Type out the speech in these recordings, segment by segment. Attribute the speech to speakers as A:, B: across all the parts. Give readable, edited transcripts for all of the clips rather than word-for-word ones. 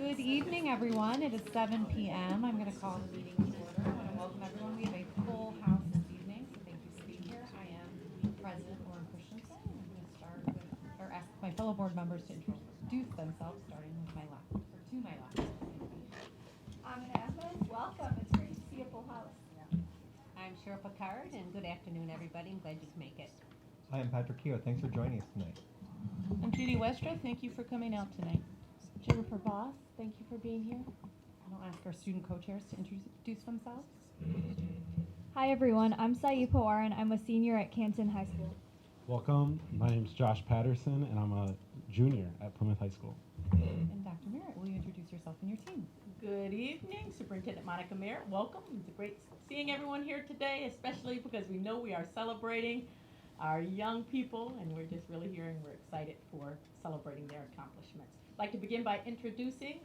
A: Good evening, everyone. It is 7 p.m. I'm going to call the meeting to order. I want to welcome everyone. We have a full house this evening, so thank you for being here. I am President Lauren Christensen, and I'm going to start with, or ask my fellow board members to introduce themselves, starting with my left, or to my left.
B: I'm going to ask us, welcome. It's great to see a full house.
C: I'm Cheryl Picard, and good afternoon, everybody. I'm glad you could make it.
D: Hi, I'm Patrick Keogh. Thanks for joining us tonight.
E: I'm Judy Westra. Thank you for coming out tonight.
A: Jennifer Voss, thank you for being here. And I'll ask our student co-chairs to introduce themselves.
B: Hi, everyone. I'm Saipo Aran. I'm a senior at Canton High School.
F: Welcome. My name is Josh Patterson, and I'm a junior at Plymouth High School.
A: And Dr. Merritt, will you introduce yourself and your team?
E: Good evening, Superintendent Monica Merritt. Welcome. It's great seeing everyone here today, especially because we know we are celebrating our young people, and we're just really here and we're excited for celebrating their accomplishments. I'd like to begin by introducing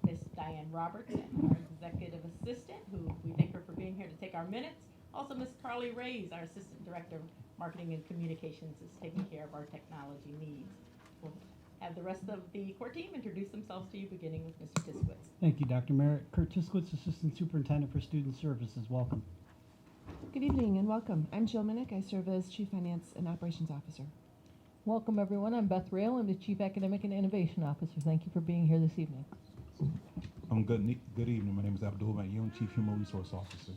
E: Ms. Diane Robertson, our executive assistant, who we thank her for being here to take our minutes. Also, Ms. Carly Reyes, our assistant director of marketing and communications, is taking care of our technology needs. We'll have the rest of the core team introduce themselves to you, beginning with Mr. Tiskowitz.
G: Thank you, Dr. Merritt. Kurt Tiskowitz, Assistant Superintendent for Student Services. Welcome.
H: Good evening and welcome. I'm Jill Minnick. I serve as Chief Finance and Operations Officer.
I: Welcome, everyone. I'm Beth Rail. I'm the Chief Academic and Innovation Officer. Thank you for being here this evening.
J: Good evening. My name is Abdul Mayoon, Chief Human Resource Officer.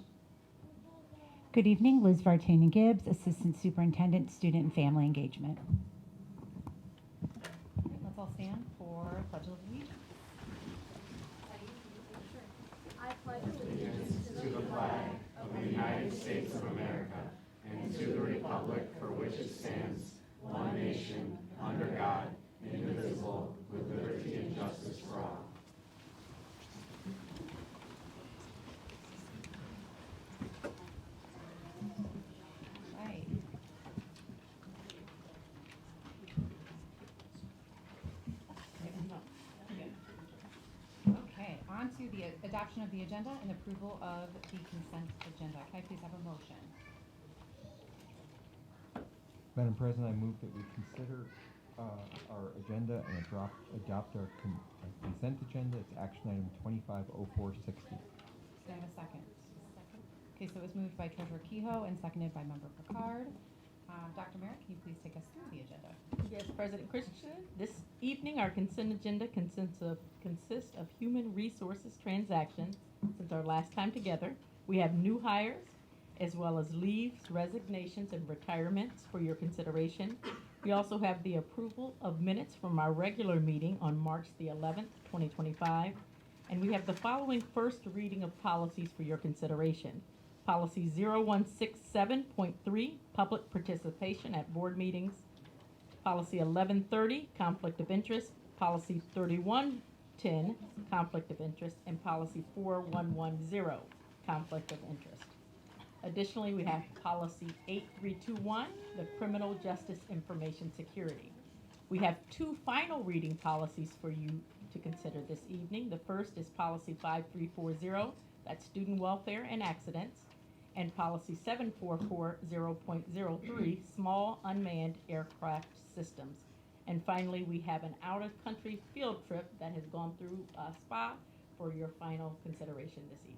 K: Good evening. Liz Vartanian Gibbs, Assistant Superintendent, Student and Family Engagement.
A: Let's all stand for Pledge of Allegiance.
B: I pledge allegiance
L: to the flag of the United States of America and to the republic for which it stands, one nation, under God, indivisible, with liberty and justice for all.
A: Right. Okay, on to the adoption of the agenda and approval of the consent agenda. Can I please have a motion?
D: Madam President, I move that we consider our agenda and adopt our consent agenda. It's action item 250460.
A: Can I have a second? Second. Okay, so it was moved by Treasurer Kehoe and seconded by Member Picard. Dr. Merritt, can you please take us through the agenda?
E: Yes, President Christensen. This evening, our consent agenda consists of human resources transactions since our last time together. We have new hires, as well as leaves, resignations, and retirements for your consideration. We also have the approval of minutes from our regular meeting on March the 11th, 2025. And we have the following first reading of policies for your consideration. Policy 0167.3, public participation at board meetings. Policy 1130, conflict of interest. Policy 3110, conflict of interest. And policy 4110, conflict of interest. Additionally, we have policy 8321, the criminal justice information security. We have two final reading policies for you to consider this evening. The first is policy 5340, that's student welfare and accidents, and policy 7440.03, small unmanned aircraft systems. And finally, we have an out-of-country field trip that has gone through SPA for your final consideration this evening.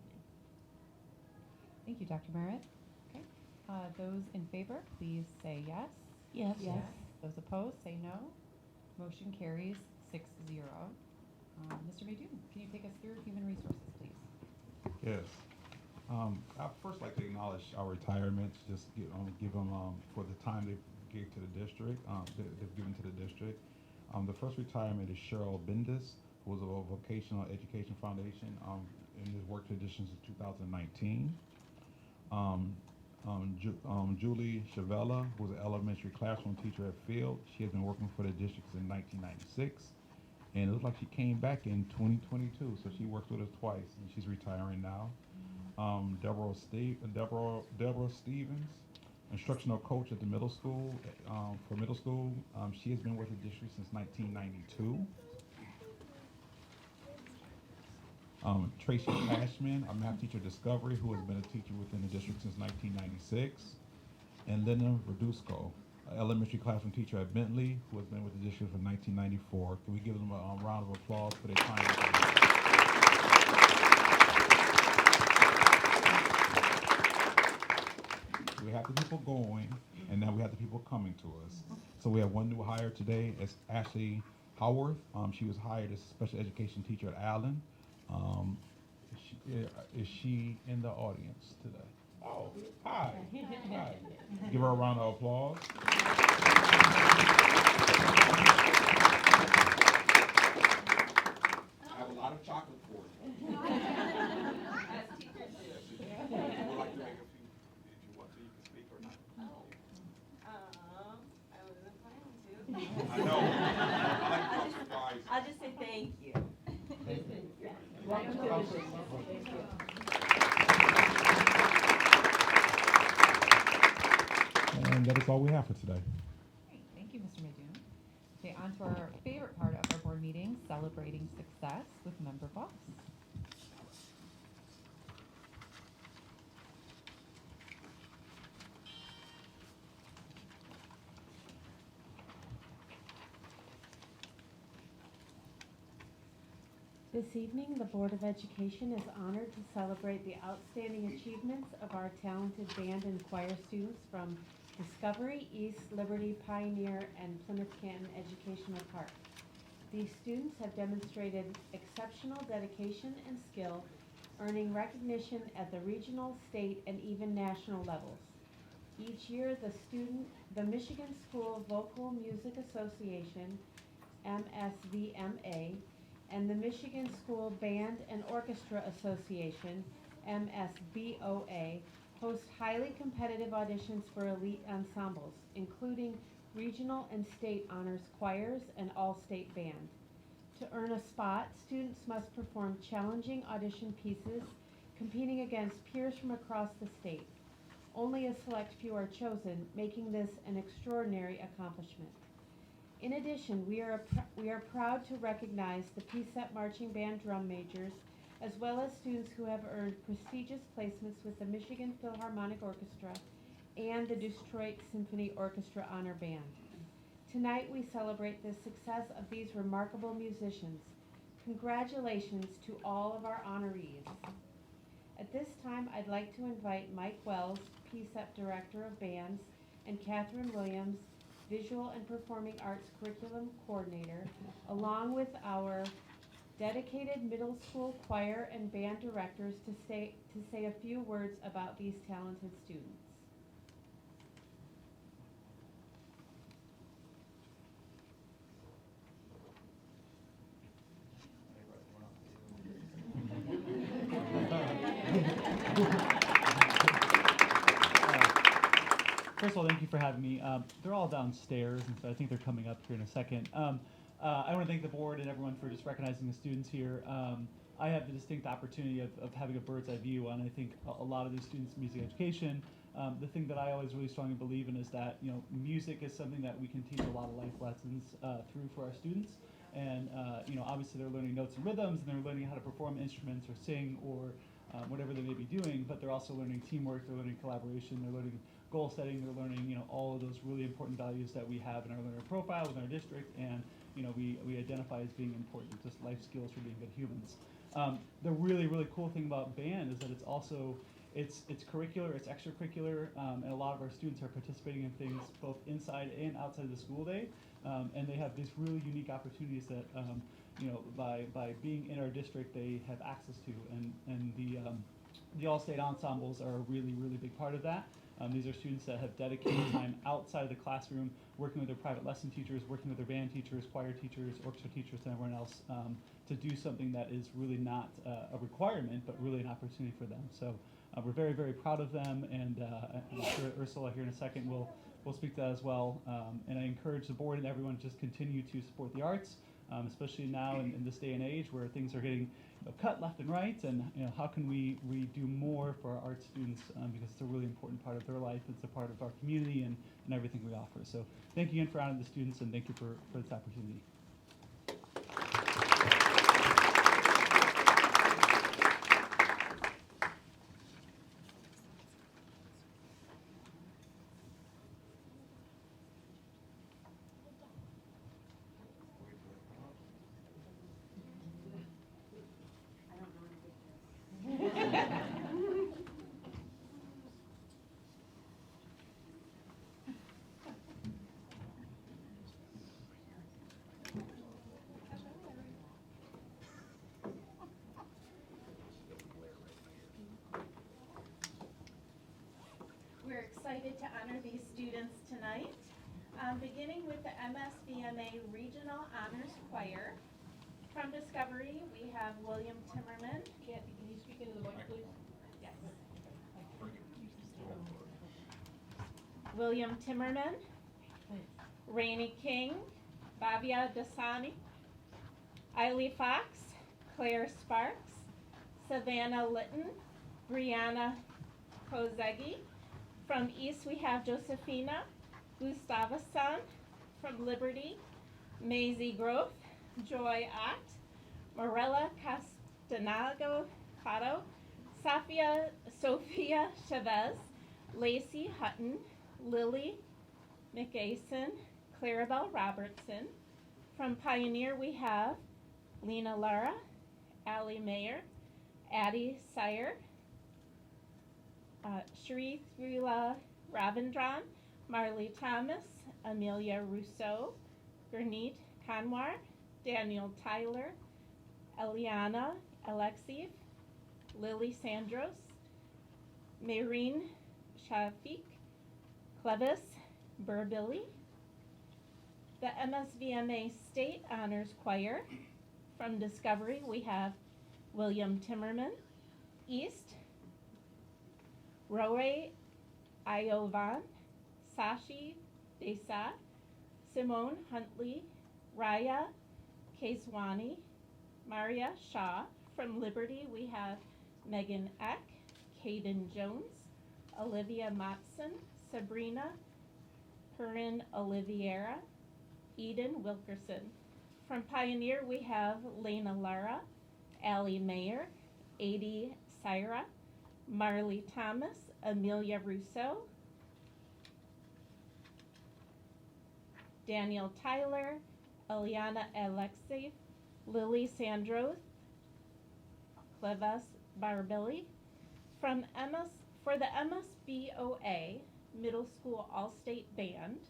A: Thank you, Dr. Merritt. Okay. Those in favor, please say yes.
E: Yes.
A: Yes. Those opposed, say no. Motion carries 6-0. Mr. Maydoun, can you take us through human resources, please?
J: Yes. I'd first like to acknowledge our retirements, just give them for the time they gave to the district, they've given to the district. The first retirement is Cheryl Bendis, who was of a Vocational Education Foundation in his work traditions of 2019. Julie Chavella, who was an elementary classroom teacher at Field. She has been working for the district since 1996. And it looks like she came back in 2022, so she worked with us twice, and she's retiring now. Deborah Stevens, instructional coach at the middle school, for middle school. She has been with the district since 1992. Tracy Cashman, a math teacher at Discovery, who has been a teacher within the district since 1996. And Linda Verdusco, an elementary classroom teacher at Bentley, who has been with the district from 1994. Can we give them a round of applause for their time? got the people going, and now we have the people coming to us. So we have one new hire today. It's Ashley Howarth. She was hired as a special education teacher at Allen. Is she in the audience today? Oh, hi. Hi. Give her a round of applause. I have a lot of chocolate for you.
C: As teachers do.
J: Would you like to make a few, if you want to, you can speak or not.
M: I wasn't planning to.
J: I know. I like to surprise.
M: I'll just say thank you.
E: Welcome to the district.
J: And that is all we have for today.
A: Great, thank you, Mr. Madoon. Okay, on to our favorite part of our board meeting, celebrating success with member boss.
N: This evening, the Board of Education is honored to celebrate the outstanding achievements of our talented band and choir students from Discovery, East Liberty, Pioneer, and Plymouth Canton Educational Park. These students have demonstrated exceptional dedication and skill, earning recognition at the regional, state, and even national levels. Each year, the Michigan School Vocal Music Association, MSVMA, and the Michigan School Band and Orchestra Association, MSBOA, host highly competitive auditions for elite ensembles, including regional and state honors choirs and all-state band. To earn a spot, students must perform challenging audition pieces, competing against peers from across the state. Only a select few are chosen, making this an extraordinary accomplishment. In addition, we are proud to recognize the PSEP Marching Band drum majors, as well as students who have earned prestigious placements with the Michigan Philharmonic Orchestra and the Detroit Symphony Orchestra Honor Band. Tonight, we celebrate the success of these remarkable musicians. Congratulations to all of our honorees. At this time, I'd like to invite Mike Wells, PSEP Director of Bands, and Catherine Williams, Visual and Performing Arts Curriculum Coordinator, along with our dedicated middle school choir and band directors to say a few words about these talented students.
G: First of all, thank you for having me. They're all downstairs, and so I think they're coming up here in a second. I want to thank the board and everyone for just recognizing the students here. I have the distinct opportunity of having a bird's eye view on, I think, a lot of the students' music education. The thing that I always really strongly believe in is that, music is something that we can teach a lot of life lessons through for our students. And, obviously they're learning notes and rhythms, and they're learning how to perform instruments or sing or whatever they may be doing, but they're also learning teamwork, they're learning collaboration, they're learning goal setting, they're learning, all of those really important values that we have in our learner profile within our district, and, we identify as being important, just life skills for being good humans. The really, really cool thing about band is that it's also, it's curricular, it's extracurricular, and a lot of our students are participating in things both inside and outside of the school day, and they have these really unique opportunities that, by being in our district, they have access to, and the all-state ensembles are a really, really big part of that. These are students that have dedicated time outside of the classroom, working with their private lesson teachers, working with their band teachers, choir teachers, orchestra teachers, and everyone else to do something that is really not a requirement, but really an opportunity for them. So we're very, very proud of them, and I'm sure Ursula here in a second will speak to that as well. And I encourage the board and everyone to just continue to support the arts, especially now in this day and age where things are getting cut left and right, and how can we do more for our art students, because it's a really important part of their life, it's a part of our community and everything we offer. So thank you again for honoring the students, and thank you for this opportunity.
O: excited to honor these students tonight. Beginning with the MSVMA Regional Honors Choir. From Discovery, we have William Timmerman.
I: Kathy, can you speak into the mic, please?
O: Yes. William Timmerman, Rainey King, Bhavya Dasani, Eiley Fox, Claire Sparks, Savannah Litton, Brianna Kozegi. From East, we have Josephina Gustavusson. From Liberty, Maisie Groth, Joy Ott, Morella Castenago Pato, Sophia Chavez, Lacey Hutton, Lily McAson, Clarabelle Robertson. From Pioneer, we have Lena Lara, Allie Mayer, Addie Sire, Sharif Rila Ravindran, Marley Thomas, Amelia Rousseau, Gurneet Kanwar, Daniel Tyler, Eliana Alexiev, Lily Sandros, Maureen Shafiq, Clevis Burbilly. The MSVMA State Honors Choir. From Discovery, we have William Timmerman. East, Roe Iovan, Sashi Desai, Simone Huntley, Raya Keswani, Maria Shaw. From Liberty, we have Megan Eck, Caden Jones, Olivia Matson, Sabrina Perrin Oliveira, Eden Wilkerson. From Pioneer, we have Lena Lara, Allie Mayer, Adie Syra, Marley Thomas, Amelia Rousseau, Daniel Tyler, Eliana Alexiev, Lily Sandros, Clevis Barbilli. For the MSBOA Middle School All-State Band,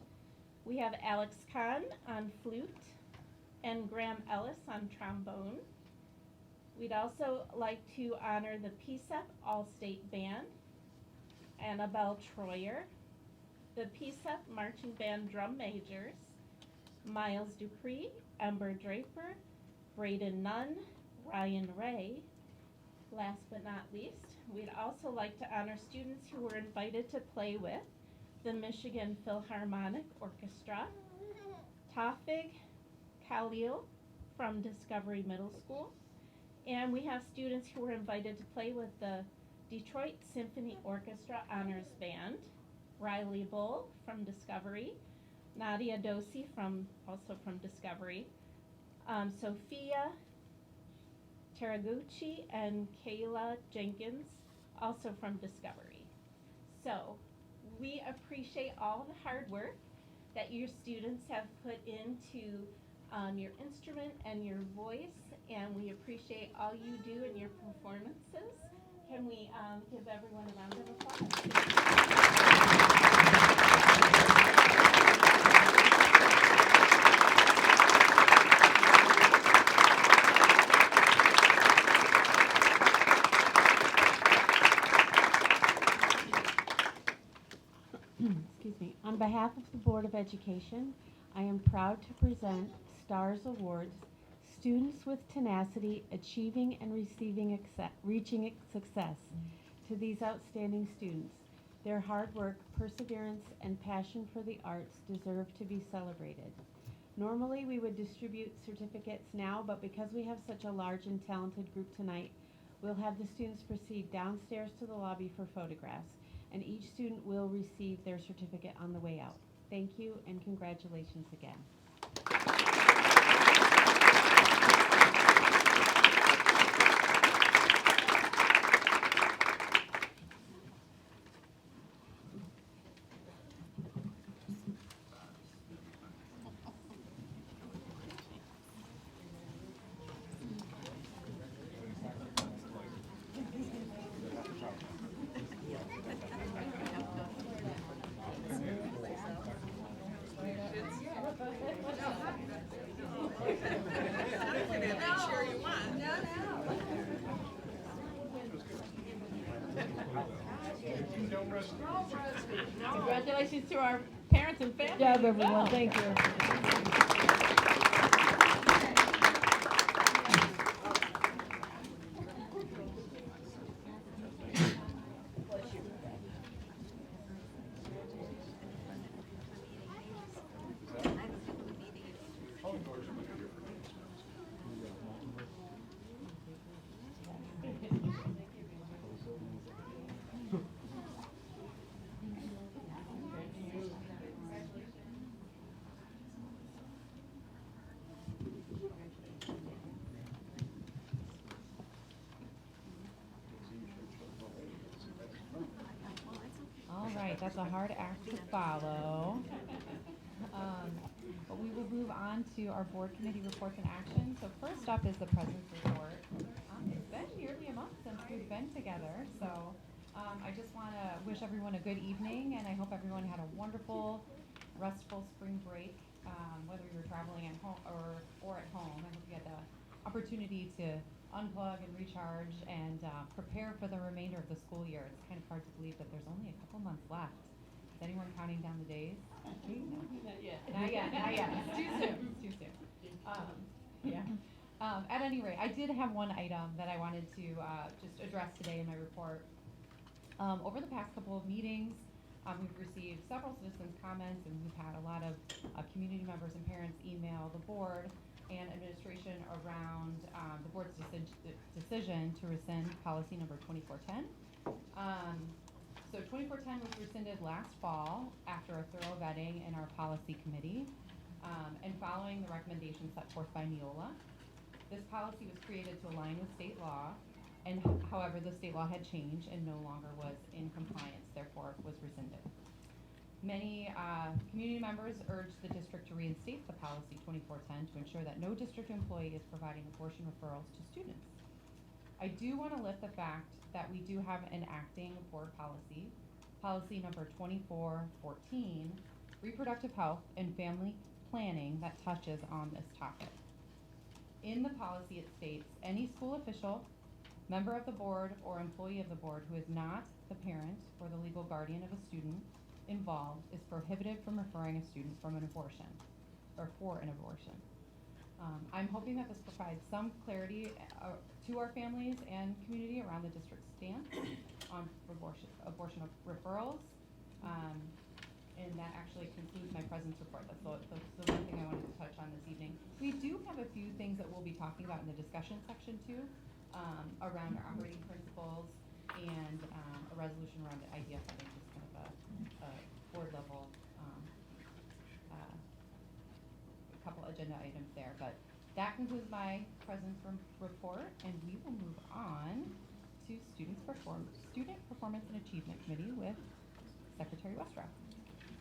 O: we have Alex Kahn on flute and Graham Ellis on trombone. We'd also like to honor the P-CCS All-State Band, Annabelle Troyer, the P-CCS Marching Band Drum Majors, Miles Dupree, Ember Draper, Braden Nunn, Ryan Ray. Last but not least, we'd also like to honor students who were invited to play with the Michigan Philharmonic Orchestra, Tafig Khalil from Discovery Middle School, and we have students who were invited to play with the Detroit Symphony Orchestra Honors Band, Riley Bull from Discovery, Nadia Dosi also from Discovery, Sophia Teraguchi and Kayla Jenkins, also from Discovery. So we appreciate all the hard work that your students have put into your instrument and your voice, and we appreciate all you do in your performances. Can we give everyone a round of applause? Excuse me. On behalf of the Board of Education, I am proud to present STARS Awards, Students with Tenacity Achieving and Reaching Success, to these outstanding students. Their hard work, perseverance, and passion for the arts deserve to be celebrated. Normally, we would distribute certificates now, but because we have such a large and talented group tonight, we'll have the students proceed downstairs to the lobby for photographs, and each student will receive their certificate on the way out. Thank you, and congratulations again.
E: Congratulations to our parents and families.
I: Good job,
E: as
I: everyone.
E: well.
I: Thank you.
A: All right, that's a hard act to follow. But we will move on to our board committee reports and actions. So first up is the president's report. It's been nearly a month since we've been together, so I just want to wish everyone a good evening, and I hope everyone had a wonderful, restful spring break, whether you were traveling at home or at home. I hope you had the opportunity to unplug and recharge and prepare for the remainder of the school year. It's kind of hard to believe that there's only a couple months left. Is anyone counting down the days? No.
E: Not yet.
A: Not yet, not yet. It's too soon, it's too soon. Yeah. At any rate, I did have one item that I wanted to just address today in my report. Over the past couple of meetings, we've received several citizens' comments, and we've had a lot of community members and parents email the board and administration around the board's decision to rescind policy number 2410. So 2410 was rescinded last fall after a thorough vetting in our policy committee, and following the recommendations set forth by Neola. This policy was created to align with state law, and however, the state law had changed and no longer was in compliance, therefore it was rescinded. Many community members urged the district to reinstate the policy 2410 to ensure that no district employee is providing abortion referrals to students. I do want to lift the fact that we do have an acting board policy, policy number 2414, reproductive health and family planning, that touches on this topic. In the policy it states, any school official, member of the board, or employee of the board who is not the parent or the legal guardian of a student involved is prohibited from referring a student from an abortion, or for an abortion. I'm hoping that this provides some clarity to our families and community around the district's stance on abortion referrals. And that actually concludes my president's report. That's the one thing I wanted to touch on this evening. We do have a few things that we'll be talking about in the discussion section too, around our operating principles and a resolution around the idea funding, just kind of a board level, a couple agenda items there. But that concludes my president's report, and we will move on to Student Performance and Achievement Committee with Secretary Westrow.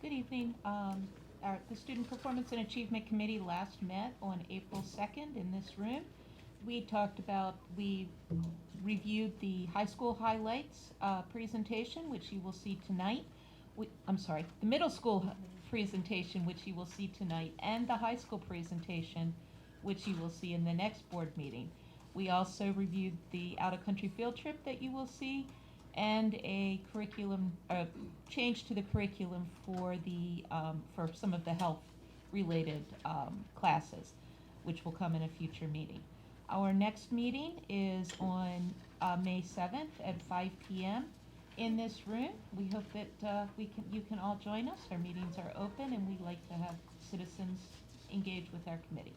P: Good evening. The Student Performance and Achievement Committee last met on April 2nd in this room. We reviewed the high school highlights presentation, which you will see tonight. The middle school presentation, which you will see tonight, and the high school presentation, which you will see in the next board meeting. We also reviewed the out-of-country field trip that you will see, and a curriculum change to the curriculum for some of the health-related classes, which will come in a future meeting. Our next meeting is on May 7th at 5 p.m. in this room. We hope that you can all join us. Our meetings are open, and we like to have citizens engage with our committee.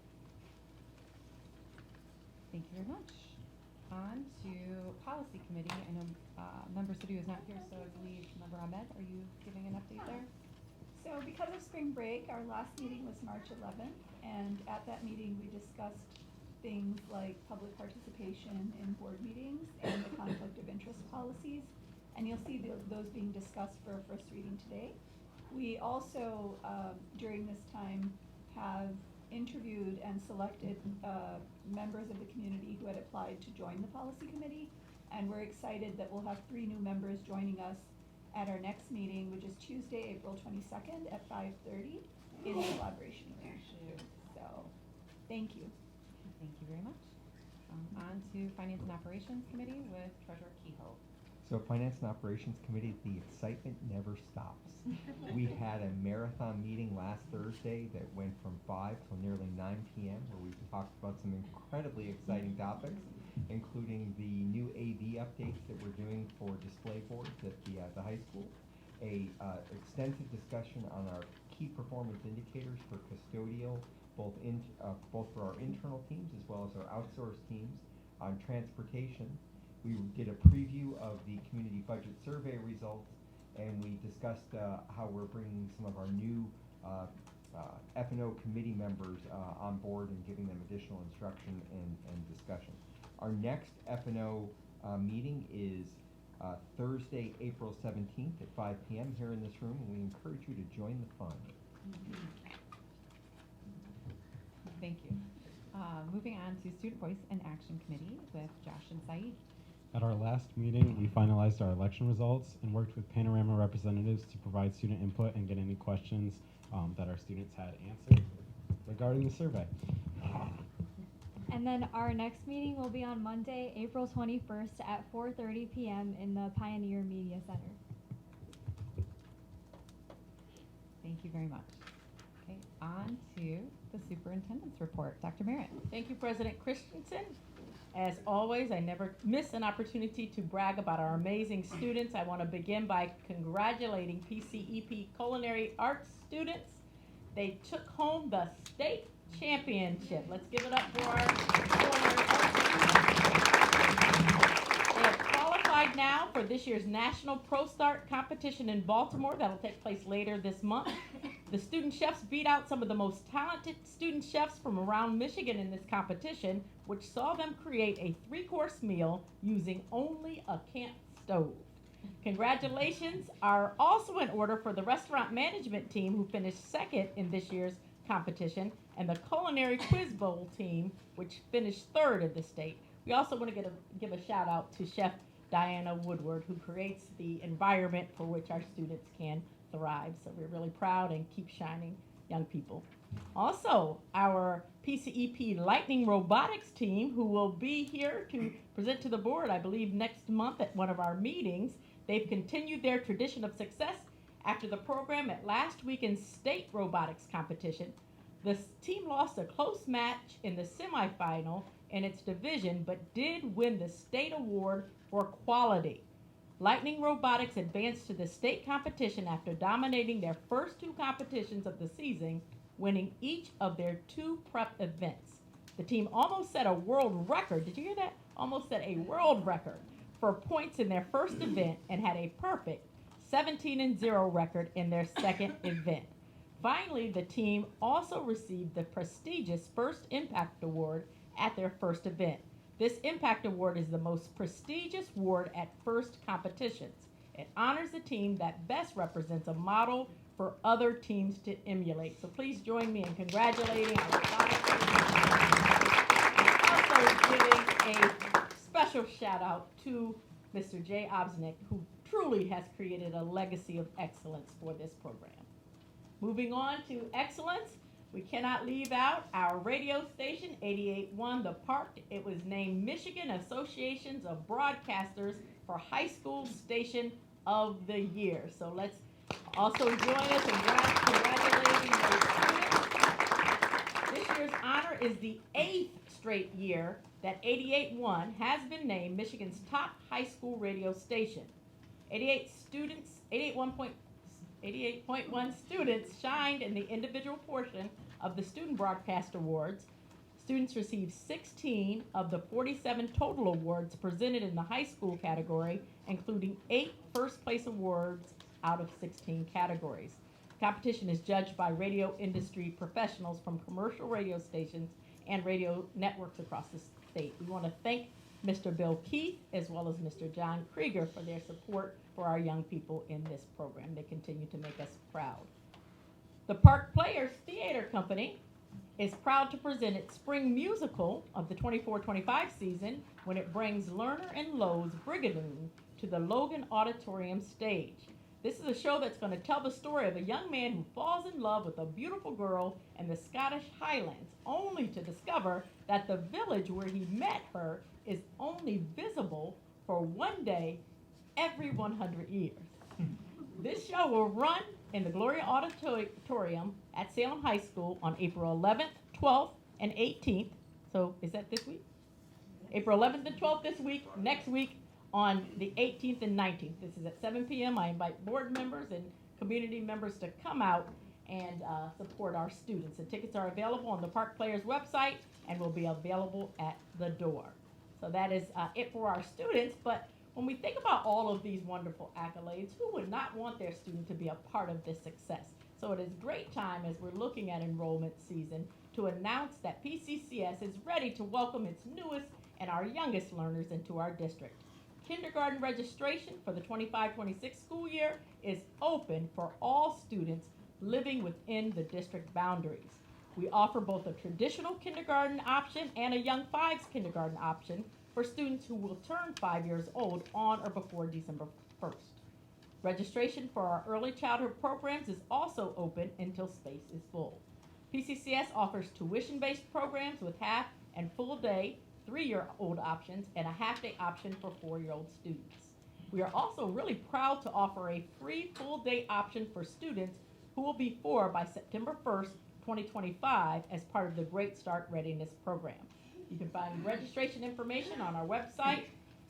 A: Thank you very much. On to Policy Committee. I know Member Sidhu is not here, so I believe Member Ahmed, are you giving an update there?
B: So because of spring break, our last meeting was March 11th, and at that meeting we discussed things like public participation in board meetings and the conflict of interest policies, and you'll see those being discussed for a first reading today. We also, during this time, have interviewed and selected members of the community who had applied to join the policy committee, and we're excited that we'll have 3 new members joining us at our next meeting, which is Tuesday, April 22nd at 5:30 in the collaboration room. So, thank you.
A: Thank you very much. On to Finance and Operations Committee with Treasurer Kehoe.
D: So Finance and Operations Committee, the excitement never stops. We had a marathon meeting last Thursday that went from 5 till nearly 9 p.m. where we talked about some incredibly exciting topics, including the new AV updates that we're doing for display boards at the high school, extensive discussion on our key performance indicators for custodial, both for our internal teams as well as our outsourced teams, on transportation. We did a preview of the community budget survey results, and we discussed how we're bringing some of our new F&O committee members on board and giving them additional instruction and discussion. Our next F&O meeting is Thursday, April 17th at 5 p.m. here in this room, and we encourage you to join the fun.
A: Thank you. Moving on to Student Voice and Action Committee with Josh and Saeed.
F: At our last meeting, we finalized our election results and worked with Panorama representatives to provide student input and get any questions that our students had answered regarding the survey.
Q: And then our next meeting will be on Monday, April 21st at 4:30 p.m. in the Pioneer Media Center.
A: Thank you very much. Okay, on to the superintendent's report. Dr. Merritt.
E: Thank you, President Christensen. As always, I never miss an opportunity to brag about our amazing students. I want to begin by congratulating PCEP Culinary Arts students. They took home the state championship. Let's give it up for our culinary arts students. They have qualified now for this year's National Pro Start competition in Baltimore. That'll take place later this month. The student chefs beat out some of the most talented student chefs from around Michigan in this competition, which saw them create a 3-course meal using only a camp stove. Congratulations are also in order for the restaurant management team, who finished second in this year's competition, and the culinary quiz bowl team, which finished third in the state. We also want to give a shout out to Chef Diana Woodward, who creates the environment for which our students can thrive. So we're really proud and keep shining, young people. Also, our PCEP Lightning Robotics team, who will be here to present to the board, I believe, next month at one of our meetings. They've continued their tradition of success after the program at last weekend's state robotics competition. The team lost a close match in the semifinal in its division, but did win the state award for quality. Lightning Robotics advanced to the state competition after dominating their first 2 competitions of the season, winning each of their 2 prep events. The team almost set a world record. Did you hear that? Almost set a world record for points in their first event and had a perfect 17-0 record in their second event. Finally, the team also received the prestigious First Impact Award at their first event. This Impact Award is the most prestigious award at first competitions. It honors the team that best represents a model for other teams to emulate. So please join me in congratulating our robotics team. Also giving a special shout out to Mr. Jay Obsnick, who truly has created a legacy of excellence for this program. Moving on to excellence, we cannot leave out our radio station, 88.1 The Park. It was named Michigan Associations of Broadcasters for High School Station of the Year. So let's also join us in congratulating those students. This year's honor is the 8th straight year that 88.1 has been named Michigan's top high school radio station. 88.1 students shined in the individual portion of the Student Broadcast Awards. Students received 16 of the 47 total awards presented in the high school category, including 8 first place awards out of 16 categories. The competition is judged by radio industry professionals from commercial radio stations and radio networks across the state. We want to thank Mr. Bill Keith as well as Mr. John Krieger for their support for our young people in this program. They continue to make us proud. The Park Players Theater Company is proud to present its spring musical of the 24-25 season when it brings Lerner and Lowe's Brigadoon to the Logan Auditorium stage. This is a show that's going to tell the story of a young man who falls in love with a beautiful girl in the Scottish Highlands, only to discover that the village where he met her is only visible for one day every 100 years. This show will run in the Gloria Auditorium at Salem High School on April 11th, 12th, and 18th. So is that this week? April 11th and 12th this week, next week on the 18th and 19th. This is at 7 p.m. I invite board members and community members to come out and support our students. The tickets are available on the Park Players website and will be available at the door. So that is it for our students, but when we think about all of these wonderful accolades, who would not want their student to be a part of this success? So it is great time as we're looking at enrollment season to announce that P-CCS is ready to welcome its newest and our youngest learners into our district. Kindergarten registration for the 25-26 school year is open for all students living within the district boundaries. We offer both a traditional kindergarten option and a Young Fives kindergarten option for students who will turn 5 years old on or before December 1st. Registration for our early childhood programs is also open until space is full. P-CCS offers tuition-based programs with half and full day 3-year-old options and a half-day option for 4-year-old students. We are also really proud to offer a free full-day option for students who will be 4 by September 1st, 2025 as part of the Great Start Readiness Program. You can find registration information on our website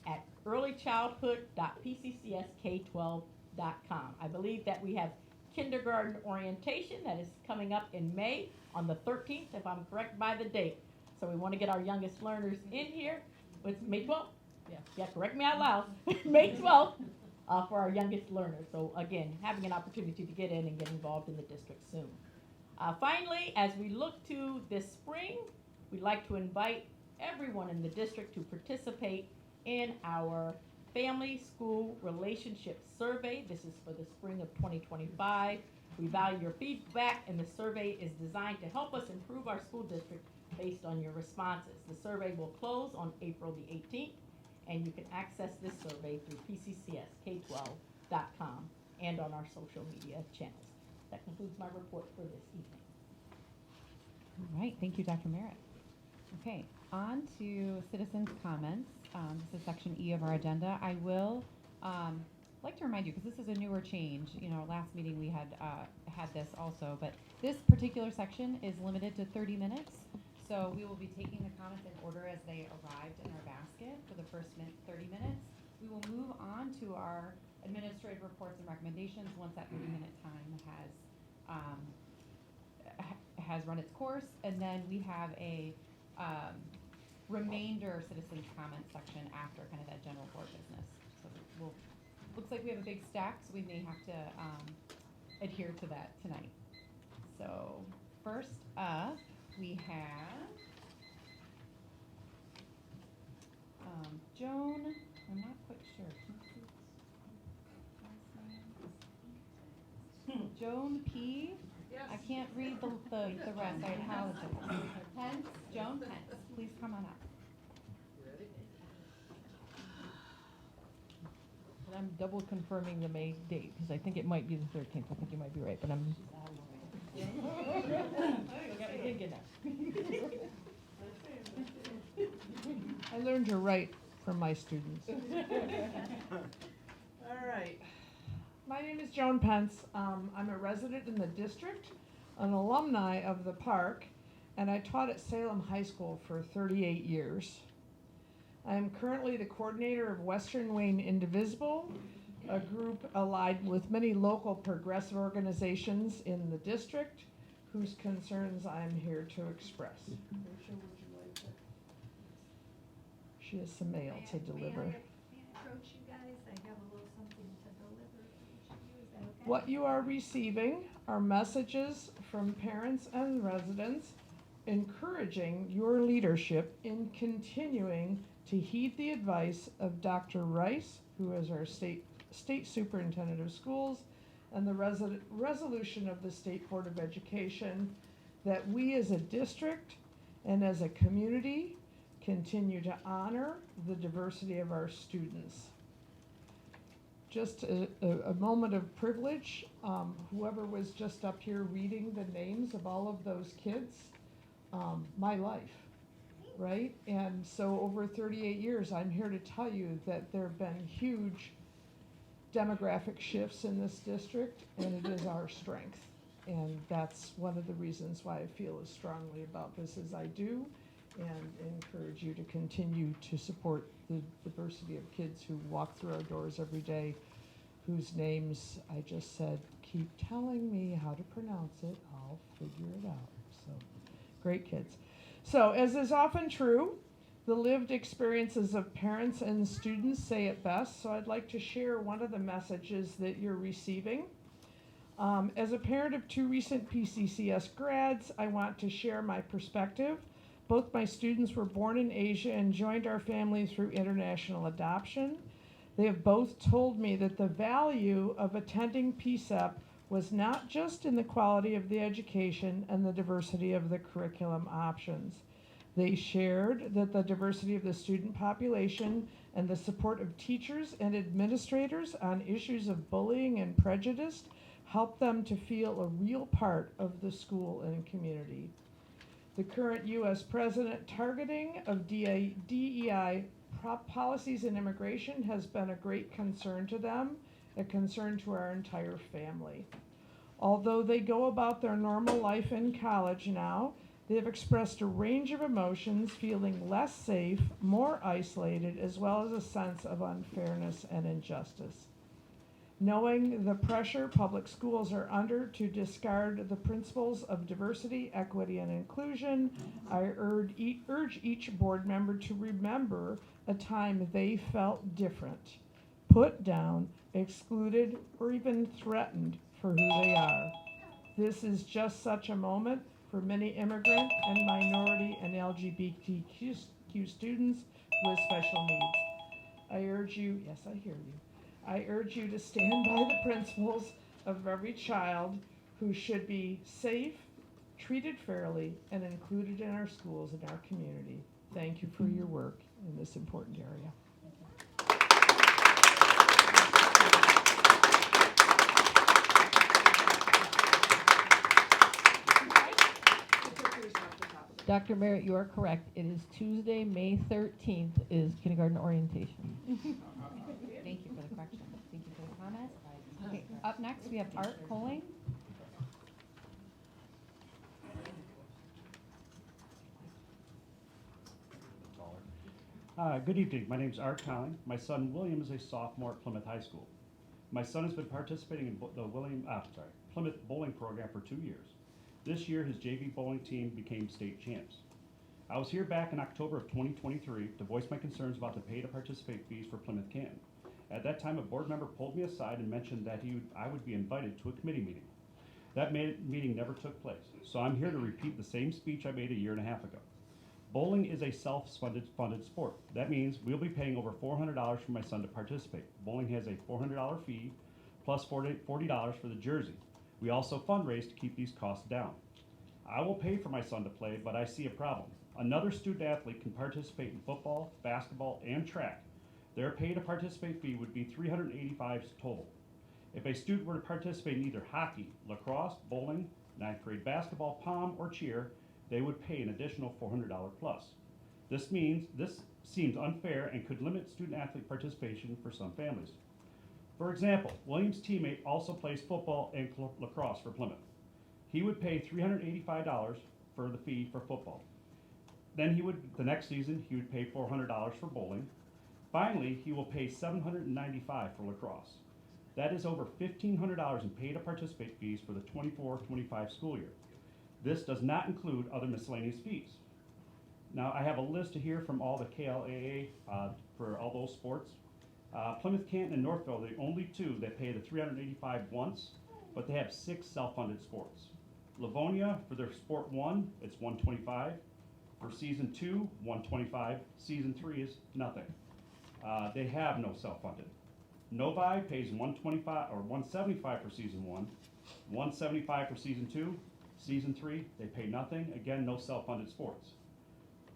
E: at earlychildhood.pccsk12.com. I believe that we have kindergarten orientation that is coming up in May on the 13th, if I'm correct by the date. So we want to get our youngest learners in here. It's May 12th? Yeah, correct me out loud. May 12th for our youngest learners. So again, having an opportunity to get in and get involved in the district soon. Finally, as we look to this spring, we'd like to invite everyone in the district to participate in our Family School Relationship Survey. This is for the spring of 2025. We value your feedback, and the survey is designed to help us improve our school district based on your responses. The survey will close on April the 18th, and you can access this survey through pccsk12.com and on our social media channels. That concludes my report for this evening.
H: All right, thank you, Dr. Merritt. Okay, on to citizens' comments. This is section E of our agenda. I will like to remind you, because this is a newer change. You know, last meeting we had had this also, but this particular section is limited to 30 minutes. So we will be taking the comments in order as they arrived in our basket for the first 30 minutes. We will move on to our administrative reports and recommendations once that 30-minute time has run its course, and then we have a remainder citizens comment section after kind of that general board business. So looks like we have a big stack, so we may have to adhere to that tonight. So first up, we have Joan. I'm not quite sure. Joan P. Yes. I can't read the rest. I apologize. Pence, Joan Pence, please come on up.
I: And I'm double confirming the May date, because I think it might be the 13th. I think you might be right, but I'm... I learned to write from my students.
R: All right. My name is Joan Pence. I'm a resident in the district, an alumni of the park, and I taught at Salem High School for 38 years. I am currently the coordinator of Western Wayne Indivisible, a group allied with many local progressive organizations in the district whose concerns I am here to express. Rachel, would you like to? She has some mail to deliver.
B: May I approach you guys? I have a little something to deliver for each of you. Is that okay?
R: What you are receiving are messages from parents and residents encouraging your leadership in continuing to heed the advice of Dr. Rice, who is our state superintendent of schools, and the resolution of the State Board of Education, that we as a district and as a community continue to honor the diversity of our students. Just a moment of privilege. Whoever was just up here reading the names of all of those kids, my life, right? And so over 38 years, I'm here to tell you that there have been huge demographic shifts in this district, and it is our strength. And that's one of the reasons why I feel as strongly about this as I do, and encourage you to continue to support the diversity of kids who walk through our doors every day, whose names I just said, keep telling me how to pronounce it, I'll figure it out. So, great kids. So, as is often true, the lived experiences of parents and students say it best, so I'd like to share one of the messages that you're receiving. As a parent of 2 recent P-CCS grads, I want to share my perspective. Both my students were born in Asia and joined our family through international adoption. They have both told me that the value of attending PCEP was not just in the quality of the education and the diversity of the curriculum options. They shared that the diversity of the student population and the support of teachers and administrators on issues of bullying and prejudice helped them to feel a real part of the school and community. The current U.S. President targeting of DEI policies and immigration has been a great concern to them, a concern to our entire family. Although they go about their normal life in college now, they have expressed a range of emotions, feeling less safe, more isolated, as well as a sense of unfairness and injustice. Knowing the pressure public schools are under to discard the principles of diversity, equity, and inclusion, I urge each board member to remember a time they felt different, put down, excluded, or even threatened for who they are. This is just such a moment for many immigrant and minority and LGBTQ students with special needs. I urge you, yes, I hear you. I urge you to stand by the principles of every child who should be safe, treated fairly, and included in our schools and our community. Thank you for your work in this important area.
I: Dr. Merritt, you are correct. It is Tuesday, May 13th is kindergarten orientation.
H: Thank you for the correction. Thank you for the comment. Okay, up next we have Art Coling.
S: Good evening. My name is Art Colling. My son William is a sophomore at Plymouth High School. My son has been participating in the Plymouth bowling program for 2 years. This year, his JV bowling team became state champs. I was here back in October of 2023 to voice my concerns about the pay-to-participate fees for Plymouth Canton. At that time, a board member pulled me aside and mentioned that I would be invited to a committee meeting. That meeting never took place, so I'm here to repeat the same speech I made a year and a half ago. Bowling is a self-funded sport. That means we'll be paying over $400 for my son to participate. Bowling has a $400 fee plus $40 for the jersey. We also fundraise to keep these costs down. I will pay for my son to play, but I see a problem. Another student athlete can participate in football, basketball, and track. Their pay to participate fee would be $385 total. If a student were to participate in either hockey, lacrosse, bowling, 9th grade basketball, pom, or cheer, they would pay an additional $400 plus. This seems unfair and could limit student athlete participation for some families. For example, William's teammate also plays football and lacrosse for Plymouth. He would pay $385 for the fee for football. Then the next season, he would pay $400 for bowling. Finally, he will pay $795 for lacrosse. That is over $1,500 in pay to participate fees for the 24-25 school year. This does not include other miscellaneous fees. Now, I have a list here from all the KLAA for all those sports. Plymouth Canton and Northville are the only two that pay the $385 once, but they have 6 self-funded sports. Livonia, for their sport 1, it's $125. For season 2, $125. Season 3 is nothing. They have no self-funded. Novi pays $125 or $175 for season 1, $175 for season 2. Season 3, they pay nothing. Again, no self-funded sports.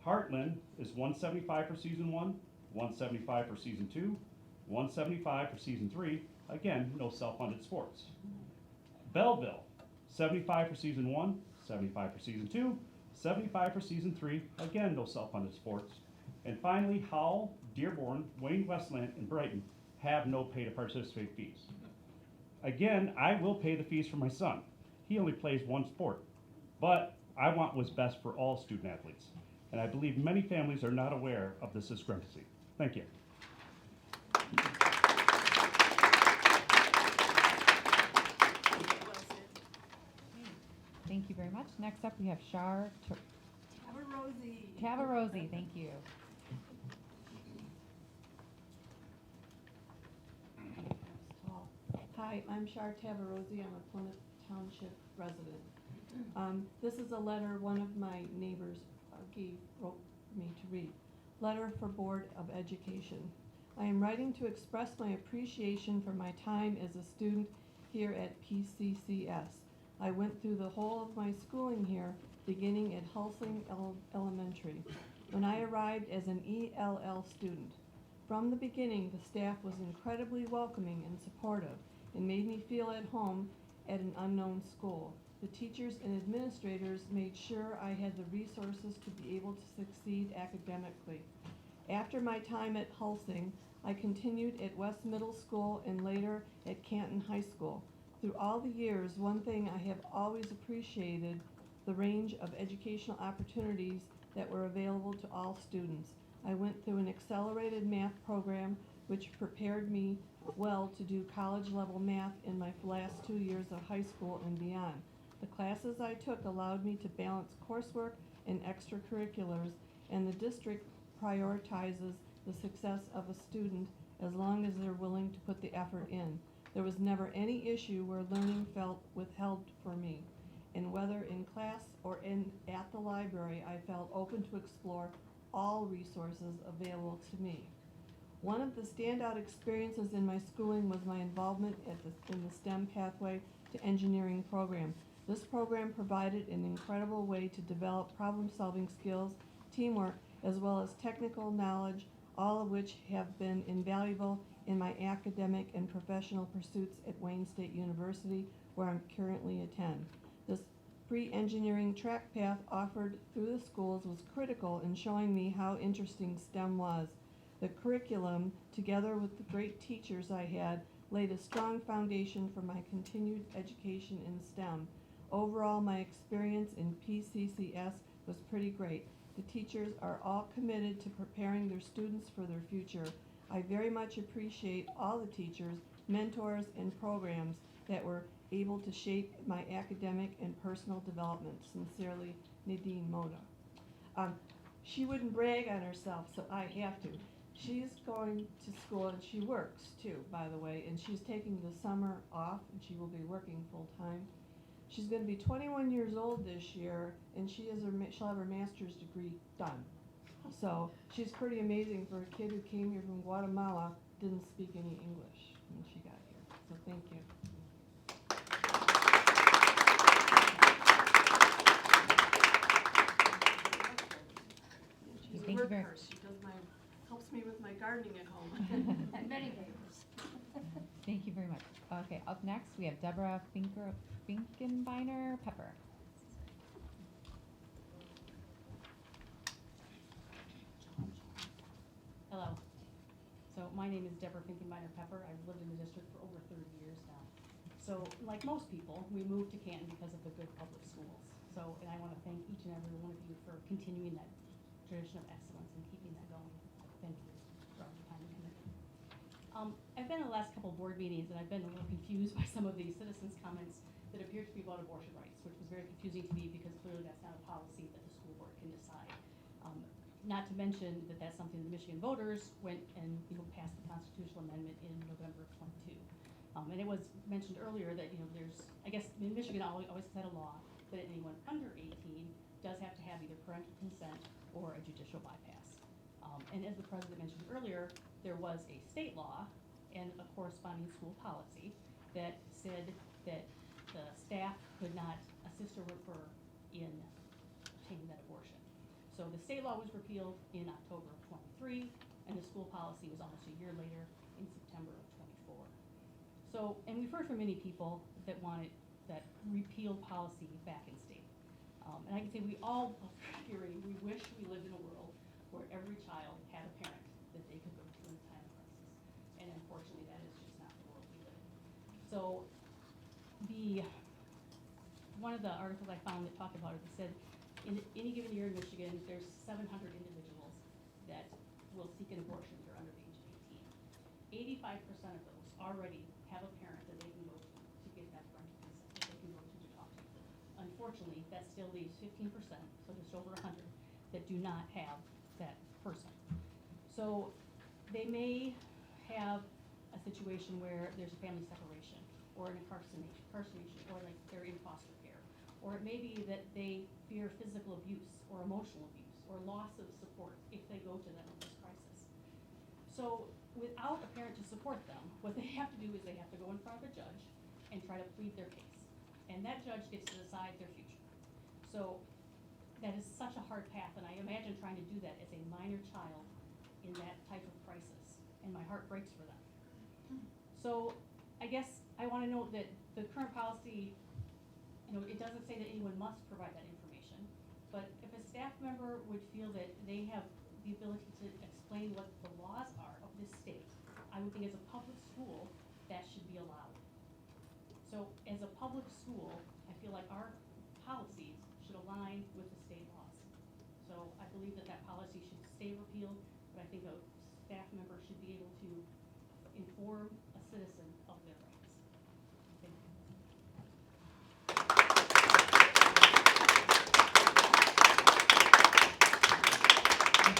S: Heartland is $175 for season 1, $175 for season 2, $175 for season 3. Again, no self-funded sports. Belleville, $75 for season 1, $75 for season 2, $75 for season 3. Again, no self-funded sports. And finally, Howell, Dearborn, Wayne Westland, and Brighton have no pay to participate fees. Again, I will pay the fees for my son. He only plays one sport. But I want what's best for all student athletes. And I believe many families are not aware of this discrepancy. Thank you.
H: Thank you very much. Next up, we have Shar
B: Rosie.
H: Tavarosi. Thank you.
T: Hi, I'm Shar Tavarosi. I'm a Plymouth Township resident. This is a letter one of my neighbors wrote me to read. Letter for Board of Education. I am writing to express my appreciation for my time as a student here at P-CCS. I went through the whole of my schooling here, beginning at Hulsing Elementary, when I arrived as an ELL student. From the beginning, the staff was incredibly welcoming and supportive and made me feel at home at an unknown school. The teachers and administrators made sure I had the resources to be able to succeed academically. After my time at Hulsing, I continued at West Middle School and later at Canton High School. Through all the years, one thing I have always appreciated, the range of educational opportunities that were available to all students. I went through an accelerated math program which prepared me well to do college-level math in my last 2 years of high school and beyond. The classes I took allowed me to balance coursework and extracurriculars, and the district prioritizes the success of a student as long as they're willing to put the effort in. There was never any issue where learning felt withheld for me, and whether in class or at the library, I felt open to explore all resources available to me. One of the standout experiences in my schooling was my involvement in the STEM Pathway to Engineering program. This program provided an incredible way to develop problem-solving skills, teamwork, as well as technical knowledge, all of which have been invaluable in my academic and professional pursuits at Wayne State University, where I currently attend. This pre-engineering track path offered through the schools was critical in showing me how interesting STEM was. The curriculum, together with the great teachers I had, laid a strong foundation for my continued education in STEM. Overall, my experience in P-CCS was pretty great. The teachers are all committed to preparing their students for their future. I very much appreciate all the teachers, mentors, and programs that were able to shape my academic and personal development. Sincerely, Nadine Moda. She wouldn't brag on herself, so I have to. She's going to school and she works too, by the way, and she's taking the summer off and she will be working full time. She's going to be 21 years old this year, and she'll have her master's degree done. So she's pretty amazing for a kid who came here from Guatemala, didn't speak any English when she got here. So thank you. She's
H: Thank
T: a
H: you very
T: workhorse. She helps me with my gardening at home.
M: And many papers.
H: Thank you very much. Okay, up next, we have Deborah Finkenbeiner Pepper.
U: Hello. So my name is Deborah Finkenbeiner Pepper. I've lived in the district for over 30 years now. So like most people, we moved to Canton because of the good public schools. So, and I want to thank each and every one of you for continuing that tradition of excellence and keeping that going. So thank you for all your time and commitment. I've been in the last couple of board meetings, and I've been a little confused by some of these citizens' comments that appear to be about abortion rights, which was very confusing to me because clearly that's not a policy that the school board can decide. Not to mention that that's something the Michigan voters went and passed the constitutional amendment in November of '22. And it was mentioned earlier that there's, I guess, Michigan always had a law that anyone under 18 does have to have either parental consent or a judicial bypass. And as the president mentioned earlier, there was a state law and a corresponding school policy that said that the staff could not assist or refer in obtaining that abortion. So the state law was repealed in October of '23, and the school policy was almost a year later in September of '24. So, and we've heard from many people that wanted that repealed policy back in state. And I can say we all agree, we wish we lived in a world where every child had a parent that they could go to in a time of crisis. And unfortunately, of the articles I found that talk about it, it said, in any given year in Michigan, there's 700 individuals that will seek an abortion if they're under the age of 18. 85% of those already have a parent that they can go to get that parental consent, that they can go to talk to. Unfortunately, that still leaves 15%, so just over 100, that do not have that person. So they may have a situation where there's a family separation, or an incarceration, or like they're in foster care. Or it may be that they fear physical abuse, or emotional abuse, or loss of support if they go to them in this crisis. So without a parent to support them, what they have to do is they have to go in front of a judge and try to plead their case. And that judge gets to decide their future. So that is such a hard path, and I imagine trying to do that as a minor child in that type of crisis, and my heart breaks for them. So I guess I want to note that the current policy, it doesn't say that anyone must provide that information, but if a staff member would feel that they have the ability to explain what the laws are of this state, I would think as a public school, that should be allowed. So as a public school, I feel like our policies should align with the state laws. So I believe that policy should stay repealed, but I think a staff member should be able to inform a citizen of their rights. Thank you.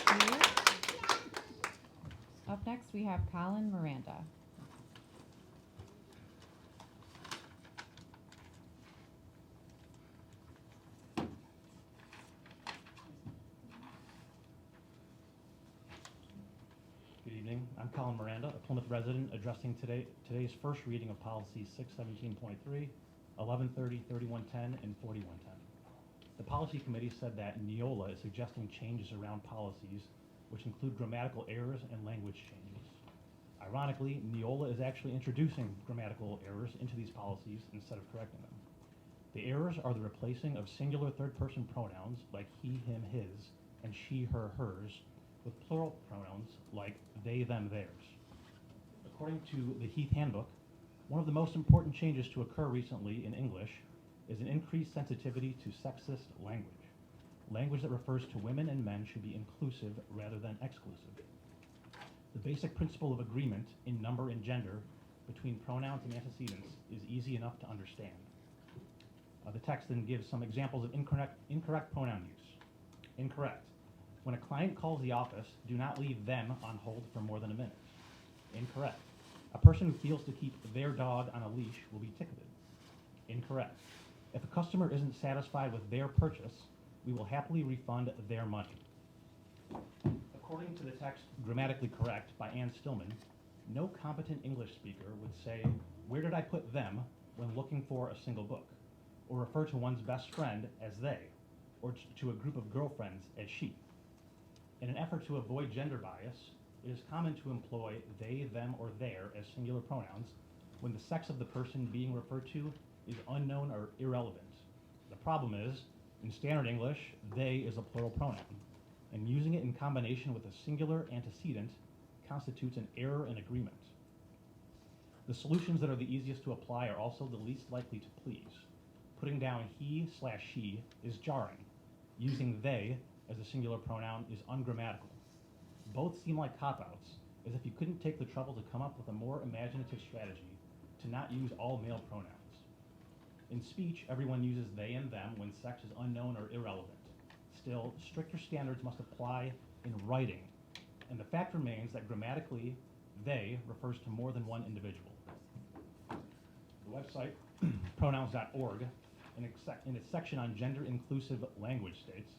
H: Thank you. Up next, we have Colin Miranda.
K: Good evening. I'm Colin Miranda, a Plymouth resident, addressing today's first reading of policies 617.3, 1130, 3110, and 4110. The policy committee said that Neola is suggesting changes around policies which include grammatical errors and language changes. Ironically, Neola is actually introducing grammatical errors into these policies instead of correcting them. The errors are the replacing of singular third-person pronouns like he, him, his, and she, her, hers, with plural pronouns like they, them, theirs. According to the Heath Handbook, one of the most important changes to occur recently in English is an increased sensitivity to sexist language. Language that refers to women and men should be inclusive rather than exclusive. The basic principle of agreement in number and gender between pronouns and antecedents is easy enough to understand. The text then gives some examples of incorrect pronoun use. Incorrect. When a client calls the office, do not leave them on hold for more than a minute. Incorrect. A person who fails to keep their dog on a leash will be ticketed. Incorrect. If a customer isn't satisfied with their purchase, we will happily refund their money. According to the text Grammatically Correct by Ann Stillman, no competent English speaker would say, "Where did I put them?" when looking for a single book, or refer to one's best friend as they, or to a group of girlfriends as she. In an effort to avoid gender bias, it is common to employ they, them, or their as singular pronouns when the sex of the person being referred to is unknown or irrelevant. The problem is, in standard English, they is a plural pronoun, and using it in combination with a singular antecedent constitutes an error in agreement. The solutions that are the easiest to apply are also the least likely to please. Putting down he/she is jarring. Using they as a singular pronoun is ungrammatical. Both seem like cop-outs, as if you couldn't take the trouble to come up with a more imaginative strategy to not use all male pronouns. In speech, everyone uses they and them when sex is unknown or irrelevant. Still, stricter standards must apply in writing, and the fact remains that grammatically, they refers to more than one individual. The website, pronouns.org, in its section on gender-inclusive language states,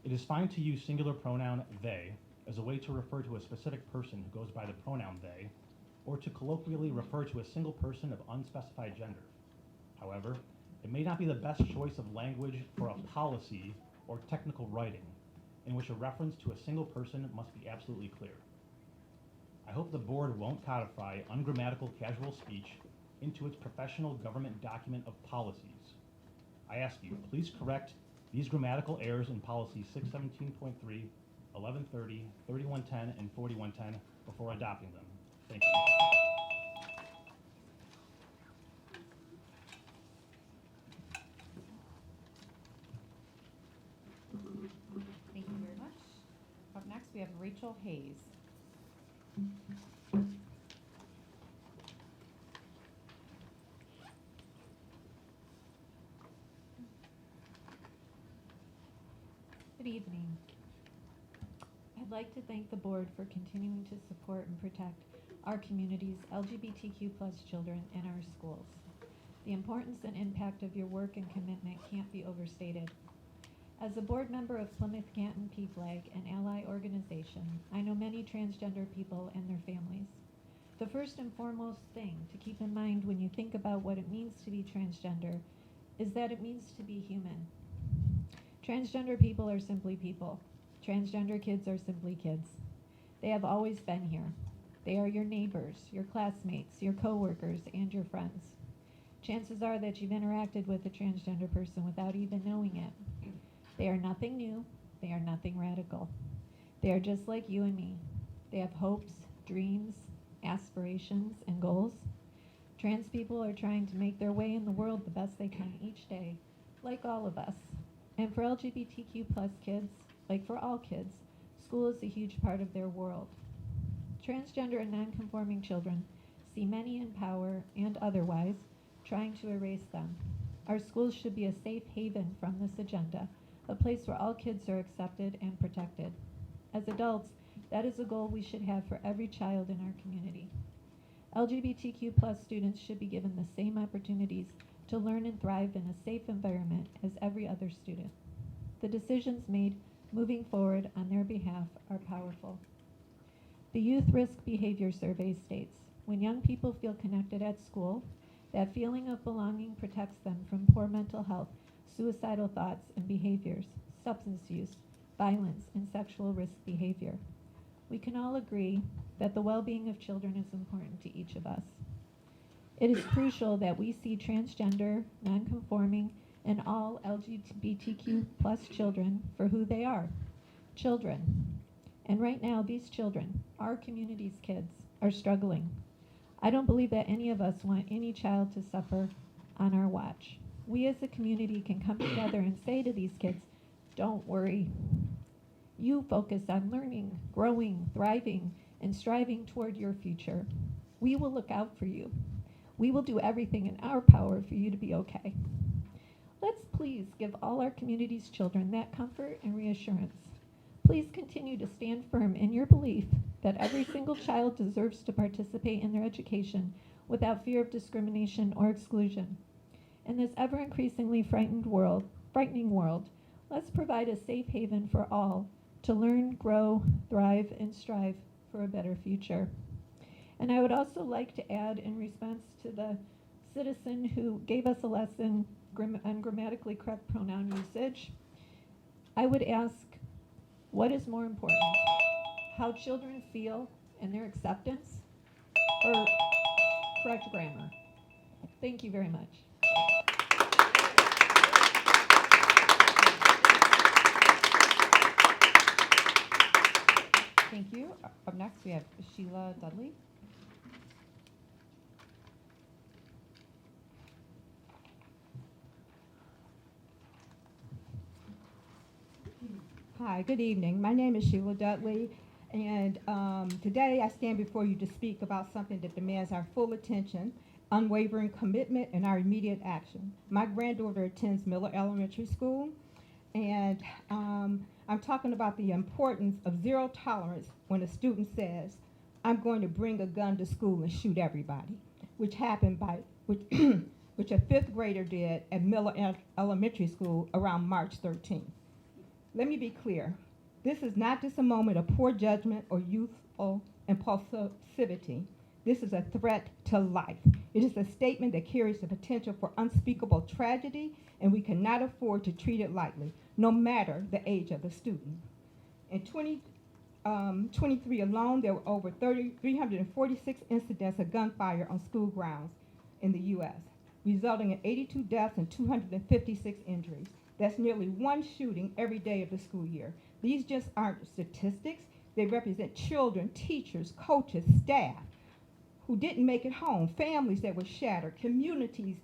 K: "It is fine to use singular pronoun they as a way to refer to a specific person who goes by the pronoun they, or to colloquially refer to a single person of unspecified gender. However, it may not be the best choice of language for a policy or technical writing, in which a reference to a single person must be absolutely clear. I hope the board won't codify ungrammatical casual speech into its professional government document of policies. I ask you, please correct these grammatical errors in policies 617.3, 1130, 3110, and 4110 before adopting them. Thank you.
H: Rachel Hayes.
Q: Good evening. I'd like to thank the board for continuing to support and protect our community's LGBTQ+ children in our schools. The importance and impact of your work and commitment can't be overstated. As a board member of Plymouth Canton PFLAG, an ally organization, I know many transgender people and their families. The first and foremost thing to keep in mind when you think about what it means to be transgender is that it means to be human. Transgender people are simply people. Transgender kids are simply kids. They have always been here. They are your neighbors, your classmates, your coworkers, and your friends. Chances are that you've interacted with a transgender person without even knowing it. They are nothing new. They are nothing radical. They are just like you and me. They have hopes, dreams, aspirations, and goals. Trans people are trying to make their way in the world the best they can each day, like all of us. And for LGBTQ+ kids, like for all kids, school is a huge part of their world. Transgender and non-conforming children see many in power and otherwise trying to erase them. Our schools should be a safe haven from this agenda, a place where all kids are accepted and protected. As adults, that is a goal we should have for every child in our community. LGBTQ+ students should be given the same opportunities to learn and thrive in a safe environment as every other student. The decisions made moving forward on their behalf are powerful. The Youth Risk Behavior Survey states, when young people feel connected at school, that feeling of belonging protects them from poor mental health, suicidal thoughts and behaviors, substance use, violence, and sexual risk behavior. We can all agree that the well-being of children is important to each of us. It is crucial that we see transgender, non-conforming, and all LGBTQ+ children for who they are, children. And right now, these children, our community's kids, are struggling. I don't believe that any of us want any child to suffer on our watch. We as a community can come together and say to these kids, don't worry. You focus on learning, growing, thriving, and striving toward your future. We will look out for you. We will do everything in our power for you to be okay. Let's please give all our community's children that comfort and reassurance. Please continue to stand firm in your belief that every single child deserves to participate in their education without fear of discrimination or exclusion. In this ever-increasingly frightening world, let's provide a safe haven for all to learn, grow, thrive, and strive for a better future. And I would also like to add, in response to the citizen who gave us a lesson on grammatically correct pronoun usage, I would ask, what is more important? How children feel and their acceptance, or correct grammar? Thank you very much.
H: Thank you. Up next, we have Sheila Dudley.
L: Hi, good evening. My name is Sheila Dudley, and today I stand before you to speak about something that demands our full attention, unwavering commitment, and our immediate action. My granddaughter attends Miller Elementary School, and I'm talking about the importance of zero tolerance when a student says, I'm going to bring a gun to school and shoot everybody, which happened which a fifth grader did at Miller Elementary School around March 13th. Let me be clear. This is not just a moment of poor judgment or youthful impulsivity. This is a threat to life. It is a statement that carries the potential for unspeakable tragedy, and we cannot afford to treat it lightly, no matter the age of the student. In 2023 alone, there were over 346 incidents of gunfire on school grounds in the U.S., resulting in 82 deaths and 256 injuries. That's nearly one shooting every day of the school year. These just aren't statistics. They represent children, teachers, coaches, staff who didn't make it home, families that were shattered, communities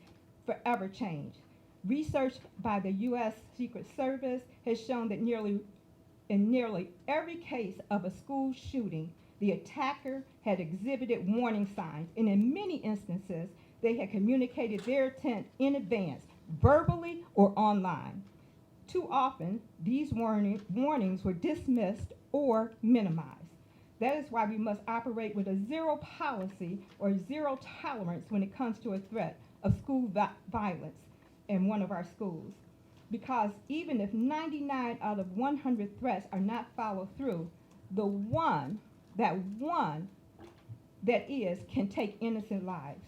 L: forever changed. Research by the U.S. Secret Service has shown that nearly In nearly every case of a school shooting, the attacker had exhibited warning signs, and in many instances, they had communicated their intent in advance, verbally or online. Too often, these warnings were dismissed or minimized. That is why we must operate with a zero policy or zero tolerance when it comes to a threat of school violence in one of our schools. Because even if 99 out of 100 threats are not followed through, the one that is can take innocent lives.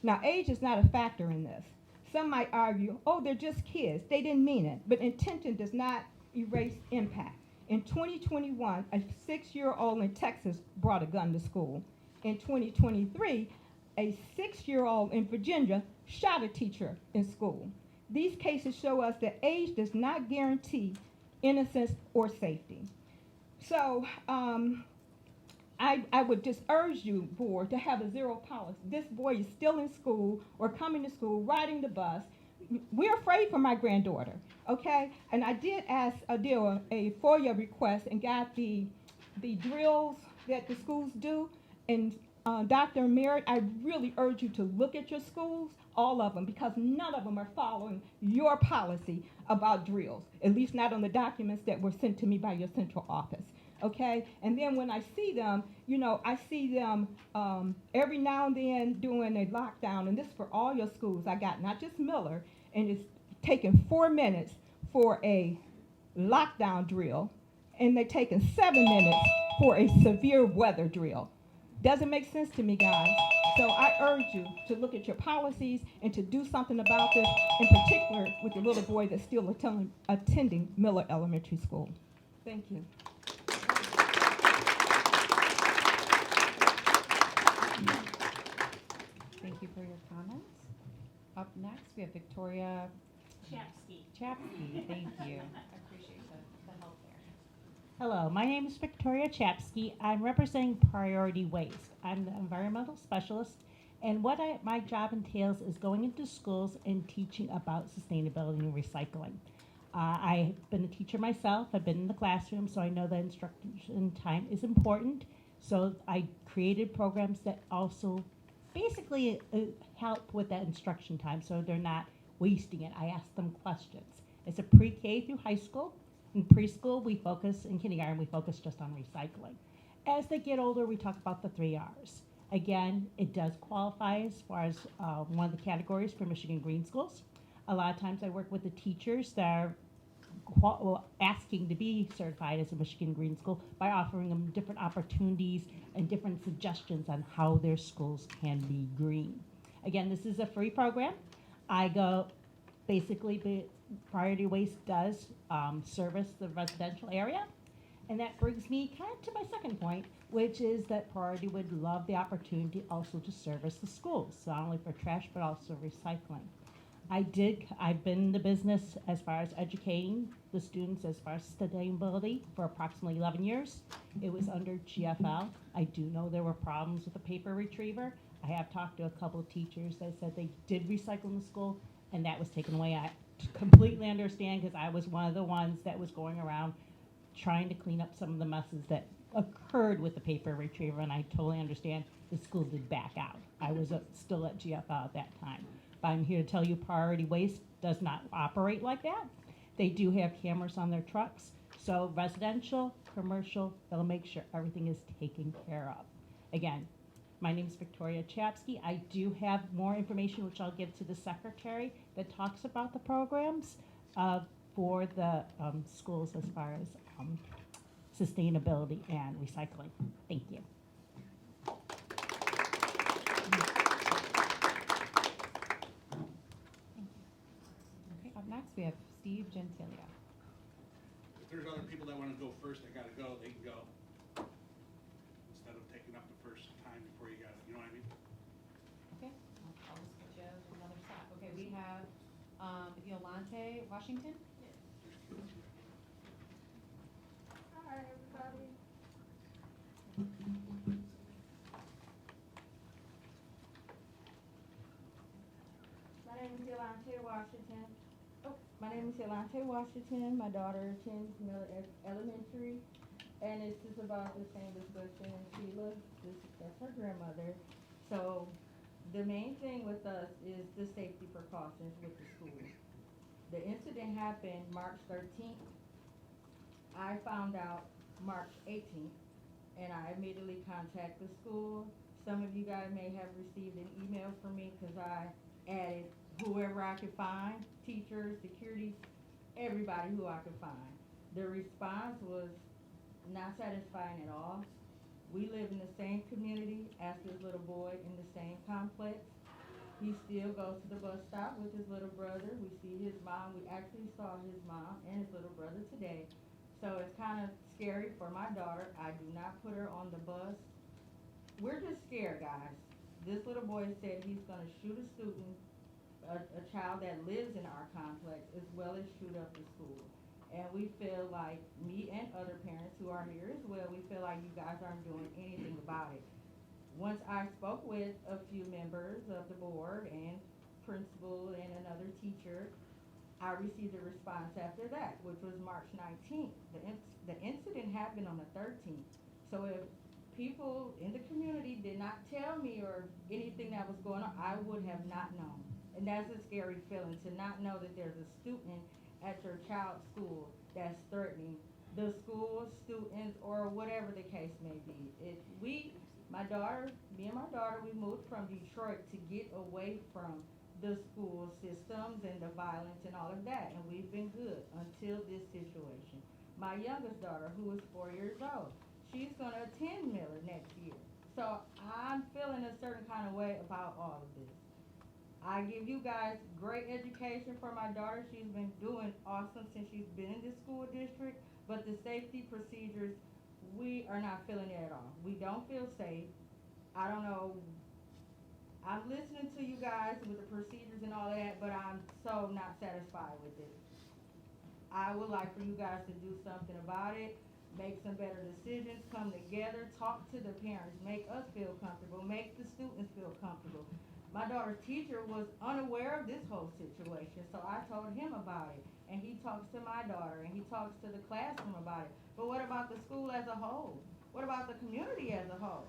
L: Now, age is not a factor in this. Some might argue, oh, they're just kids. They didn't mean it. But intention does not erase impact. In 2021, a 6-year-old in Texas brought a gun to school. In 2023, a 6-year-old in Virginia shot a teacher in school. These cases show us that age does not guarantee innocence or safety. So I would just urge you, board, to have a zero policy. This boy is still in school or coming to school, riding the bus. We're afraid for my granddaughter, okay? And I did ask a FOIA request and got the drills that the schools do. And Dr. Merritt, I really urge you to look at your schools, all of them, because none of them are following your policy about drills, at least not on the documents that were sent to me by your central office. Okay, and then when I see them, you know, I see them every now and then doing a lockdown, and this is for all your schools. I got not just Miller, and it's taking 4 minutes for a lockdown drill, and they're taking 7 minutes for a severe weather drill. Doesn't make sense to me, guys. So I urge you to look at your policies and to do something about this, in particular with the little boy that's still attending Miller Elementary School. Thank you.
H: Thank you for your comments. Up next, we have Victoria
U: Chapsky.
H: Chapsky, thank you.
U: I appreciate the help there.
C: Hello, my name is Victoria Chapsky. I'm representing Priority Waste. I'm the environmental specialist, and what my job entails is going into schools and teaching about sustainability and recycling. I've been a teacher myself. I've been in the classroom, so I know that instruction time is important. So I created programs that also basically help with that instruction time, so they're not wasting it. I ask them questions. It's a pre-K through high school. In preschool, we focus, in kindergarten, we focus just on recycling. As they get older, we talk about the 3 R's. Again, it does qualify as far as one of the categories for Michigan Green Schools. A lot of times I work with the teachers that are asking to be certified as a Michigan Green School by offering them different opportunities and different suggestions on how their schools can be green. Again, this is a free program. I go, basically, Priority Waste does service the residential area. And that brings me kind of to my second point, which is that Priority would love the opportunity also to service the schools, so not only for trash, but also recycling. I've been in the business as far as educating the students as far as sustainability for approximately 11 years. It was under GFL. I do know there were problems with the paper retriever. I have talked to a couple of teachers that said they did recycle in the school, and that was taken away. I completely understand, because I was one of the ones that was going around trying to clean up some of the messes that occurred with the paper retriever, and I totally understand the school did back out. I was still at GFL at that time. But I'm here to tell you Priority Waste does not operate like that. They do have cameras on their trucks. So residential, commercial, they'll make sure everything is taken care of. Again, my name is Victoria Chapsky. I do have more information, which I'll give to the secretary, that talks about the programs for the schools as far as sustainability and recycling. Thank you.
H: Okay, up next, we have Steve Gentilia.
V: If there's other people that want to go first, they gotta go, they can go. Instead of taking up the first time before you gotta, you know what I mean?
H: Okay, I'll just put you to another spot. Okay, we have Yolante Washington.
W: Hi, everybody.
L: My name is Yolante Washington. My name is Yolante
G: Devontae Washington. My daughter attends Miller Elementary, and it's just about the same discussion as Sheila. That's her grandmother. So the main thing with us is the safety precautions with the school. The incident happened March 13th. I found out March 18th, and I immediately contacted the school. Some of you guys may have received an email from me because I added whoever I could find, teachers, security, everybody who I could find. The response was not satisfying at all. We live in the same community as this little boy in the same complex. He still goes to the bus stop with his little brother. We see his mom. We actually saw his mom and his little brother today. So it's kind of scary for my daughter. I do not put her on the bus. We're just scared, guys. This little boy said he's going to shoot a student, a child that lives in our complex, as well as shoot up the school. And we feel like, me and other parents who are here as well, we feel like you guys aren't doing anything about it. Once I spoke with a few members of the board and principal and another teacher, I received a response after that, which was March 19th. The incident happened on the 13th. So if people in the community did not tell me or anything that was going on, I would have not known. And that's a scary feeling, to not know that there's a student at your child's school that's threatening the school, students, or whatever the case may be. Me and my daughter, we moved from Detroit to get away from the school systems and the violence and all of that, and we've been good until this situation. My youngest daughter, who is 4 years old, she's gonna attend Miller next year. So I'm feeling a certain kind of way about all of this. I give you guys great education for my daughter. She's been doing awesome since she's been in this school district, but the safety procedures, we are not feeling it at all. We don't feel safe. I don't know. I'm listening to you guys with the procedures and all that, but I'm so not satisfied with it. I would like for you guys to do something about it, make some better decisions, come together, talk to the parents, make us feel comfortable, make the students feel comfortable. My daughter's teacher was unaware of this whole situation, so I told him about it, and he talks to my daughter, and he talks to the classroom about it. But what about the school as a whole? What about the community as a whole?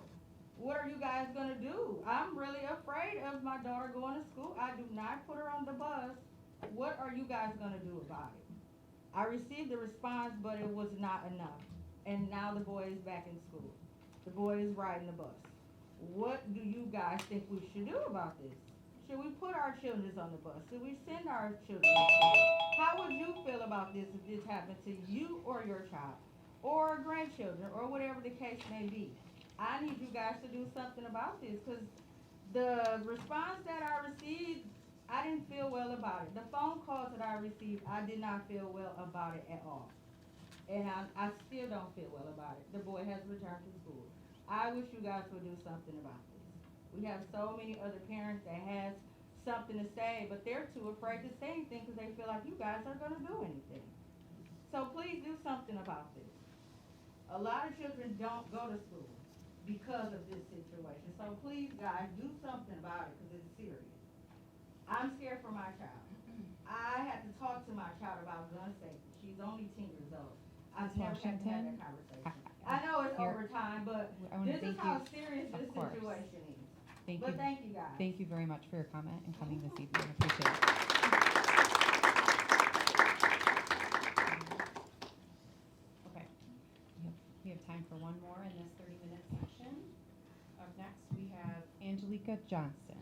G: What are you guys gonna do? I'm really afraid of my daughter going to school. I do not put her on the bus. What are you guys gonna do about it? I received a response, but it was not enough. And now the boy is back in school. The boy is riding the bus. What do you guys think we should do about this? Should we put our children on the bus? Should we send our children to school? How would you feel about this if this happened to you or your child? Or grandchildren, or whatever the case may be? I need you guys to do something about this, because the response that I received, I didn't feel well about it. The phone calls that I received, I did not feel well about it at all. And I still don't feel well about it. The boy has returned to school. I wish you guys would do something about this. We have so many other parents that has something to say, but they're too afraid to say anything because they feel like you guys aren't going to do anything. So please do something about this. A lot of children don't go to school because of this situation. So please, guys, do something about it because it's serious. I'm scared for my child. I had to talk to my child about gun safety. She's only 10 years old. I've
H: Ms.
G: never had to have that
H: Washington,
G: conversation. I know it's
H: here-
G: overtime, but
H: I wanna
G: this is
H: thank
G: how
H: you.
G: serious
H: Of
G: this
H: course.
G: situation is.
H: Thank
G: But
H: you.
G: thank you, guys.
H: Thank you very much for your comment and coming this evening. I appreciate it. Okay. We have time for one more in this 30-minute section. Up next, we have Angelica Johnston.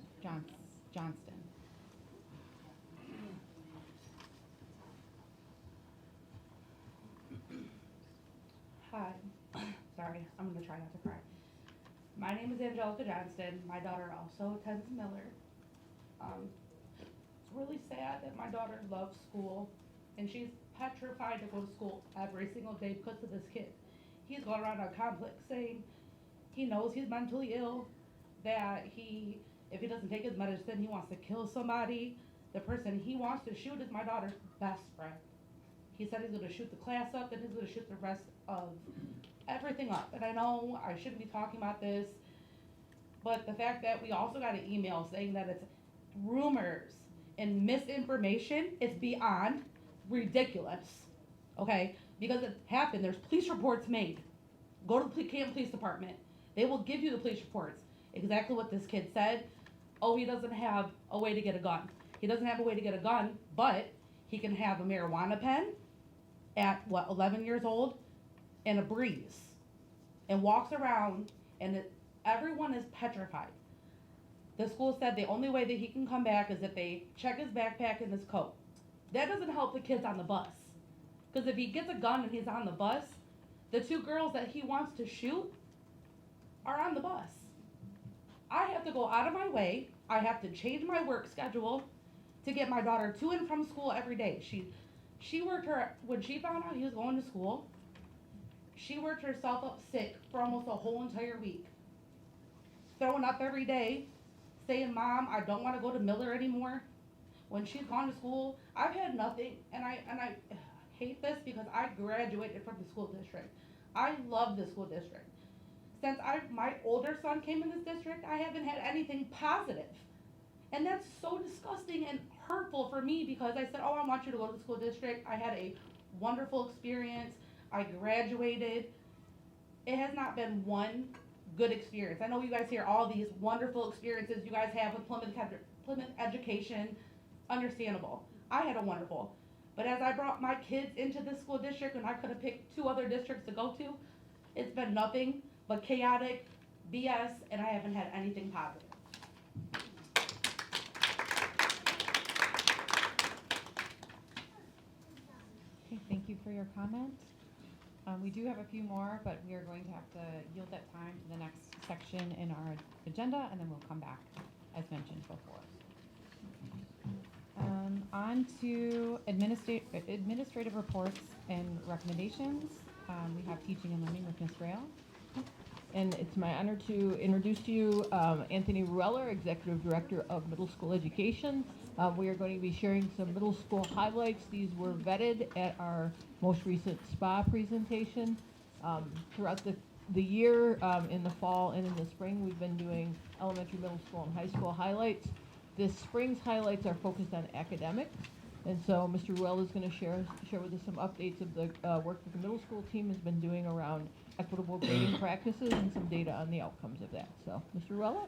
J: Hi. Sorry, I'm gonna try not to cry. My name is Angelica Johnston. My daughter also attends Miller. It's really sad that my daughter loves school, and she's petrified to go to school every single day because of this kid. He's going around our complex saying he knows he's mentally ill, that if he doesn't take his medicine, he wants to kill somebody. The person he wants to shoot is my daughter's best friend. He said he's gonna shoot the class up, and he's gonna shoot the rest of everything up. And I know I shouldn't be talking about this, but the fact that we also got an email saying that it's rumors and misinformation is beyond ridiculous, okay? Because it happened, there's police reports made. Go to the Canton Police Department. They will give you the police reports. Exactly what this kid said. Oh, he doesn't have a way to get a gun. He doesn't have a way to get a gun, but he can have a marijuana pen at, 11 years old, and a breeze. And walks around, and everyone is petrified. The school said the only way that he can come back is if they check his backpack and his coat. That doesn't help the kids on the bus. Because if he gets a gun and he's on the bus, the 2 girls that he wants to shoot are on the bus. I have to go out of my way. I have to change my work schedule to get my daughter to and from school every day. She worked when she found out he was going to school, she worked herself up sick for almost a whole entire week. Throwing up every day, saying, Mom, I don't want to go to Miller anymore. When she's gone to school, I've had nothing, and I hate this because I graduated from the school district. I love the school district. Since my older son came in this district, I haven't had anything positive. And that's so disgusting and hurtful for me because I said, oh, I want you to go to the school district. I had a wonderful experience. I graduated. It has not been one good experience. I know you guys hear all these wonderful experiences you guys have with Plymouth Education. Understandable. I had a wonderful. But as I brought my kids into this school district and I could have picked 2 other districts to go to, it's been nothing but chaotic, BS, and I haven't had anything positive.
H: Okay, thank you for your comment. We do have a few more, but we are going to have to yield that time to the next section in our agenda, and then we'll come back, as mentioned before. On to administrative reports and recommendations. We have teaching and learning with Ms. Rail.
I: And it's my honor to introduce to you Anthony Rueller, Executive Director of Middle School Education. We are going to be sharing some middle school highlights. These were vetted at our most recent SPA presentation. Throughout the year, in the fall and in the spring, we've been doing elementary, middle school, and high school highlights. This spring's highlights are focused on academics. And so Mr. Rueller is going to share with us some updates of the work that the middle school team has been doing around equitable grading practices and some data on the outcomes of that. So, Mr. Rueller?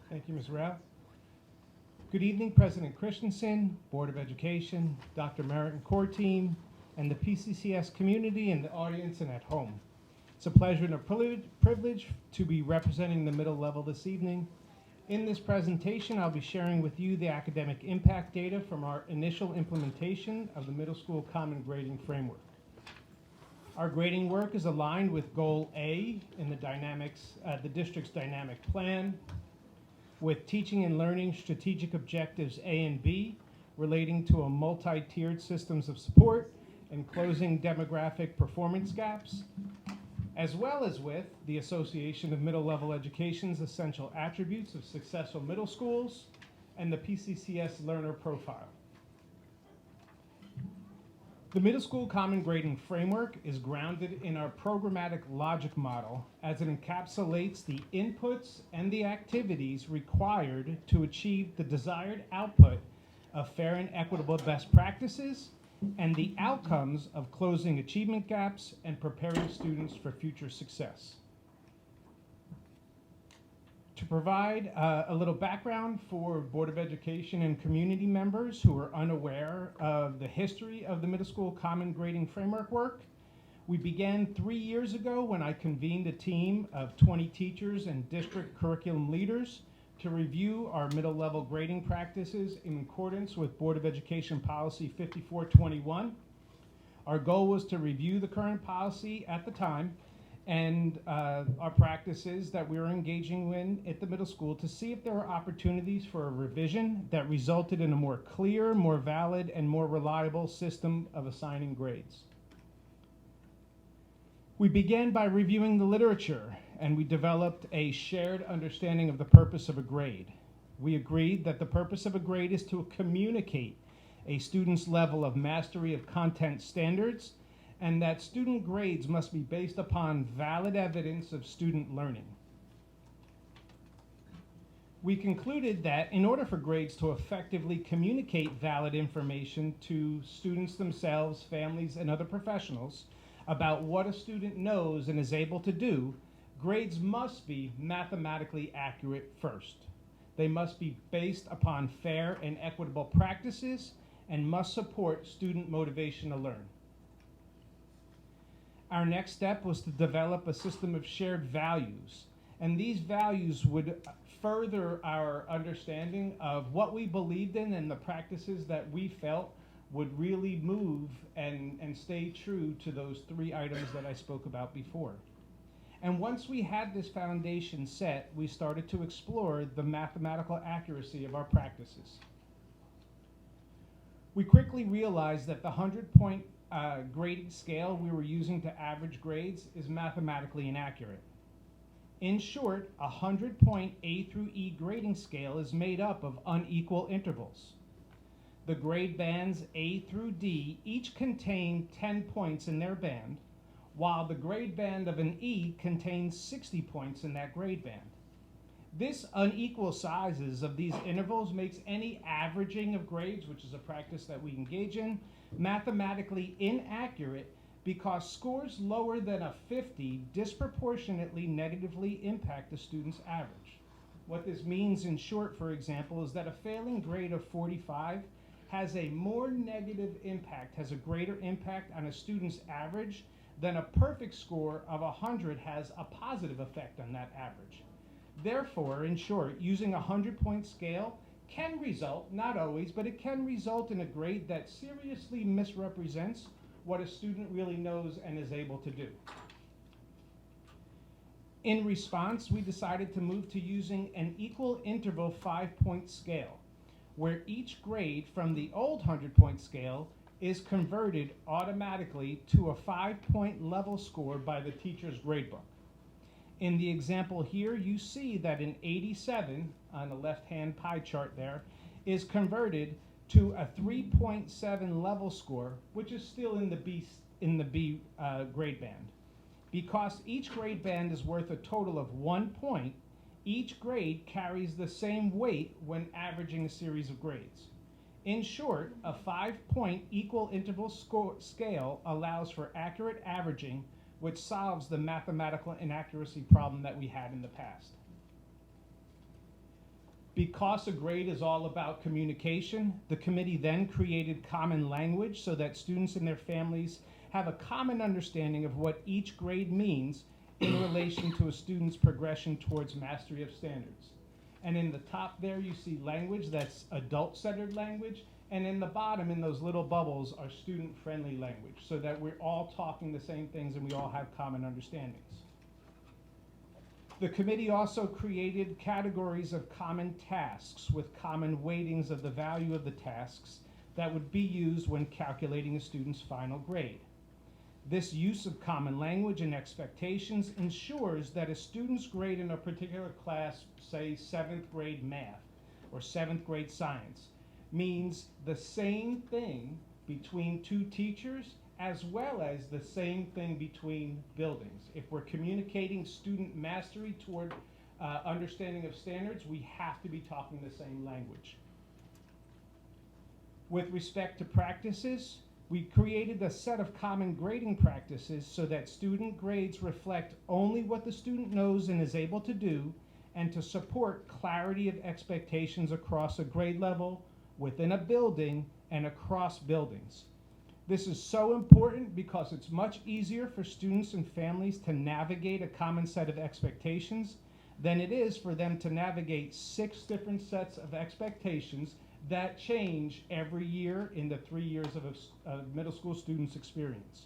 N: Thank you, Ms. Rao. Good evening, President Christensen, Board of Education, Dr. Merritt and core team, and the P-CCS community and the audience and at home. It's a pleasure and a privilege to be representing the middle level this evening. In this presentation, I'll be sharing with you the academic impact data from our initial implementation of the Middle School Common Grading Framework. Our grading work is aligned with Goal A in the district's dynamic plan, with teaching and learning strategic objectives A and B relating to a multi-tiered systems of support and closing demographic performance gaps, as well as with the Association of Middle Level Education's essential attributes of successful middle schools and the P-CCS learner profile. The Middle School Common Grading Framework is grounded in our programmatic logic model as it encapsulates the inputs and the activities required to achieve the desired output of fair and equitable best practices and the outcomes of closing achievement gaps and preparing students for future success. To provide a little background for Board of Education and community members who are unaware of the history of the Middle School Common Grading Framework work, we began 3 years ago when I convened a team of 20 teachers and district curriculum leaders to review our middle level grading practices in accordance with Board of Education Policy 5421. Our goal was to review the current policy at the time and our practices that we were engaging in at the middle school to see if there were opportunities for a revision that resulted in a more clear, more valid, and more reliable system of assigning grades. We began by reviewing the literature, and we developed a shared understanding of the purpose of a grade. We agreed that the purpose of a grade is to communicate a student's level of mastery of content standards, and that student grades must be based upon valid evidence of student learning. We concluded that in order for grades to effectively communicate valid information to students themselves, families, and other professionals about what a student knows and is able to do, grades must be mathematically accurate first. They must be based upon fair and equitable practices and must support student motivation to learn. Our next step was to develop a system of shared values, and these values would further our understanding of what we believed in and the practices that we felt would really move and stay true to those 3 items that I spoke about before. And once we had this foundation set, we started to explore the mathematical accuracy of our practices. We quickly realized that the 100-point grading scale we were using to average grades is mathematically inaccurate. In short, a 100-point A through E grading scale is made up of unequal intervals. The grade bands A through D each contain 10 points in their band, while the grade band of an E contains 60 points in that grade band. This unequal sizes of these intervals makes any averaging of grades, which is a practice that we engage in, mathematically inaccurate because scores lower than a 50 disproportionately negatively impact a student's average. What this means in short, for example, is that a failing grade of 45 has a more negative impact, has a greater impact on a student's average than a perfect score of 100 has a positive effect on that average. Therefore, in short, using a 100-point scale can result, not always, but it can result in a grade that seriously misrepresents what a student really knows and is able to do. In response, we decided to move to using an equal interval 5-point scale, where each grade from the old 100-point scale is converted automatically to a 5-point level score by the teacher's gradebook. In the example here, you see that an 87 on the left-hand pie chart there is converted to a 3.7 level score, which is still in the B grade band. Because each grade band is worth a total of 1 point, each grade carries the same weight when averaging a series of grades. In short, a 5-point equal interval scale allows for accurate averaging, which solves the mathematical inaccuracy problem that we had in the past. Because a grade is all about communication, the committee then created common language so that students and their families have a common understanding of what each grade means in relation to a student's progression towards mastery of standards. And in the top there, you see language that's adult-centered language, and in the bottom, in those little bubbles, are student-friendly language, so that we're all talking the same things and we all have common understandings. The committee also created categories of common tasks with common weightings of the value of the tasks that would be used when calculating a student's final grade. This use of common language and expectations ensures that a student's grade in a particular class, say 7th grade math or 7th grade science, means the same thing between 2 teachers as well as the same thing between buildings. If we're communicating student mastery toward understanding of standards, we have to be talking the same language. With respect to practices, we created a set of common grading practices so that student grades reflect only what the student knows and is able to do, and to support clarity of expectations across a grade level, within a building, and across buildings. This is so important because it's much easier for students and families to navigate a common set of expectations than it is for them to navigate 6 different sets of expectations that change every year in the 3 years of a middle school student's experience.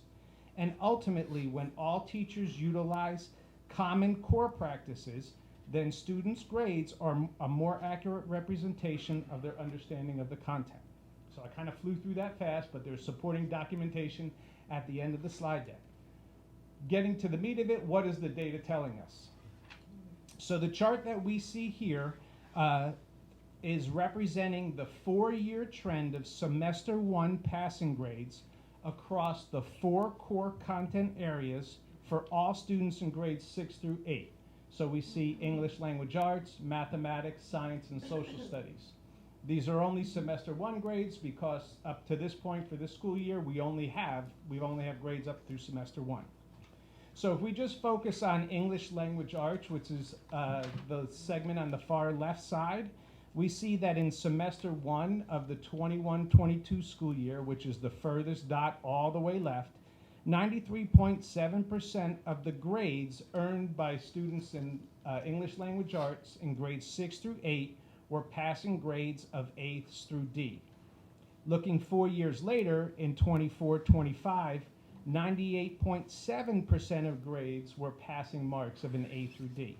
N: And ultimately, when all teachers utilize common core practices, then students' grades are a more accurate representation of their understanding of the content. So I kind of flew through that fast, but there's supporting documentation at the end of the slide deck. Getting to the meat of it, what is the data telling us? So the chart that we see here is representing the 4-year trend of semester 1 passing grades across the 4 core content areas for all students in grades 6 through 8. So we see English language arts, mathematics, science, and social studies. These are only semester 1 grades because up to this point for this school year, we only have grades up through semester 1. So if we just focus on English language arts, which is the segment on the far left side, we see that in semester 1 of the 21-22 school year, which is the furthest dot all the way left, 93.7% of the grades earned by students in English language arts in grades 6 through 8 were passing grades of A's through D. Looking 4 years later, in 24-25, 98.7% of grades were passing marks of an A through D.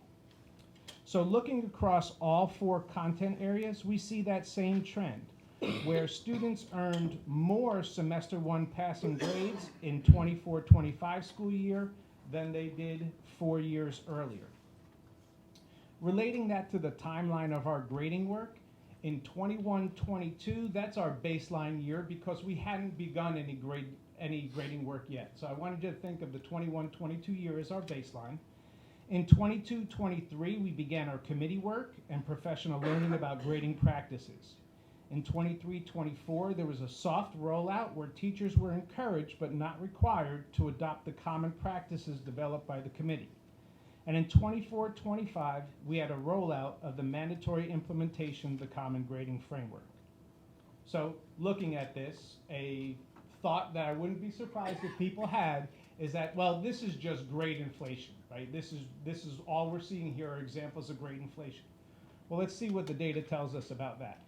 N: So looking across all 4 content areas, we see that same trend, where students earned more semester 1 passing grades in 24-25 school year than they did 4 years earlier. Relating that to the timeline of our grading work, in 21-22, that's our baseline year because we hadn't begun any grading work yet. So I wanted you to think of the 21-22 year as our baseline. In 22-23, we began our committee work and professional learning about grading practices. In 23-24, there was a soft rollout where teachers were encouraged but not required to adopt the common practices developed by the committee. And in 24-25, we had a rollout of the mandatory implementation of the Common Grading Framework. So looking at this, a thought that I wouldn't be surprised if people had is that, well, this is just grade inflation, right? This is all we're seeing here are examples of grade inflation. Well, let's see what the data tells us about that.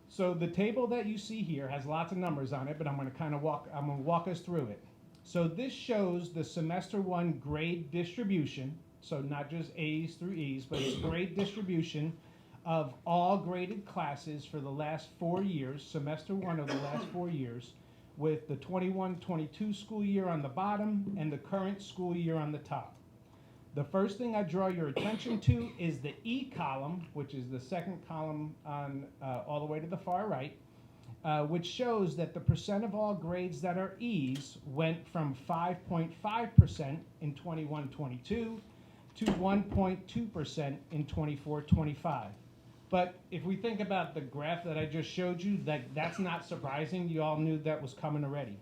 N: So the table that you see here has lots of numbers on it, but I'm going to walk us through it. So this shows the semester 1 grade distribution, so not just A's through E's, but it's grade distribution of all graded classes for the last 4 years, semester 1 of the last 4 years, with the 21-22 school year on the bottom and the current school year on the top. The first thing I draw your attention to is the E column, which is the second column on all the way to the far right, which shows that the percent of all grades that are E's went from 5.5% in 21-22 to 1.2% in 24-25. But if we think about the graph that I just showed you, that's not surprising. You all knew that was coming already.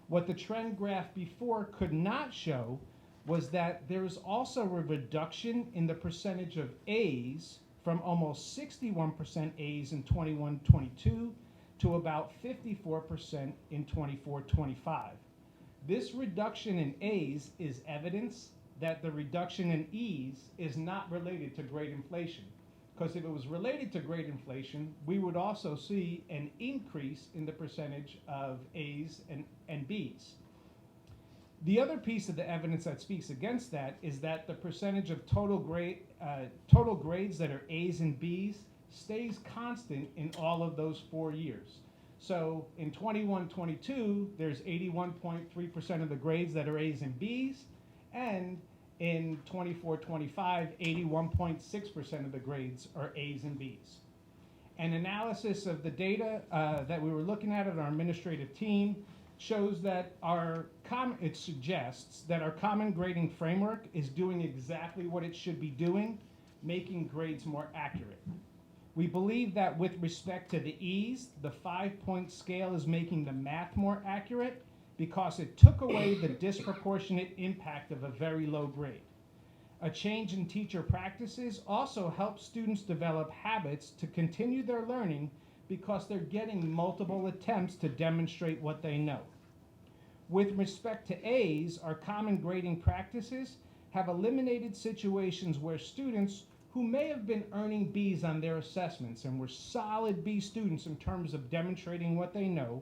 N: What the trend graph before could not show was that there is also a reduction in the percentage of A's from almost 61% A's in 21-22 to about 54% in 24-25. This reduction in A's is evidence that the reduction in E's is not related to grade inflation. Because if it was related to grade inflation, we would also see an increase in the percentage of A's and B's. The other piece of the evidence that speaks against that is that the percentage of total grades that are A's and B's stays constant in all of those 4 years. So in 21-22, there's 81.3% of the grades that are A's and B's, and in 24-25, 81.6% of the grades are A's and B's. An analysis of the data that we were looking at our administrative team shows that it suggests that our common grading framework is doing exactly what it should be doing, making grades more accurate. We believe that with respect to the E's, the 5-point scale is making the math more accurate because it took away the disproportionate impact of a very low grade. A change in teacher practices also helps students develop habits to continue their learning because they're getting multiple attempts to demonstrate what they know. With respect to A's, our common grading practices have eliminated situations where students who may have been earning B's on their assessments and were solid B students in terms of demonstrating what they know,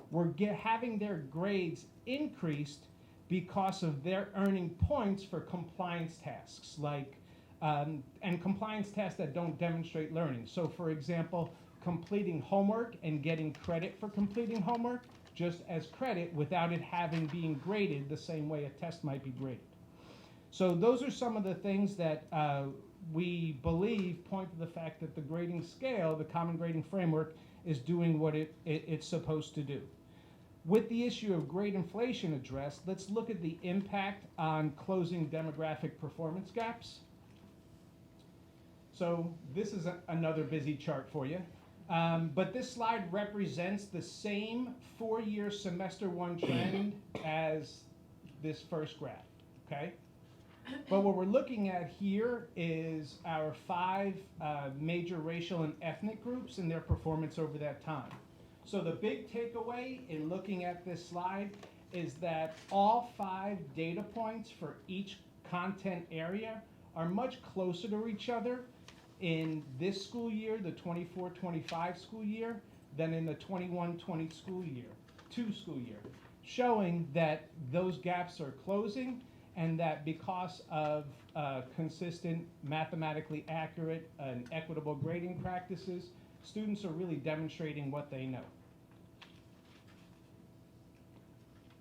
N: were having their grades increased because of their earning points for compliance tasks, and compliance tasks that don't demonstrate learning. So for example, completing homework and getting credit for completing homework, just as credit without it being graded the same way a test might be graded. So those are some of the things that we believe point to the fact that the grading scale, the common grading framework, is doing what it's supposed to do. With the issue of grade inflation addressed, let's look at the impact on closing demographic performance gaps. So this is another busy chart for you. But this slide represents the same 4-year semester 1 trend as this first graph, okay? But what we're looking at here is our 5 major racial and ethnic groups and their performance over that time. So the big takeaway in looking at this slide is that all 5 data points for each content area are much closer to each other in this school year, the 24-25 school year, than in the 21-20 school year, showing that those gaps are closing and that because of consistent, mathematically accurate and equitable grading practices, students are really demonstrating what they know.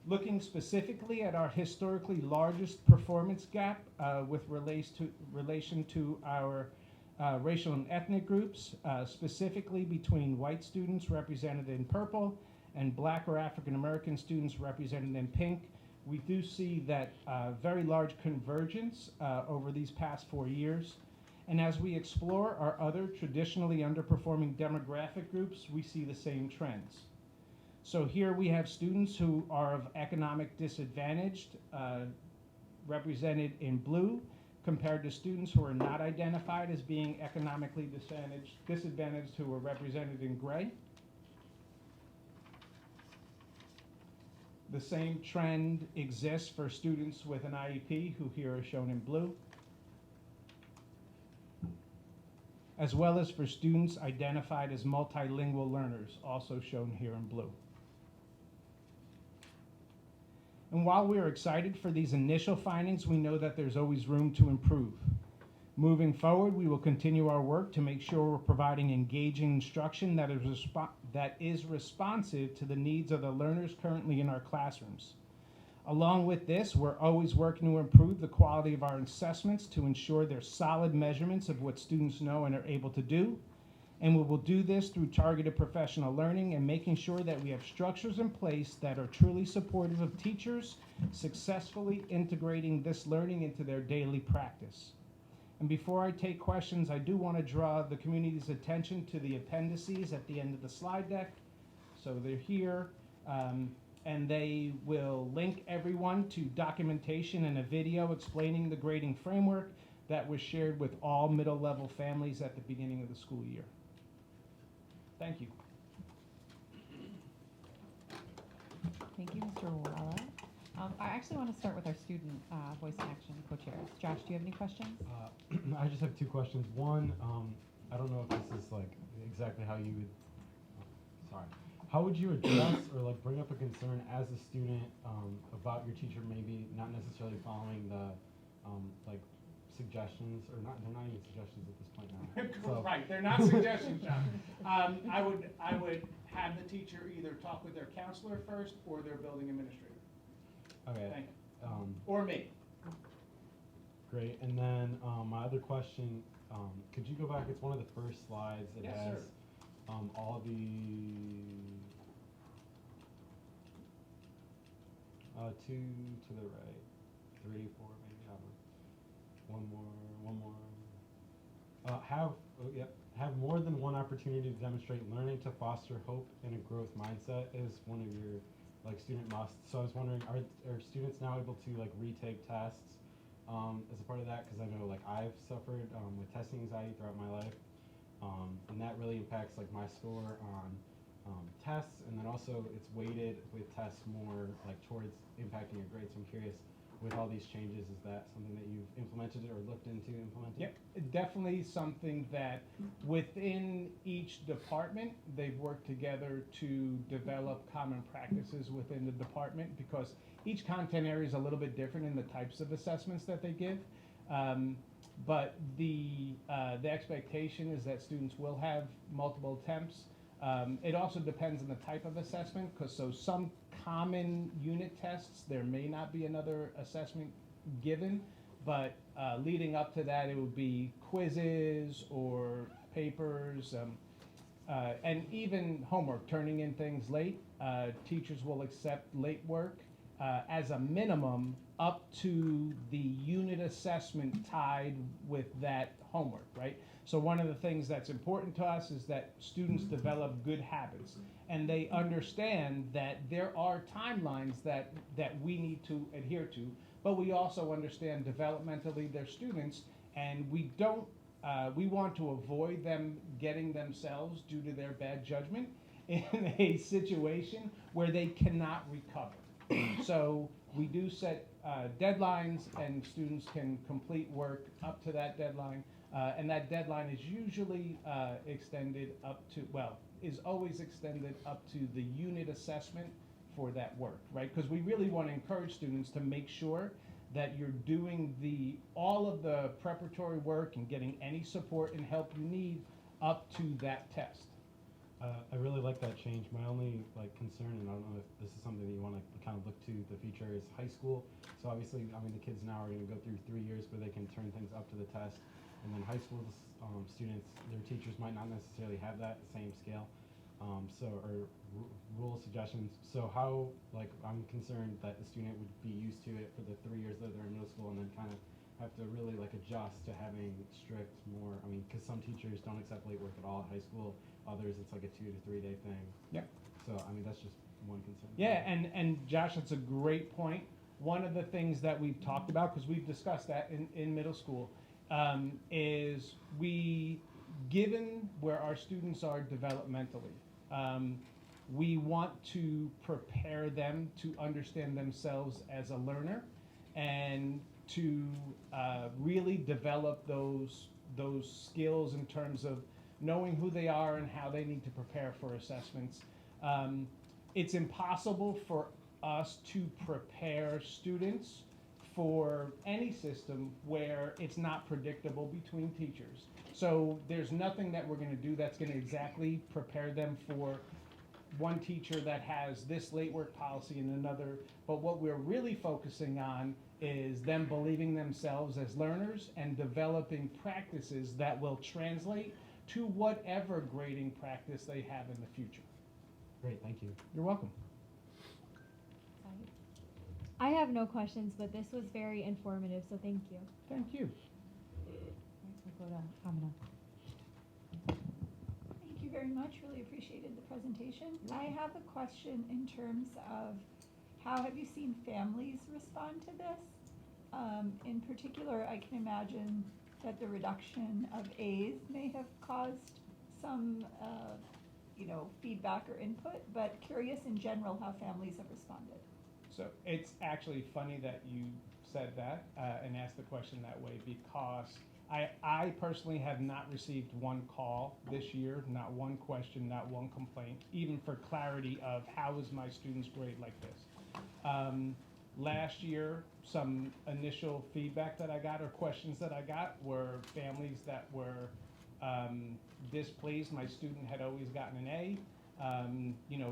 N: Looking specifically at our historically largest performance gap with relation to our racial and ethnic groups, specifically between white students represented in purple and Black or African American students represented in pink, we do see that very large convergence over these past 4 years. And as we explore our other traditionally underperforming demographic groups, we see the same trends. So here we have students who are of economic disadvantaged, represented in blue, compared to students who are not identified as being economically disadvantaged who are represented in gray. The same trend exists for students with an IEP, who here are shown in blue, as well as for students identified as multilingual learners, also shown here in blue. And while we are excited for these initial findings, we know that there's always room to improve. Moving forward, we will continue our work to make sure we're providing engaging instruction that is responsive to the needs of the learners currently in our classrooms. Along with this, we're always working to improve the quality of our assessments to ensure they're solid measurements of what students know and are able to do. And we will do this through targeted professional learning and making sure that we have structures in place that are truly supportive of teachers successfully integrating this learning into their daily practice. And before I take questions, I do want to draw the community's attention to the appendices at the end of the slide deck. So they're here, and they will link everyone to documentation and a video explaining the grading framework that was shared with all middle-level families at the beginning of the school year. Thank you.
H: Thank you, Mr. Ruella. I actually want to start with our student voice in action co-chairs. Josh, do you have any questions?
F: I just have 2 questions. One, I don't know if this is like exactly how you would, how would you address or like bring up a concern as a student about your teacher maybe not necessarily following the like suggestions, or not, they're not even suggestions at this point now.
N: Right, they're not suggestions, John. I would have the teacher either talk with their counselor first or their building administrator.
F: Okay.
N: Thank you. Or me.
F: Great. And then my other question, could you go back? It's one of the first slides. It
N: Yes,
F: has
N: sir.
F: all the 2 to the right, 3, 4, maybe. I don't know. One more. Have more than one opportunity to demonstrate learning to foster hope and a growth mindset is one of your like student musts. So I was wondering, are students now able to like retake tests as a part of that? Because I know like I've suffered with testing anxiety throughout my life, and that really impacts like my score on tests, and then also it's weighted with tests more like towards impacting your grades. So I'm curious, with all these changes, is that something that you've implemented or looked into implementing?
N: Yep, definitely something that within each department, they've worked together to develop common practices within the department, because each content area is a little bit different in the types of assessments that they give. But the expectation is that students will have multiple attempts. It also depends on the type of assessment, because some common unit tests, there may not be another assessment given, but leading up to that, it would be quizzes or papers. and even homework, turning in things late. Teachers will accept late work as a minimum up to the unit assessment tied with that homework, right? So one of the things that's important to us is that students develop good habits, and they understand that there are timelines that we need to adhere to, but we also understand developmentally they're students, and we don't, we want to avoid them getting themselves, due to their bad judgment, in a situation where they cannot recover. So we do set deadlines, and students can complete work up to that deadline. And that deadline is usually extended up to, well, is always extended up to the unit assessment for that work, right? Because we really want to encourage students to make sure that you're doing all of the preparatory work and getting any support and help you need up to that test.
F: I really like that change. My only concern, and I don't know if this is something that you want to kind of look to the future, is high school. So obviously, I mean, the kids now are going to go through 3 years where they can turn things up to the test, and then high school students, their teachers might not necessarily have that same scale. Rule suggestions. So how, I'm concerned that the student would be used to it for the 3 years that they're in middle school, and then kind of have to really adjust to having strict more. I mean, because some teachers don't accept late work at all at high school. Others, it's like a 2 to 3 day thing.
N: Yep.
F: So, I mean, that's just one concern.
N: Yeah, and Josh, that's a great point. One of the things that we've talked about, because we've discussed that in middle school, is given where our students are developmentally, we want to prepare them to understand themselves as a learner and to really develop those skills in terms of knowing who they are and how they need to prepare for assessments. It's impossible for us to prepare students for any system where it's not predictable between teachers. So there's nothing that we're going to do that's going to exactly prepare them for one teacher that has this late work policy and another. But what we're really focusing on is them believing themselves as learners and developing practices that will translate to whatever grading practice they have in the future.
F: Great, thank you.
N: You're welcome.
Q: I have no questions, but this was very informative, so thank you.
N: Thank you.
H: We'll go to Amina.
B: Thank you very much. Really appreciated the presentation. I have a question in terms of how have you seen families respond to this? In particular, I can imagine that the reduction of A's may have caused some, feedback or input, but curious in general how families have responded.
N: So it's actually funny that you said that and asked the question that way, because I personally have not received one call this year, not one question, not one complaint, even for clarity of how is my student's grade like this. Last year, some initial feedback that I got or questions that I got were families that were displeased. My student had always gotten an A.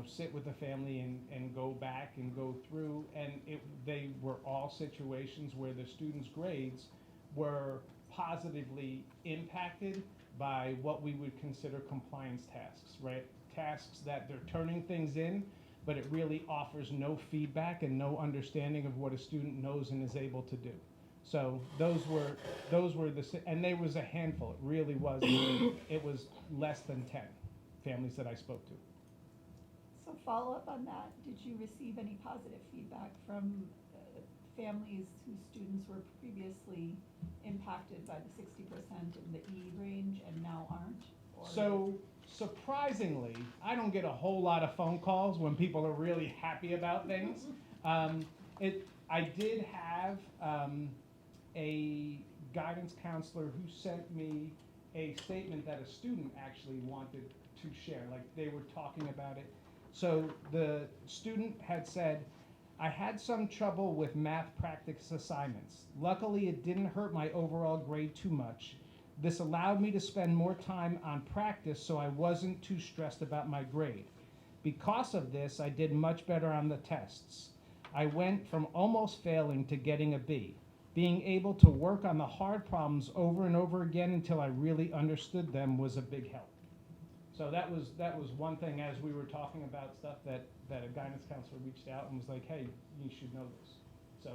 N: Sit with the family and go back and go through, and they were all situations where the students' grades were positively impacted by what we would consider compliance tasks, right? Tasks that they're turning things in, but it really offers no feedback and no understanding of what a student knows and is able to do. So those were and there was a handful. It really was. It was less than 10 families that I spoke to.
B: So follow up on that, did you receive any positive feedback from families whose students were previously impacted by the 60% in the E range and now aren't?
N: So surprisingly, I don't get a whole lot of phone calls when people are really happy about things. I did have a guidance counselor who sent me a statement that a student actually wanted to share, like they were talking about it. So the student had said, I had some trouble with math practice assignments. Luckily, it didn't hurt my overall grade too much. This allowed me to spend more time on practice so I wasn't too stressed about my grade. Because of this, I did much better on the tests. I went from almost failing to getting a B. Being able to work on the hard problems over and over again until I really understood them was a big help. So that was one thing as we were talking about stuff that a guidance counselor reached out and was like, hey, you should know this. So,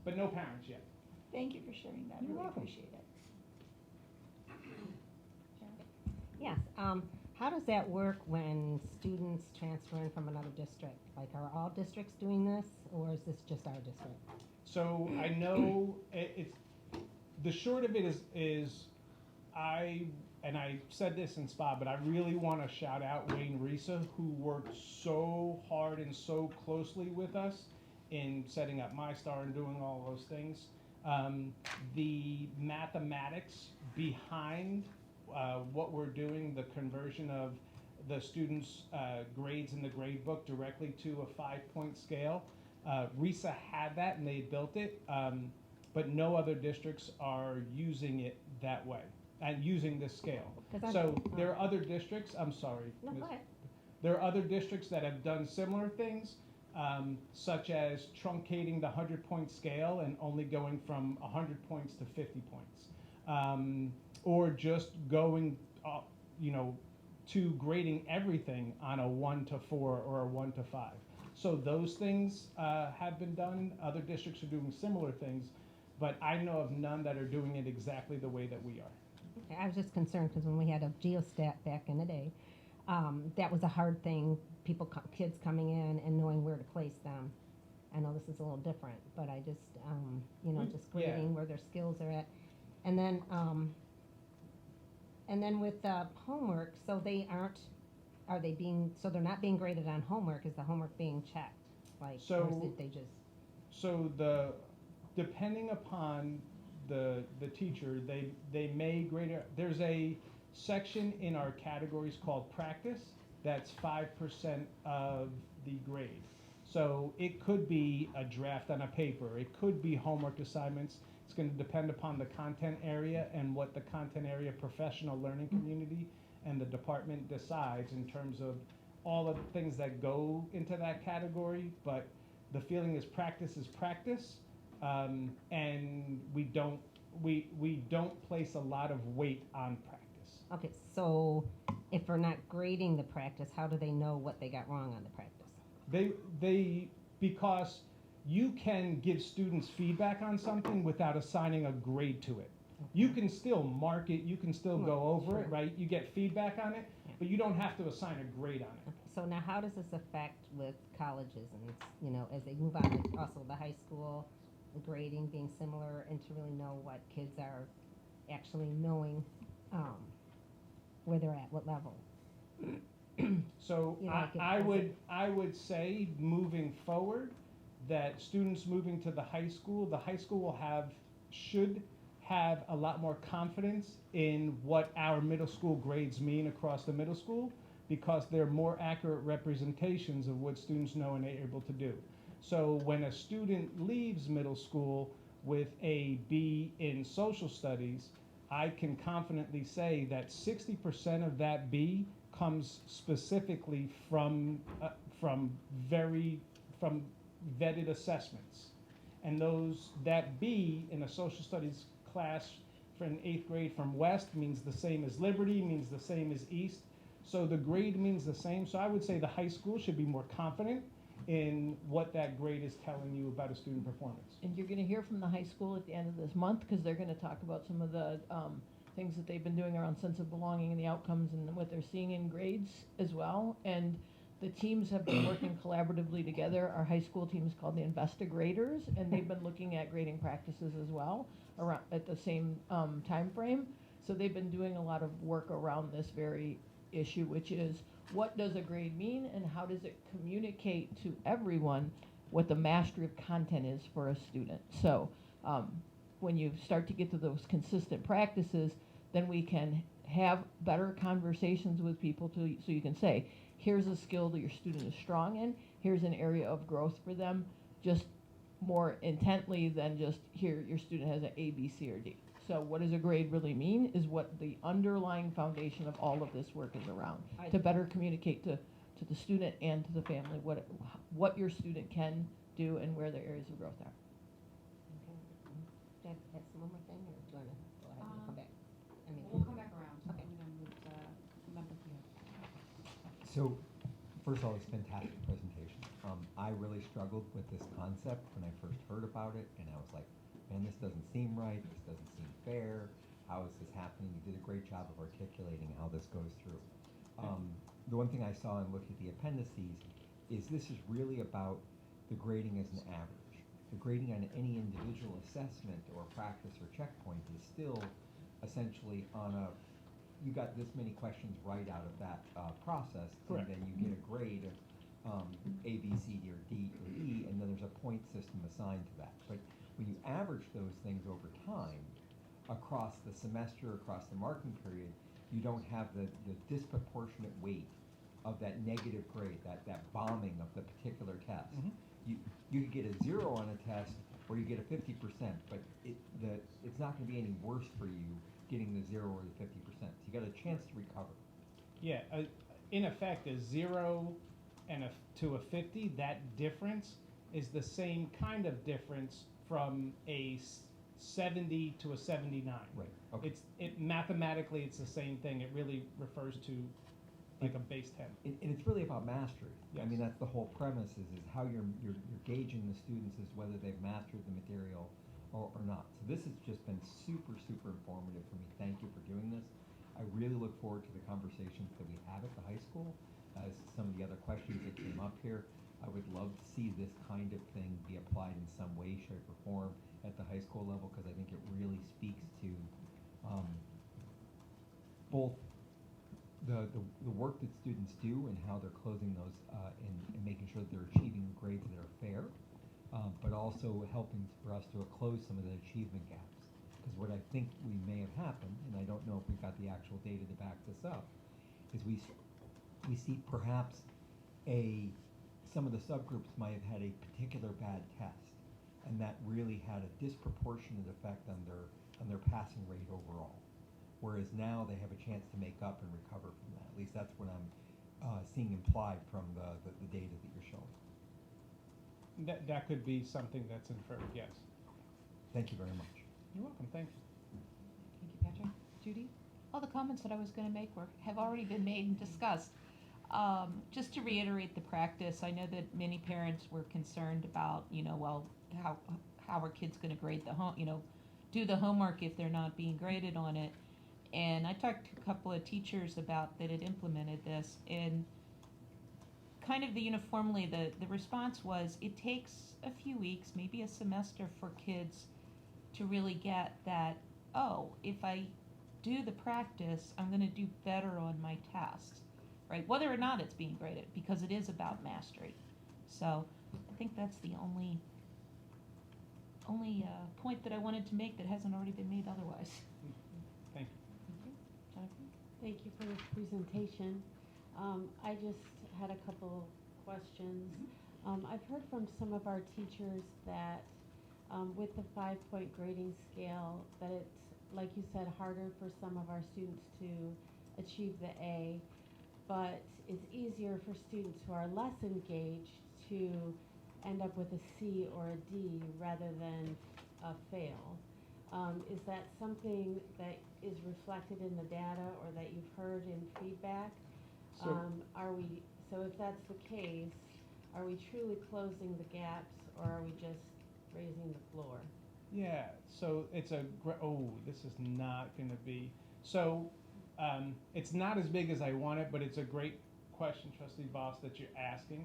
N: but no parents yet.
B: Thank you for sharing that.
N: You're
B: Really
N: welcome.
B: appreciate it.
D: Yes, how does that work when students transfer in from another district? Like, are all districts doing this, or is this just our district?
N: So I know it's the short of it is I said this in SPA, but I really want to shout out Wayne Risa, who worked so hard and so closely with us in setting up MyStar and doing all those things. The mathematics behind what we're doing, the conversion of the students' grades in the grade book directly to a 5-point scale. RISA had that and they built it, but no other districts are using it that way and using this scale. So there are other districts, I'm sorry.
D: No,
N: Ms.
D: go ahead.
N: There are other districts that have done similar things, such as truncating the 100-point scale and only going from 100 points to 50 points. Or just going, to grading everything on a 1 to 4 or a 1 to 5. So those things have been done. Other districts are doing similar things, but I know of none that are doing it exactly the way that we are.
D: Okay, I was just concerned because when we had a geostat back in the day, that was a hard thing. Kids coming in and knowing where to place them. I know this is a little different, but I just, just grading where their skills are at. And then with homework, so they're not being graded on homework. Is the homework being checked? Or is they just?
N: So depending upon the teacher, they may grade it. There's a section in our categories called practice that's 5% of the grade. So it could be a draft on a paper. It could be homework assignments. It's going to depend upon the content area and what the content area professional learning community and the department decides in terms of all of the things that go into that category. But the feeling is practice, and we don't place a lot of weight on practice.
D: Okay, so if we're not grading the practice, how do they know what they got wrong on the practice?
N: Because you can give students feedback on something without assigning a grade to it. You can still mark it, you can still go over it, right? You get feedback on it, but you don't have to assign a grade on it.
D: So now how does this affect with colleges and, as they move on to also the high school, grading being similar, and to really know what kids are actually knowing where they're at, what level?
N: So I would say moving forward that students moving to the high school should have a lot more confidence in what our middle school grades mean across the middle school, because they're more accurate representations of what students know and are able to do. So when a student leaves middle school with a B in social studies, I can confidently say that 60% of that B comes specifically from vetted assessments. And that B in a social studies class for an 8th grade from West means the same as Liberty, means the same as East. So the grade means the same. So I would say the high school should be more confident in what that grade is telling you about a student performance.
I: And you're going to hear from the high school at the end of this month, because they're going to talk about some of the things that they've been doing around sense of belonging and the outcomes and what they're seeing in grades as well. And the teams have been working collaboratively together. Our high school team is called the Investigrators, and they've been looking at grading practices as well around at the same time frame. So they've been doing a lot of work around this very issue, which is what does a grade mean and how does it communicate to everyone what the mastery of content is for a student. So when you start to get to those consistent practices, then we can have better conversations with people so you can say, here's a skill that your student is strong in, here's an area of growth for them, just more intently than just here your student has an A, B, C, or D. So what does a grade really mean is what the underlying foundation of all of this work is around, to better communicate to the student and to the family what your student can do and where their areas of growth are.
D: Okay. That's one more thing, or do you want to go ahead and come back?
H: We'll come back around.
D: Okay.
H: I'm gonna move to member here.
A: So, first of all, it's a fantastic presentation. I really struggled with this concept when I first heard about it, and I was like, man, this doesn't seem right, this doesn't seem fair, how is this happening? You did a great job of articulating how this goes through. The one thing I saw in looking at the appendices is this is really about the grading as an average. The grading on any individual assessment or practice or checkpoint is still essentially on a, you got this many questions right out of that process,
N: Correct.
A: and then you get a grade of A, B, C, or D, or E, and then there's a point system assigned to that. But when you average those things over time, across the semester, across the marking period, you don't have the disproportionate weight of that negative grade, that bombing of the particular test. You could get a 0 on a test, or you get a 50%, but it's not going to be any worse for you getting the 0 or the 50%. So you got a chance to recover.
N: Yeah, in effect, a 0 and to a 50, that difference is the same kind of difference from a 70 to a 79.
A: Right. Okay.
N: Mathematically, it's the same thing. It really refers to like a base 10.
A: And it's really about mastery.
N: Yes.
A: I mean, that's the whole premise is how you're gauging the students is whether they've mastered the material or not. So this has just been super, super informative for me. Thank you for doing this. I really look forward to the conversations that we have at the high school. As some of the other questions that came up here, I would love to see this kind of thing be applied in some way, shape, or form at the high school level, because I think it really speaks to both the work that students do and how they're closing those and making sure that they're achieving grades that are fair, but also helping for us to close some of the achievement gaps. Because what I think we may have happened, and I don't know if we've got the actual data to back this up, is we see perhaps some of the subgroups might have had a particular bad test, and that really had a disproportionate effect on their passing rate overall. Whereas now they have a chance to make up and recover from that. At least that's what I'm seeing implied from the data that you're showing.
N: That could be something that's inferred, yes.
A: Thank you very much.
N: You're welcome, thank you.
H: Thank you, Patrick. Judy?
E: All the comments that I was going to make have already been made and discussed. Just to reiterate the practice, I know that many parents were concerned about, how are kids going to grade the do the homework if they're not being graded on it. And I talked to a couple of teachers about that had implemented this, and kind of uniformly the response was it takes a few weeks, maybe a semester, for kids to really get that, oh, if I do the practice, I'm going to do better on my test, right? Whether or not it's being graded, because it is about mastery. So I think that's the only point that I wanted to make that hasn't already been made otherwise.
N: Thank
E: you. Jonathan?
O: Thank you for this presentation. I just had a couple questions. I've heard from some of our teachers that with the 5-point grading scale, that it's, like you said, harder for some of our students to achieve the A, but it's easier for students who are less engaged to end up with a C or a D rather than a fail. Is that something that is reflected in the data or that you've heard in feedback? So if that's the case, are we truly closing the gaps, or are we just raising the floor?
N: Yeah, so it's this is not going to be, it's not as big as I want it, but it's a great question, Trustee Boss, that you're asking.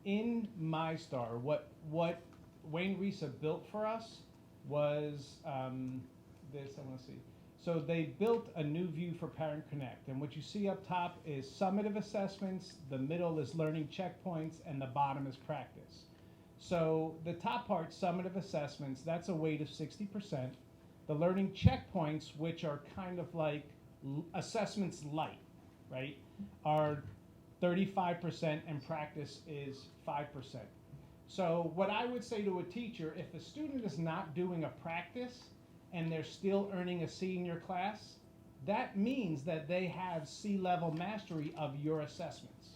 N: In MyStar, what Wayne Risa built for us was this, I want to see. So they built a new view for Parent Connect, and what you see up top is summative assessments, the middle is learning checkpoints, and the bottom is practice. So the top part, summative assessments, that's a weight of 60%. The learning checkpoints, which are kind of like assessments light, right, are 35%, and practice is 5%. So what I would say to a teacher, if a student is not doing a practice and they're still earning a C in your class, that means that they have C-level mastery of your assessments.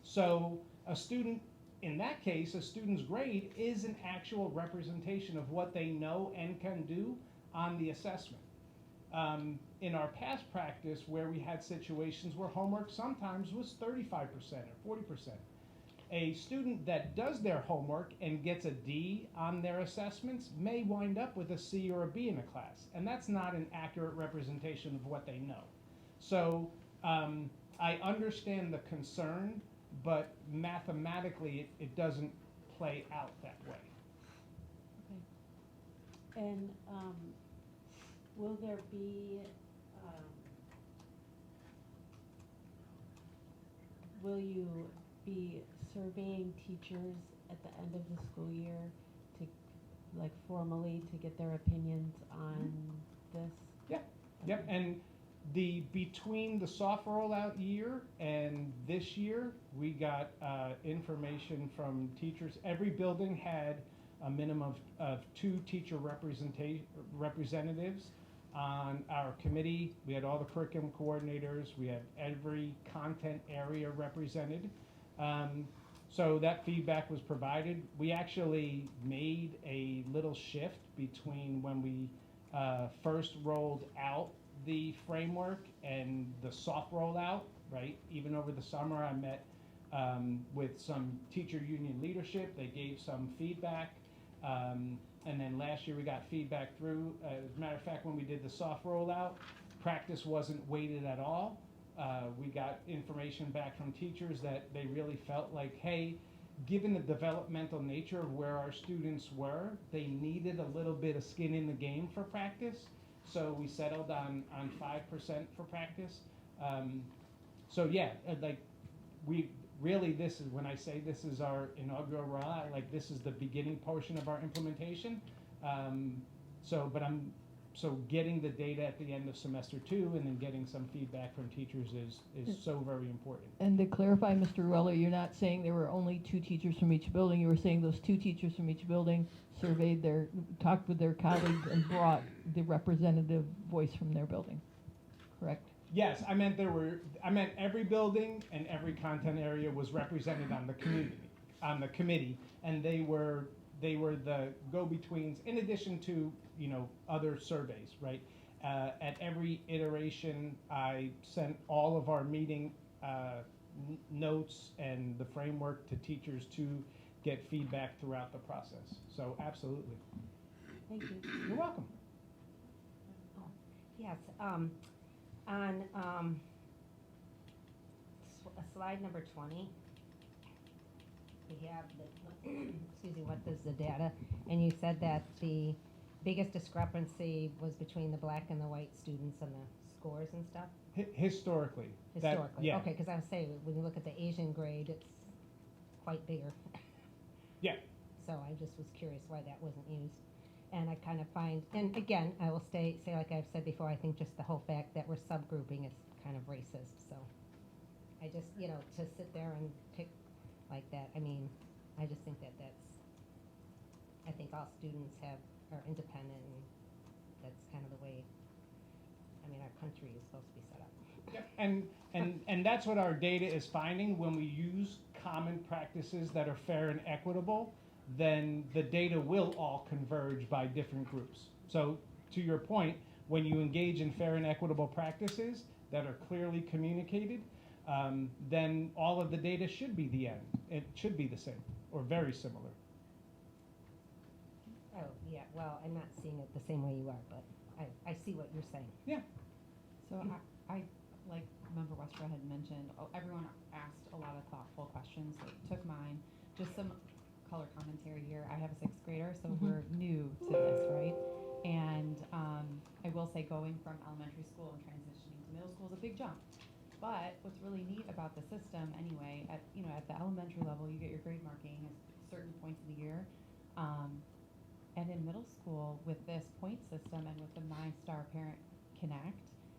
N: So a student, in that case, a student's grade is an actual representation of what they know and can do on the assessment. in our past practice where we had situations where homework sometimes was 35% or 40%. A student that does their homework and gets a D on their assessments may wind up with a C or a B in a class, and that's not an accurate representation of what they know. So I understand the concern, but mathematically it doesn't play out that way.
O: Okay. And will there be, will you be surveying teachers at the end of the school year to, like, formally to get their opinions on this?
N: Yeah, yep, and between the soft rollout year and this year, we got information from teachers. Every building had a minimum of 2 teacher representatives on our committee. We had all the curriculum coordinators. We had every content area represented. So that feedback was provided. We actually made a little shift between when we first rolled out the framework and the soft rollout, right? Even over the summer, I met with some teacher union leadership. They gave some feedback. And then last year we got feedback through. As a matter of fact, when we did the soft rollout, practice wasn't weighted at all. We got information back from teachers that they really felt like, hey, given the developmental nature of where our students were, they needed a little bit of skin in the game for practice. So we settled on 5% for practice. So yeah, like we really, this is, when I say this is our inaugural rollout, like this is the beginning portion of our implementation. So getting the data at the end of semester 2 and then getting some feedback from teachers is so very important.
I: And to clarify, Mr. Rueller, you're not saying there were only 2 teachers from each building. You were saying those 2 teachers from each building surveyed talked with their colleagues and brought the representative voice from their building, correct?
N: Yes, I meant every building and every content area was represented on the committee, and they were the go-betweens in addition to, other surveys, right? At every iteration, I sent all of our meeting notes and the framework to teachers to get feedback throughout the process. So absolutely.
O: Thank you.
N: You're welcome.
D: Yes, on slide number 20, we have the, excuse me, what is the data? And you said that the biggest discrepancy was between the black and the white students and the scores and stuff?
N: Historically.
D: Historically,
N: yeah.
D: okay, because I was saying, when you look at the Asian grade, it's quite bigger.
N: Yeah.
D: So I just was curious why that wasn't used. And I kind of find, and again, I will say like I've said before, I think just the whole fact that we're subgrouping is kind of racist. So I just, to sit there and pick like that, I mean, I just think I think all students are independent, and that's kind of the way, our country is supposed to be set up.
N: Yep. And that's what our data is finding. When we use common practices that are fair and equitable, then the data will all converge by different groups. So to your point, when you engage in fair and equitable practices that are clearly communicated, then all of the data should be the end. It should be the same or very similar.
D: Oh, yeah, well, I'm not seeing it the same way you are, but I see what you're saying.
N: Yeah.
H: So I like Member Westra had mentioned, everyone asked a lot of thoughtful questions. So took mine. Just some color commentary here. I have a 6th grader, so we're new to this, right? And I will say going from elementary school and transitioning to middle school is a big jump. But what's really neat about the system anyway, at the elementary level, you get your grade marking at certain points of the year. And in middle school, with this point system and with the MyStar Parent Connect,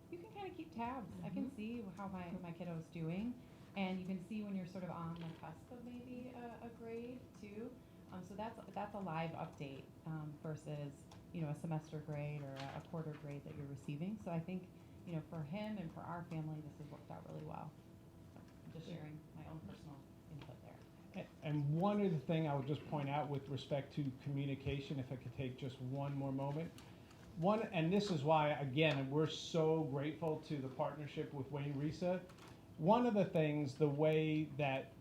H: you can kind of keep tabs. I can see how my kiddo is doing, and you can see when you're sort of on the cusp of maybe a grade too. So that's a live update versus a semester grade or a quarter grade that you're receiving. So I think for him and for our family, this has worked out really well. So I'm just sharing my own personal input there.
N: And one other thing I would just point out with respect to communication, if I could take just one more moment. One, and this is why, again, we're so grateful to the partnership with Wayne Risa. One of the things, the way that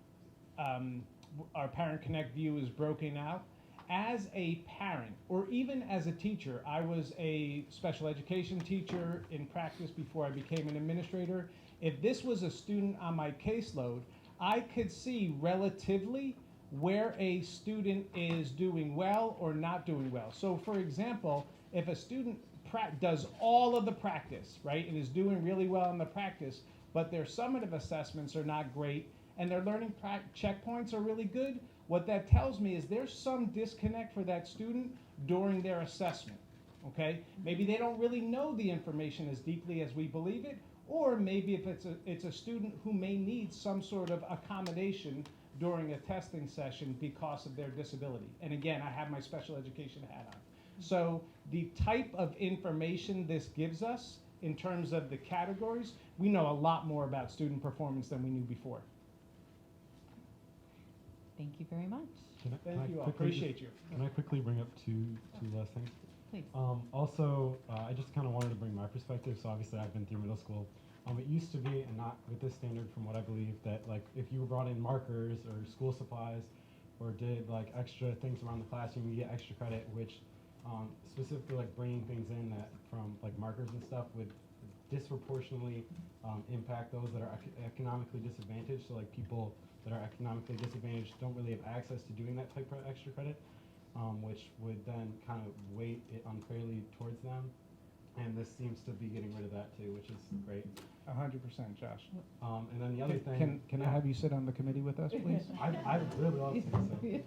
N: our Parent Connect view is broken out, as a parent or even as a teacher, I was a special education teacher in practice before I became an administrator. If this was a student on my caseload, I could see relatively where a student is doing well or not doing well. So for example, if a student does all of the practice, right, and is doing really well in the practice, but their summative assessments are not great and their learning checkpoints are really good, what that tells me is there's some disconnect for that student during their assessment, okay? Maybe they don't really know the information as deeply as we believe it, or maybe if it's a student who may need some sort of accommodation during a testing session because of their disability. And again, I have my special education hat on. So the type of information this gives us in terms of the categories, we know a lot more about student performance than we knew before.
H: Thank you very much.
N: Thank you all. Appreciate you.
F: Can I quickly bring up two last things?
H: Please.
F: Also, I just kind of wanted to bring my perspective. So obviously, I've been through middle school. It used to be, and not with this standard, from what I believe, that like if you brought in markers or school supplies, or did like extra things around the classroom, you get extra credit. Which specifically like bringing things in that from like markers and stuff would disproportionately impact those that are economically disadvantaged. So like people that are economically disadvantaged don't really have access to doing that type of extra credit, which would then kind of weight it unfairly towards them. And this seems to be getting rid of that too, which is great.
N: 100%, Josh.
F: And then the other thing.
N: Can I have you sit on the committee with us, please?
F: I really love to.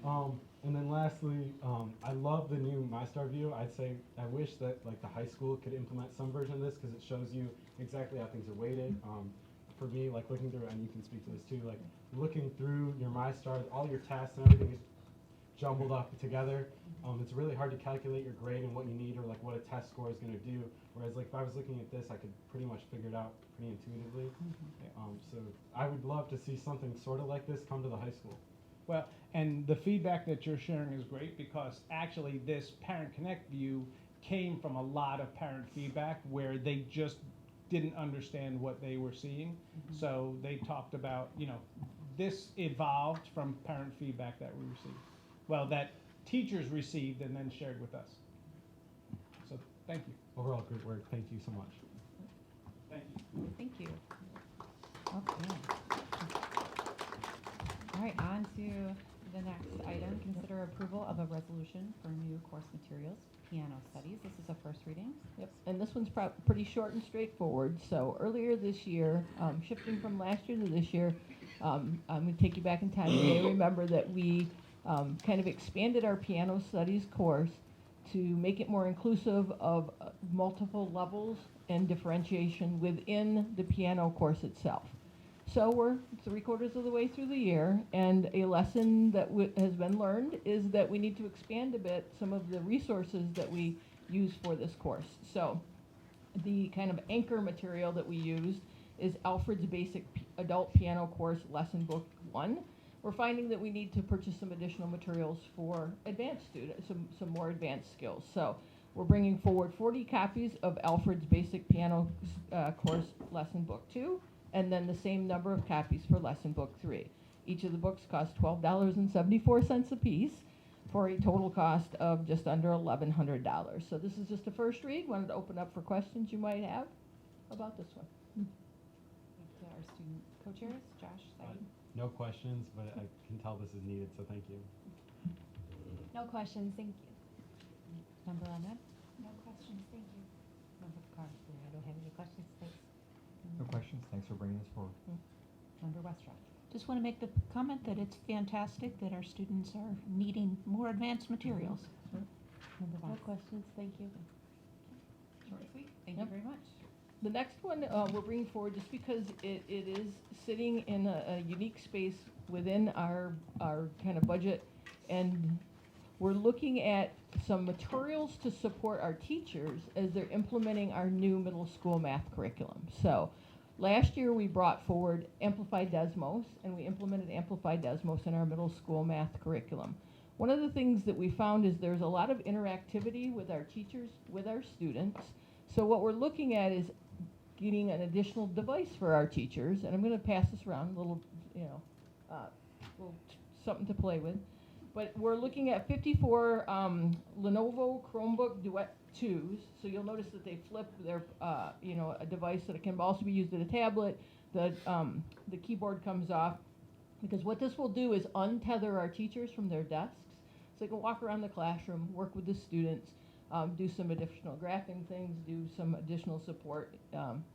F: So. And then lastly, I love the new MyStar view. I'd say I wish that like the high school could implement some version of this because it shows you exactly how things are weighted. For me, like looking through, and you can speak to this too, like looking through your MyStar, all your tests and everything is jumbled up together. It's really hard to calculate your grade and what you need or like what a test score is going to do. Whereas like if I was looking at this, I could pretty much figure it out pretty intuitively. So I would love to see something sort of like this come to the high school.
N: Well, and the feedback that you're sharing is great because actually this Parent Connect view came from a lot of parent feedback where they just didn't understand what they were seeing. So they talked about, you know, this evolved from parent feedback that we received. Well, that teachers received and then shared with us. So thank you.
F: Overall, great work. Thank you so much.
N: Thank you.
H: Thank you. Okay. All right, on to the next item. Consider approval of a resolution for new course materials, piano studies. This is a first reading.
I: Yep, and this one's pretty short and straightforward. So earlier this year, shifting from last year to this year, I'm going to take you back in time. You may remember that we kind of expanded our piano studies course to make it more inclusive of multiple levels and differentiation within the piano course itself. So we're 3/4 of the way through the year, and a lesson that has been learned is that we need to expand a bit some of the resources that we use for this course. So the kind of anchor material that we used is Alfred's Basic Adult Piano Course Lesson Book 1. We're finding that we need to purchase some additional materials for advanced students, some more advanced skills. So we're bringing forward 40 copies of Alfred's Basic Piano Course Lesson Book 2, and then the same number of copies for Lesson Book 3. Each of the books cost $12.74 a piece for a total cost of just under $1,100. So this is just a first read. Wanted to open up for questions you might have about this one.
H: To our student co-chairs, Josh, Saeed.
F: No questions, but I can tell this is needed, so thank you.
Q: No questions, thank you.
H: Member Ahmed?
Q: No questions, thank you.
H: Member Carr?
D: I don't have any questions, thanks.
A: No questions. Thanks for bringing this forward.
H: Member Westrock?
C: Just want to make the comment that it's fantastic that our students are needing more advanced materials.
H: Member
Q: No
H: Vance?
Q: questions, thank you.
H: Short and sweet. Thank
I: Yep.
H: you very much.
I: The next one we're bringing forward just because it is sitting in a unique space within our kind of budget, and we're looking at some materials to support our teachers as they're implementing our new middle school math curriculum. So last year we brought forward Amplified Desmos, and we implemented Amplified Desmos in our middle school math curriculum. one of the things that we found is there's a lot of interactivity with our teachers, with our students. So what we're looking at is getting an additional device for our teachers, and I'm going to pass this around, a little, little something to play with. But we're looking at 54 Lenovo Chromebook Duet 2s. So you'll notice that they flip their, a device that can also be used as a tablet. The keyboard comes off, because what this will do is untether our teachers from their desks, so they can walk around the classroom, work with the students, do some additional graphing things, do some additional support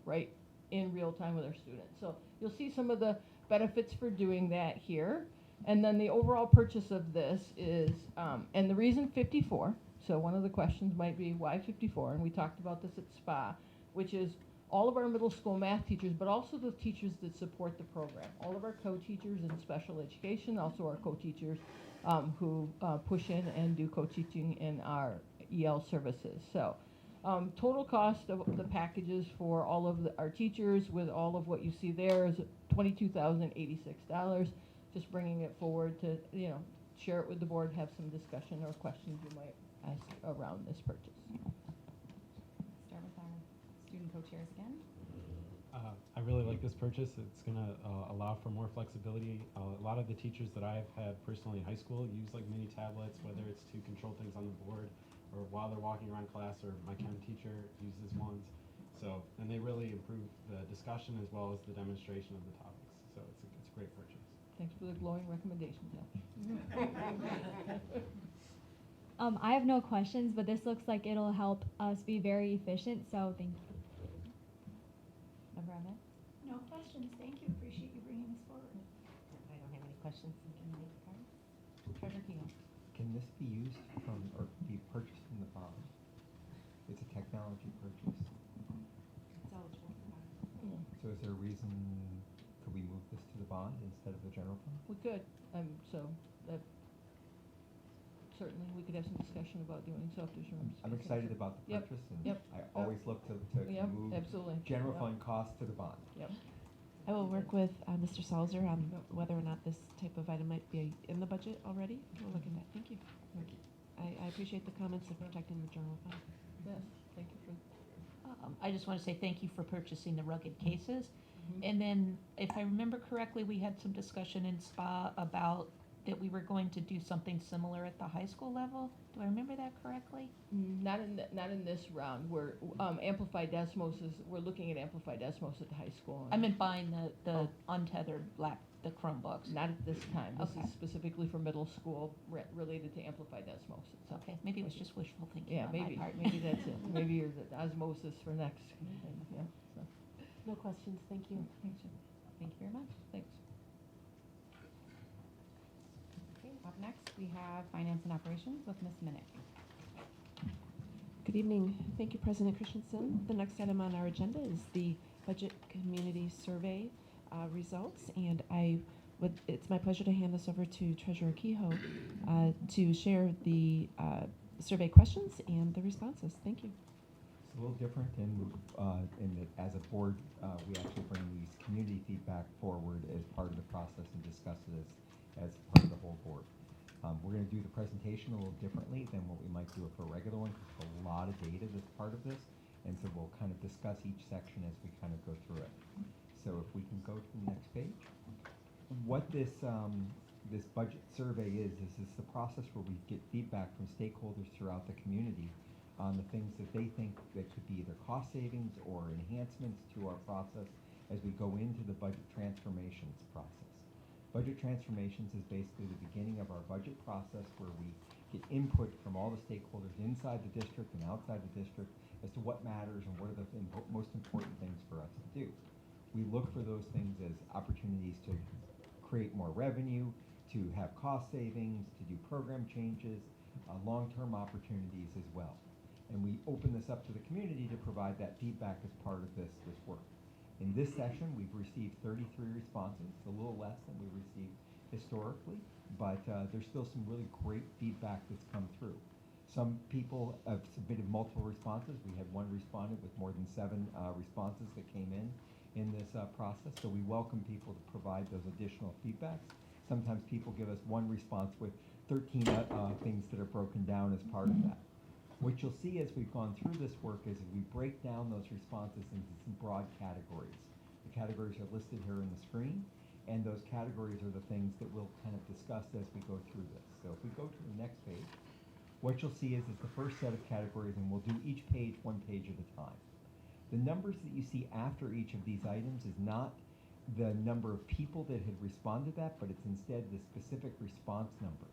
I: right in real time with our students. So you'll see some of the benefits for doing that here. And then the overall purchase of this is, and the reason 54, so one of the questions might be why 54, and we talked about this at SPA, which is all of our middle school math teachers, but also the teachers that support the program. All of our co-teachers in special education, also our co-teachers who push in and do co-teaching in our EL services. So total cost of the packages for all of our teachers with all of what you see there is $22,086. Just bringing it forward to, share it with the board, have some discussion or questions you might ask around this purchase.
H: Start with our student co-chairs again.
F: I really like this purchase. It's going to allow for more flexibility. A lot of the teachers that I've had personally in high school use like mini tablets, whether it's to control things on the board or while they're walking around class, or my chem teacher uses ones. So, and they really improve the discussion as well as the demonstration of the topics. So it's a great purchase.
I: Thanks for the glowing recommendation, Jeff.
P: I have no questions, but this looks like it'll help us be very efficient, so thank you.
H: Member Ahmed?
B: No questions, thank you, appreciate you bringing this forward.
H: I don't have any questions. Treasurer Kehoe?
A: Can this be used from, or be purchased from the bond? It's a technology purchase.
H: It's eligible for bond.
A: So is there a reason, could we move this to the bond instead of the general fund?
I: We could, so that certainly we could have some discussion about doing so if there's room.
A: I'm excited about the
I: Yep,
A: purchase, and
I: yep,
A: I always look to
I: Yep,
A: move
I: absolutely.
A: general
I: Yep.
A: fund costs to the bond.
I: Yep.
R: I will work with Mr. Salzer on whether or not this type of item might be in the budget already. We'll look at that. Thank you. I appreciate the comments of protecting the general fund.
I: Yes, thank you for.
E: I just want to say thank you for purchasing the rugged cases.
I: Mm-hmm.
E: And then, if I remember correctly, we had some discussion in SPA about that we were going to do something similar at the high school level. Do I remember that correctly?
I: Not in this round. We're amplified Desmos is, we're looking at amplified Desmos at the high school.
E: I meant buying the untethered the Chromebooks.
I: Not at this time. This
E: Okay.
I: is specifically for middle school related to amplified Desmos. So.
E: Okay, maybe it was just wishful thinking
I: Yeah,
E: on
I: maybe.
E: my part.
I: Maybe that's it. Maybe you're the osmosis for next. Yeah. So.
R: No questions. Thank you.
I: Thanks.
E: Thank you very much.
I: Thanks.
H: Okay, up next we have Finance and Operations with Ms. Minnick.
R: Good evening. Thank you, President Christensen. The next item on our agenda is the Budget Community Survey results, and it's my pleasure to hand this over to Treasurer Kehoe to share the survey questions and the responses. Thank you.
A: It's a little different in that as a board, we actually bring these community feedback forward as part of the process and discuss it as part of the whole board. We're going to do the presentation a little differently than what we might do for a regular one, because there's a lot of data that's part of this, and so we'll kind of discuss each section as we kind of go through it. So if we can go to the next page. What this budget survey is the process where we get feedback from stakeholders throughout the community on the things that they think that could be either cost savings or enhancements to our process as we go into the budget transformations process. Budget transformations is basically the beginning of our budget process where we get input from all the stakeholders inside the district and outside the district as to what matters and what are the most important things for us to do. We look for those things as opportunities to create more revenue, to have cost savings, to do program changes, long-term opportunities as well. And we open this up to the community to provide that feedback as part of this work. In this session, we've received 33 responses, a little less than we received historically, but there's still some really great feedback that's come through. Some people have submitted multiple responses. We had one respondent with more than 7 responses that came in this process, so we welcome people to provide those additional feedbacks. Sometimes people give us one response with 13 things that are broken down as part of that. What you'll see as we've gone through this work is we break down those responses into some broad categories. The categories are listed here on the screen, and those categories are the things that we'll kind of discuss as we go through this. So if we go to the next page, what you'll see is the first set of categories, and we'll do each page one page at a time. The numbers that you see after each of these items is not the number of people that had responded to that, but it's instead the specific response number.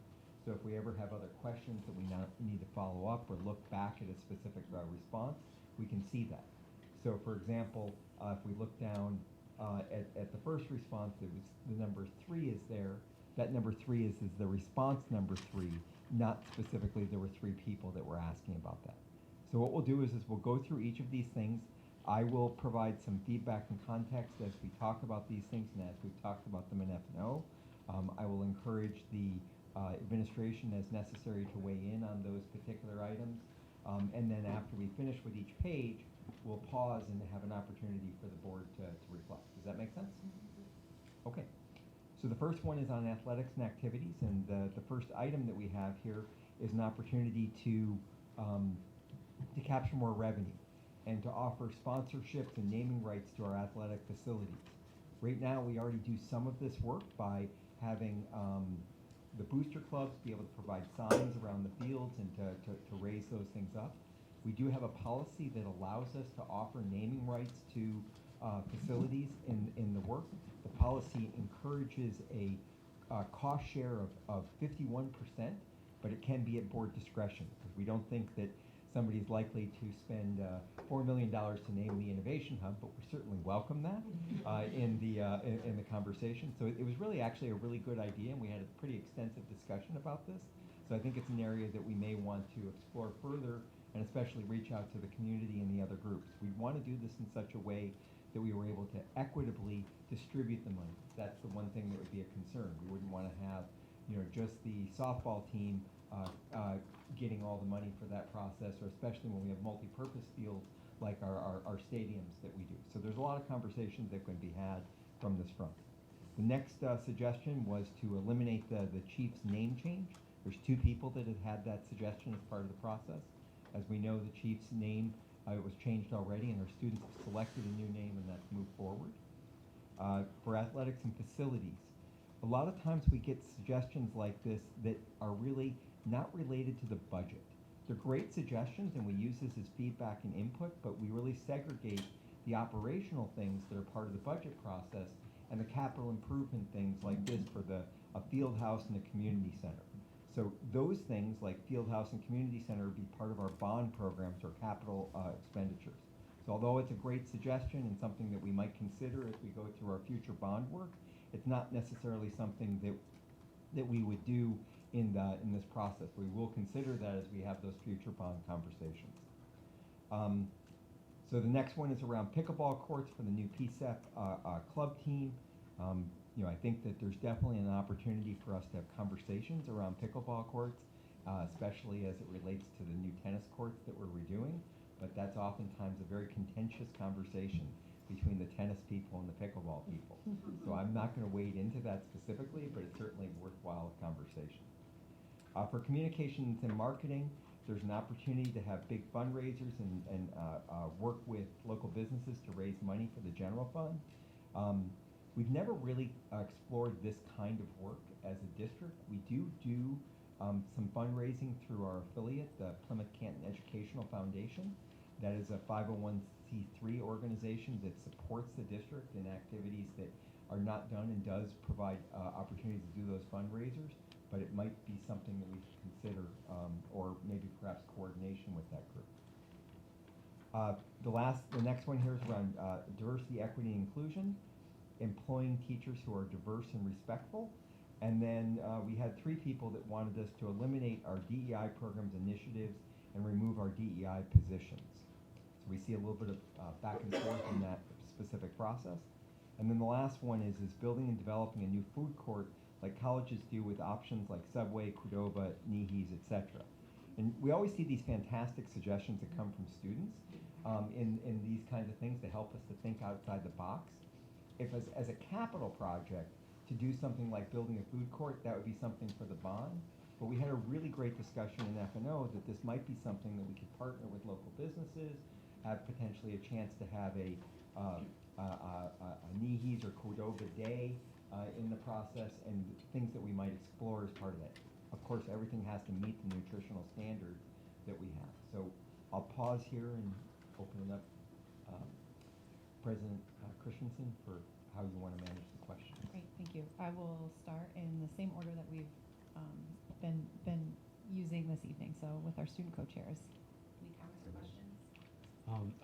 A: So if we ever have other questions that we need to follow up or look back at a specific response, we can see that. So for example, if we look down at the first response, it was the number 3 is there. That number 3 is the response number 3, not specifically there were 3 people that were asking about that. So what we'll do is we'll go through each of these things. I will provide some feedback and context as we talk about these things and as we've talked about them in F&O. I will encourage the administration as necessary to weigh in on those particular items. And then after we finish with each page, we'll pause and have an opportunity for the board to reflect. Does that make sense? Okay. So the first one is on athletics and activities, and the first item that we have here is an opportunity to capture more revenue and to offer sponsorships and naming rights to our athletic facilities. Right now, we already do some of this work by having the booster clubs be able to provide signs around the fields and to raise those things up. We do have a policy that allows us to offer naming rights to facilities in the work. The policy encourages a cost share of 51%, but it can be at board discretion, because we don't think that somebody's likely to spend $4 million to name the Innovation Hub, but we certainly welcome that in the conversation. So it was really actually a really good idea, and we had a pretty extensive discussion about this. So I think it's an area that we may want to explore further, and especially reach out to the community and the other groups. We want to do this in such a way that we were able to equitably distribute the money. That's the one thing that would be a concern. We wouldn't want to have, just the softball team getting all the money for that process, or especially when we have multi-purpose fields like our stadiums that we do. So there's a lot of conversations that can be had from this front. The next suggestion was to eliminate the chief's name change. There's 2 people that had had that suggestion as part of the process. As we know, the chief's name it was changed already, and our students have selected a new name, and that's moved forward. For athletics and facilities, a lot of times we get suggestions like this that are really not related to the budget. They're great suggestions, and we use this as feedback and input, but we really segregate the operational things that are part of the budget process and the capital improvement things like this for a field house and a community center. So those things like field house and community center would be part of our bond programs or capital expenditures. So although it's a great suggestion and something that we might consider as we go through our future bond work, it's not necessarily something that we would do in this process. We will consider that as we have those future bond conversations. So the next one is around pickleball courts for the new PCCS club team. I think that there's definitely an opportunity for us to have conversations around pickleball courts, especially as it relates to the new tennis courts that we're redoing. But that's oftentimes a very contentious conversation between the tennis people and the pickleball people. So I'm not going to wade into that specifically, but it's certainly a worthwhile conversation. For communications and marketing, there's an opportunity to have big fundraisers and work with local businesses to raise money for the general fund. We've never really explored this kind of work as a district. We do some fundraising through our affiliate, the Plymouth Canton Educational Foundation. That is a 501c3 organization that supports the district in activities that are not done and does provide opportunities to do those fundraisers, but it might be something that we should consider, or maybe perhaps coordination with that group. The next one here is around diversity, equity, and inclusion, employing teachers who are diverse and respectful. And then we had 3 people that wanted us to eliminate our DEI programs initiatives and remove our DEI positions. So we see a little bit of back and forth in that specific process. And then the last one is building and developing a new food court like colleges do with options like Subway, Qdoba, Nihi's, etc. And we always see these fantastic suggestions that come from students in these kinds of things to help us to think outside the box. If as a capital project, to do something like building a food court, that would be something for the bond. But we had a really great discussion in F&O that this might be something that we could partner with local businesses, have potentially a chance to have a Nihi's or Cordova Day in the process, and things that we might explore as part of that. Of course, everything has to meet the nutritional standards that we have. So I'll pause here and open it up. President Christensen, for how you want to manage the questions.
H: Great, thank you. I will start in the same order that we've been using this evening, so with our student co-chairs. Any comments or questions?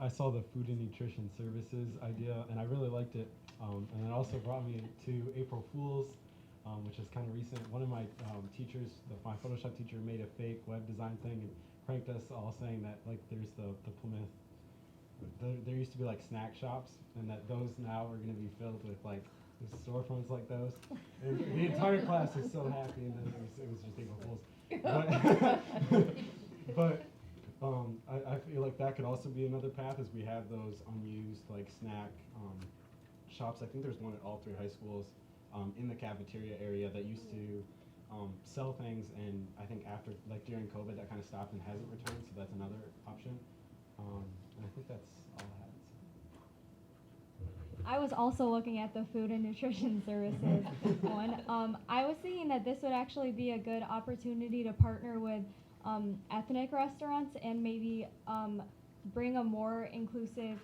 F: I saw the food and nutrition services idea, and I really liked it. And it also brought me to April Fools, which is kind of recent. One of my teachers, my Photoshop teacher, made a fake web design thing and pranked us all, saying that like there's the Plymouth. There used to be like snack shops, and that those now are going to be filled with like storefronts like those. And the entire class is so happy, and then it was just April Fools. But I feel like that could also be another path, as we have those unused like snack shops. I think there's one at all three high schools in the cafeteria area that used to sell things, and I think after, like during COVID, that kind of stopped and hasn't returned, so that's another option. And I think that's all I had.
P: I was also looking at the food and nutrition services one. I was thinking that this would actually be a good opportunity to partner with ethnic restaurants and maybe bring a more inclusive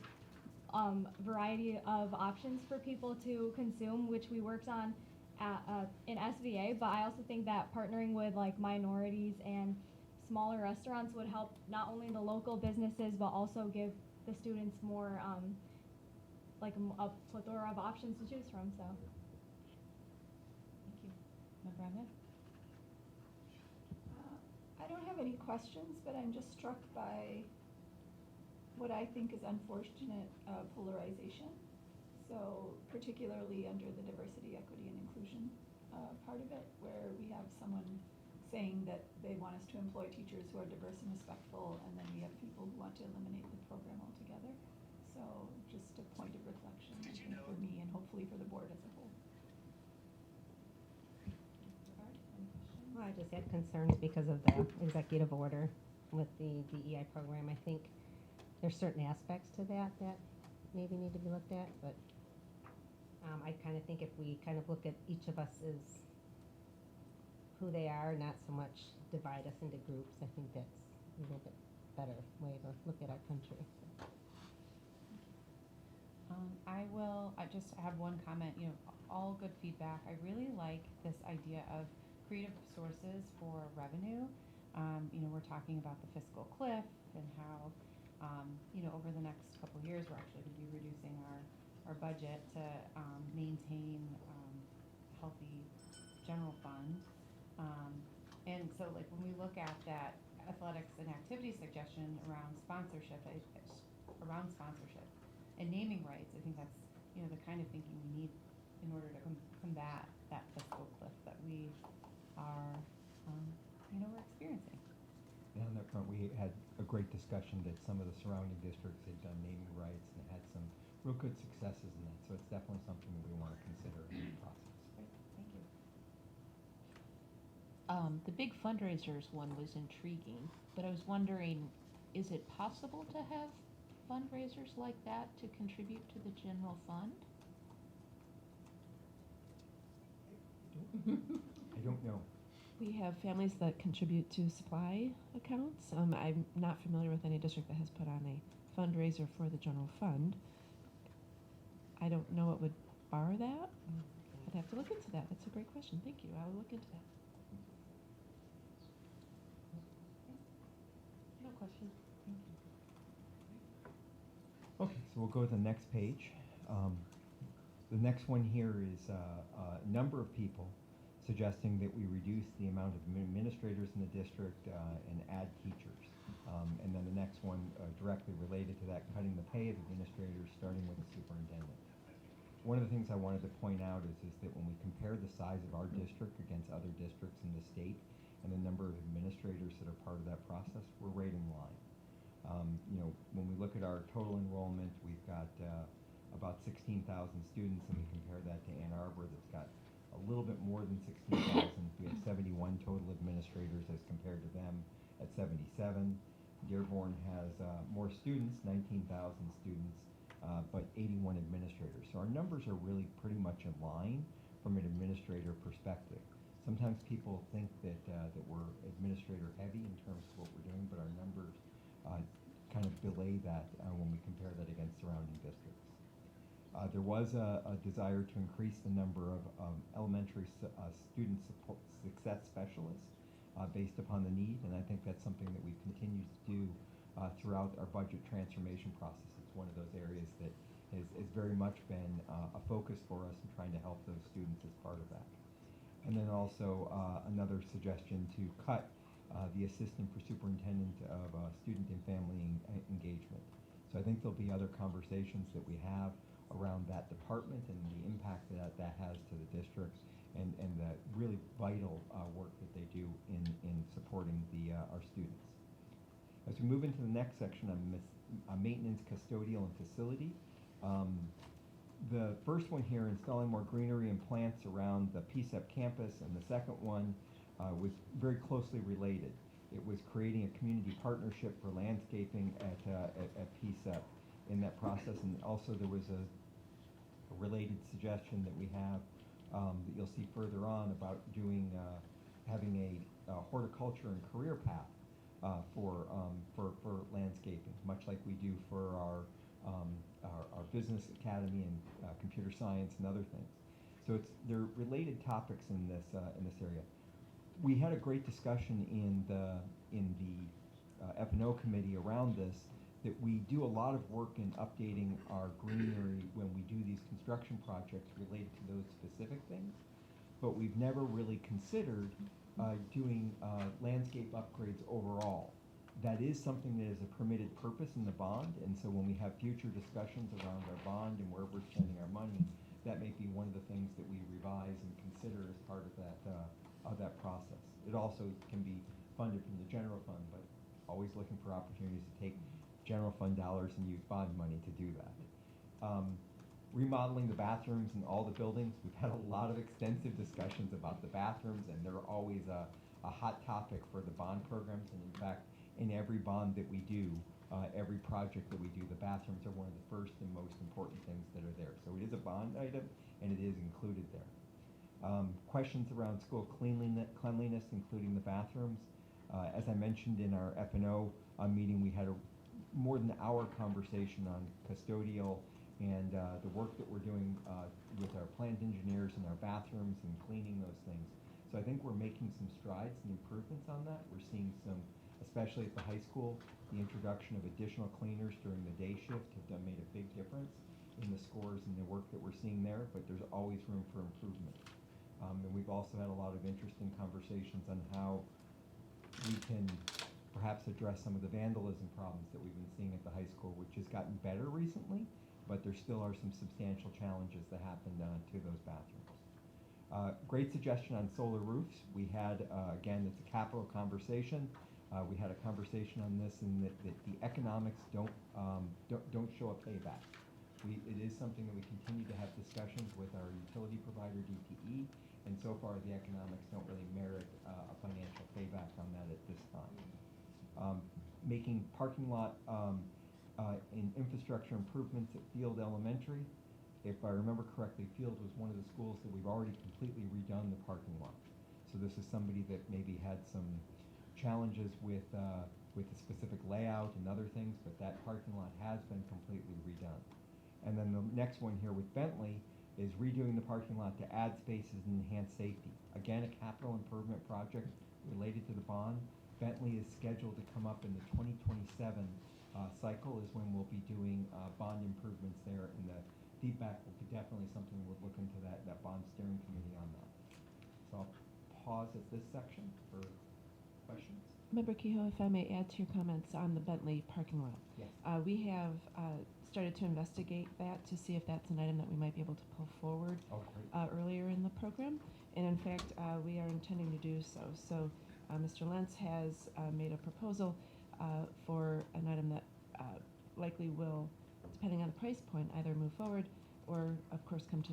P: variety of options for people to consume, which we worked on in SVA. But I also think that partnering with like minorities and smaller restaurants would help not only the local businesses but also give the students more like a plethora of options to choose from. So
H: Thank you. Member Ahmed?
B: I don't have any questions, but I'm just struck by what I think is unfortunate polarization. So particularly under the diversity, equity, and inclusion part of it, where we have someone saying that they want us to employ teachers who are diverse and respectful, and then we have people who want to eliminate the program altogether. So just a point of reflection, I think, for me and hopefully for the board as a whole.
D: Well, I just had concerns because of the executive order with the DEI program. I think there's certain aspects to that that maybe need to be looked at, but I kind of think if we kind of look at each of us as who they are, not so much divide us into groups, I think that's a little bit better way to look at our country.
H: I just have one comment, all good feedback. I really like this idea of creative sources for revenue. We're talking about the fiscal cliff and how, over the next couple of years, we're actually going to be reducing our budget to maintain healthy general fund. And so like when we look at that athletics and activity suggestion around sponsorship and naming rights, I think that's the kind of thinking we need in order to combat that fiscal cliff that we are we're experiencing.
A: And on that front, we had a great discussion that some of the surrounding districts had done naming rights and had some real good successes in that. So it's definitely something that we want to consider in the process.
H: Great, thank you.
M: The big fundraisers one was intriguing, but I was wondering, is it possible to have fundraisers like that to contribute to the general fund?
A: I don't know.
R: We have families that contribute to supply accounts. I'm not familiar with any district that has put on a fundraiser for the general fund. I don't know what would bar that. I'd have to look into that. That's a great question. Thank you. I will look into that.
H: No question.
R: Thank you.
A: Okay, so we'll go to the next page. The next one here is a number of people suggesting that we reduce the amount of administrators in the district and add teachers. And then the next one directly related to that, cutting the pay of administrators, starting with the superintendent. One of the things I wanted to point out is that when we compare the size of our district against other districts in the state and the number of administrators that are part of that process, we're right in line. When we look at our total enrollment, we've got about 16,000 students, and we compare that to Ann Arbor that's got a little bit more than 16,000. We have 71 total administrators as compared to them at 77. Dearborn has more students, 19,000 students, but 81 administrators. So our numbers are really pretty much in line from an administrator perspective. Sometimes people think that we're administrator heavy in terms of what we're doing, but our numbers kind of belay that when we compare that against surrounding districts. There was a desire to increase the number of elementary student support success specialists based upon the need, and I think that's something that we've continued to do throughout our budget transformation process. It's one of those areas that has very much been a focus for us in trying to help those students as part of that. And then also another suggestion to cut the assistant for superintendent of student and family engagement. So I think there'll be other conversations that we have around that department and the impact that that has to the district and the really vital work that they do in supporting our students. As we move into the next section on maintenance, custodial, and facility, the first one here, installing more greenery and plants around the PCCS campus, and the second one was very closely related. It was creating a community partnership for landscaping at PCCS in that process, and also there was a related suggestion that we have that you'll see further on about doing having a horticulture and career path for landscaping, much like we do for our business academy and computer science and other things. So they're related topics in this area. We had a great discussion in the F&O committee around this, that we do a lot of work in updating our greenery when we do these construction projects related to those specific things, but we've never really considered doing landscape upgrades overall. That is something that is a permitted purpose in the bond, and so when we have future discussions around our bond and where we're spending our money, that may be one of the things that we revise and consider as part of that process. It also can be funded from the general fund, but always looking for opportunities to take general fund dollars and use bond money to do that. Remodeling the bathrooms in all the buildings. We've had a lot of extensive discussions about the bathrooms, and they're always a hot topic for the bond programs, and in fact, in every bond that we do, every project that we do, the bathrooms are one of the first and most important things that are there. So it is a bond item, and it is included there. Questions around school cleanliness, including the bathrooms. As I mentioned in our F&O meeting, we had a more than an hour conversation on custodial and the work that we're doing with our plant engineers in our bathrooms and cleaning those things. So I think we're making some strides and improvements on that. We're seeing some, especially at the high school, the introduction of additional cleaners during the day shift have made a big difference in the scores and the work that we're seeing there, but there's always room for improvement. And we've also had a lot of interesting conversations on how we can perhaps address some of the vandalism problems that we've been seeing at the high school, which has gotten better recently, but there still are some substantial challenges that happen to those bathrooms. Great suggestion on solar roofs. We had, again, it's a capital conversation. We had a conversation on this, and that the economics don't show a payback. It is something that we continue to have discussions with our utility provider, DTE, and so far the economics don't really merit a financial payback on that at this time. Making parking lot and infrastructure improvements at Field Elementary. If I remember correctly, Field was one of the schools that we've already completely redone the parking lot. So this is somebody that maybe had some challenges with the specific layout and other things, but that parking lot has been completely redone. And then the next one here with Bentley is redoing the parking lot to add spaces and enhance safety. Again, a capital improvement project related to the bond. Bentley is scheduled to come up in the 2027 cycle is when we'll be doing bond improvements there, and the feedback will be definitely something we'll look into that bond steering committee on that. So I'll pause at this section for questions.
R: Member Kehoe, if I may add to your comments on the Bentley parking lot.
A: Yes.
R: We have started to investigate that to see if that's an item that we might be able to pull forward earlier in the program. And in fact, we are intending to do so. So Mr. Lentz has made a proposal for an item that likely will, depending on the price point, either move forward or of course come to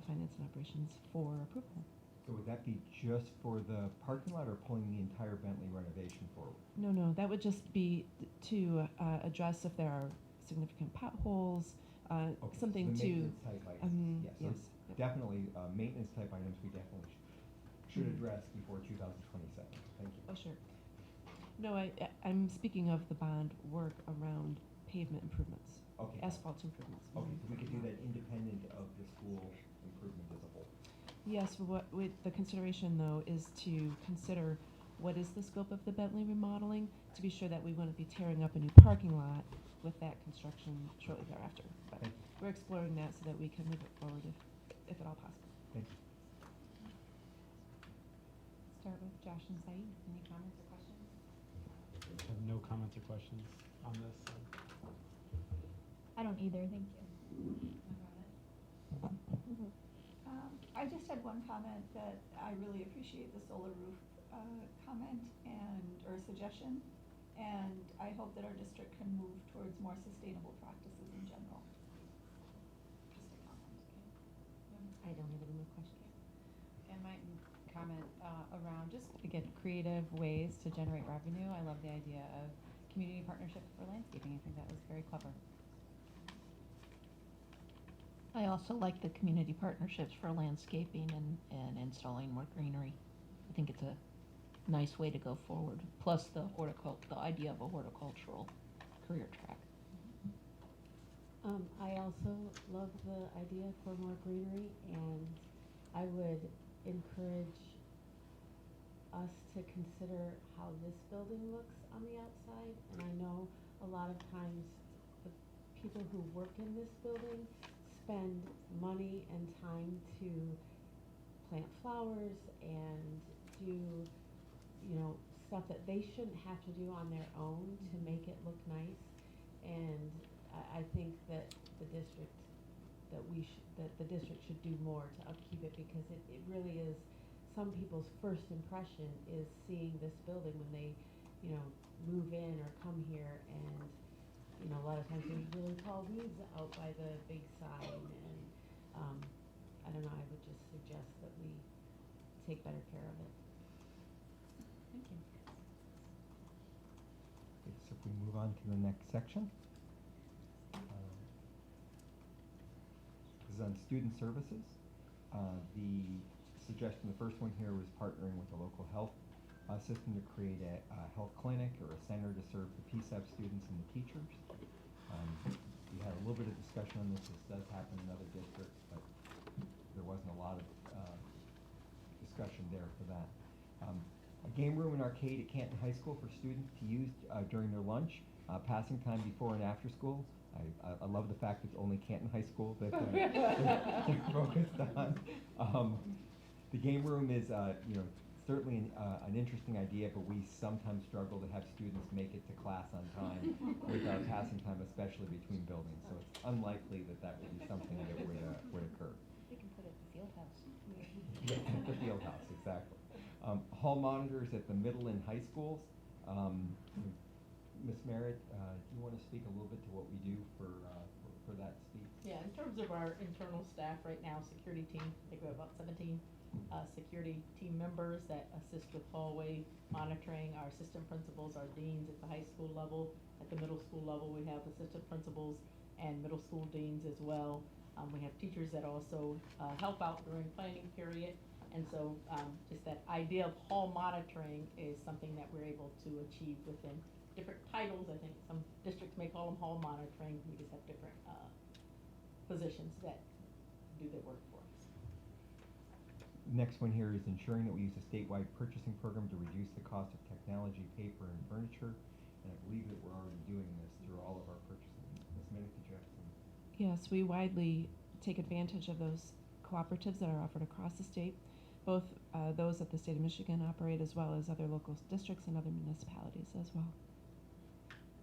R: Finance and Operations for approval.
A: So would that be just for the parking lot or pulling the entire Bentley renovation forward?
R: No, no, that would just be to address if there are significant potholes,
A: Okay,
R: something
A: so the
R: to.
A: maintenance type items, yes. So
R: Yes. Yep.
A: definitely, maintenance type items we definitely should address before 2027. Thank you.
R: Oh, sure. No, I'm speaking of the bond work around pavement improvements.
A: Okay.
R: Asphalt improvements.
A: Okay, so we could do that independent of the school improvement as a whole.
R: Yes, what with the consideration though is to consider what is the scope of the Bentley remodeling to be sure that we wouldn't be tearing up a new parking lot with that construction shortly thereafter. But
A: Thank
R: we're exploring that so that we can move it forward if at all possible.
A: Thank you.
H: Start with Josh and Saeed. Any comments or questions?
F: I have no comments or questions on this.
P: I don't either, thank you.
B: I just had one comment that I really appreciate the solar roof comment or suggestion, and I hope that our district can move towards more sustainable practices in general. Just a comment.
H: I don't have any more questions. And my comment around just, again, creative ways to generate revenue. I love the idea of community partnerships for landscaping. I think that was very clever.
M: I also like the community partnerships for landscaping and installing more greenery. I think it's a nice way to go forward, plus the idea of a horticultural career track.
O: I also love the idea for more greenery, and I would encourage us to consider how this building looks on the outside. And I know a lot of times the people who work in this building spend money and time to plant flowers and do, stuff that they shouldn't have to do on their own to make it look nice. And I think that the district should do more to upkeep it, because it really is some people's first impression is seeing this building when they, move in or come here, and a lot of times there's really tall weeds out by the big sign, and I don't know, I would just suggest that we take better care of it.
H: Thank you.
A: Okay, so if we move on to the next section. This is on student services. The suggestion, the first one here was partnering with the local health system to create a health clinic or a center to serve the P-CCS students and the teachers. We had a little bit of discussion on this. This does happen in other districts, but there wasn't a lot of discussion there for that. A game room and arcade at Canton High School for students to use during their lunch, passing time before and after school. I love the fact it's only Canton High School that they're focused on. The game room is, certainly an interesting idea, but we sometimes struggle to have students make it to class on time with our passing time, especially between buildings. So it's unlikely that would be something that would occur.
M: We can put it at the field house.
A: Yeah, the field house, exactly. Hall monitors at the middle and high schools. Ms. Merritt, do you want to speak a little bit to what we do for that speak?
E: Yeah, in terms of our internal staff right now, security team, I think we have about 17 security team members that assist with hallway monitoring. Our assistant principals, our deans at the high school level. At the middle school level, we have assistant principals and middle school deans as well. We have teachers that also help out during planning period. And so just that idea of hall monitoring is something that we're able to achieve within different titles. I think some districts may call them hall monitoring. We just have different positions that do their work for us.
A: Next one here is ensuring that we use a statewide purchasing program to reduce the cost of technology, paper, and furniture. And I believe that we're already doing this through all of our purchasing. Ms. Minnick, did you have some?
R: Yes, we widely take advantage of those cooperatives that are offered across the state, both those that the state of Michigan operate, as well as other local districts and other municipalities as well.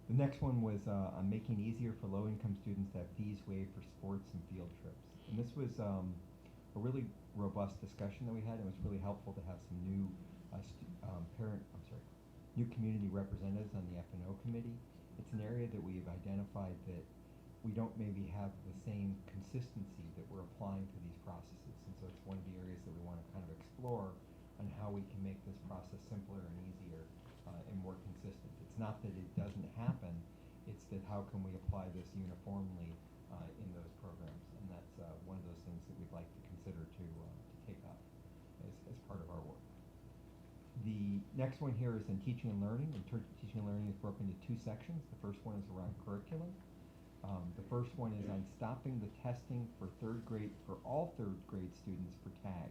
A: The next one was on making it easier for low-income students to have fees waived for sports and field trips. And this was a really robust discussion that we had. It was really helpful to have some new new community representatives on the F&O committee. It's an area that we have identified that we don't maybe have the same consistency that explore on how we can make this process simpler and easier and more consistent. It's not that it doesn't happen, it's that how can we apply this uniformly in those programs, and that's one of those things that we'd like to consider to take up as part of our work. The next one here is in teaching and learning. Teaching and learning is broken into two sections. The first one is around curriculum. The first one is on stopping the testing for all third grade students for TAG,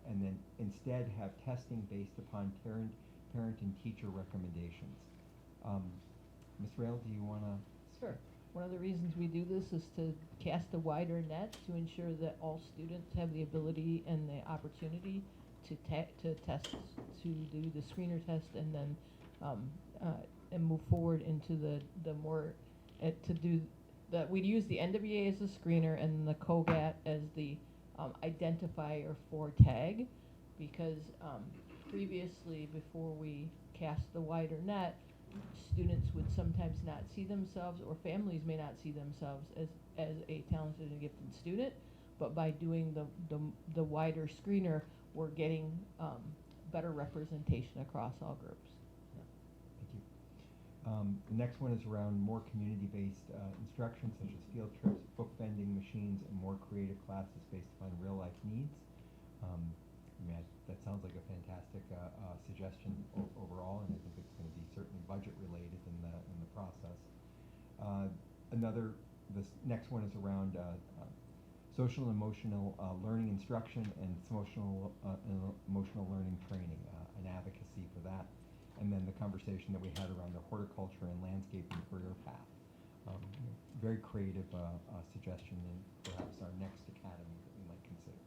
A: and then instead have testing based upon parent and teacher recommendations. Ms. Rail, do you want to?
I: Sure. One of the reasons we do this is to cast a wider net to ensure that all students have the ability and the opportunity to test, to do the screener test, and then and move forward into the more to do that. We'd use the NWA as a screener and the COGAT as the identifier for TAG, because previously, before we cast the wider net, students would sometimes not see themselves, or families may not see themselves as a talented and gifted student, but by doing the wider screener, we're getting better representation across all groups.
A: Thank you. The next one is around more community-based instruction, such as field trips, book vending machines, and more creative classes based upon real-life needs. That sounds like a fantastic suggestion overall, and I think it's going to be certainly budget-related in the process. This next one is around social and emotional learning instruction and social emotional learning training, an advocacy for that. And then the conversation that we had around the horticulture and landscaping career path. Very creative suggestion, and perhaps our next academy that we might consider.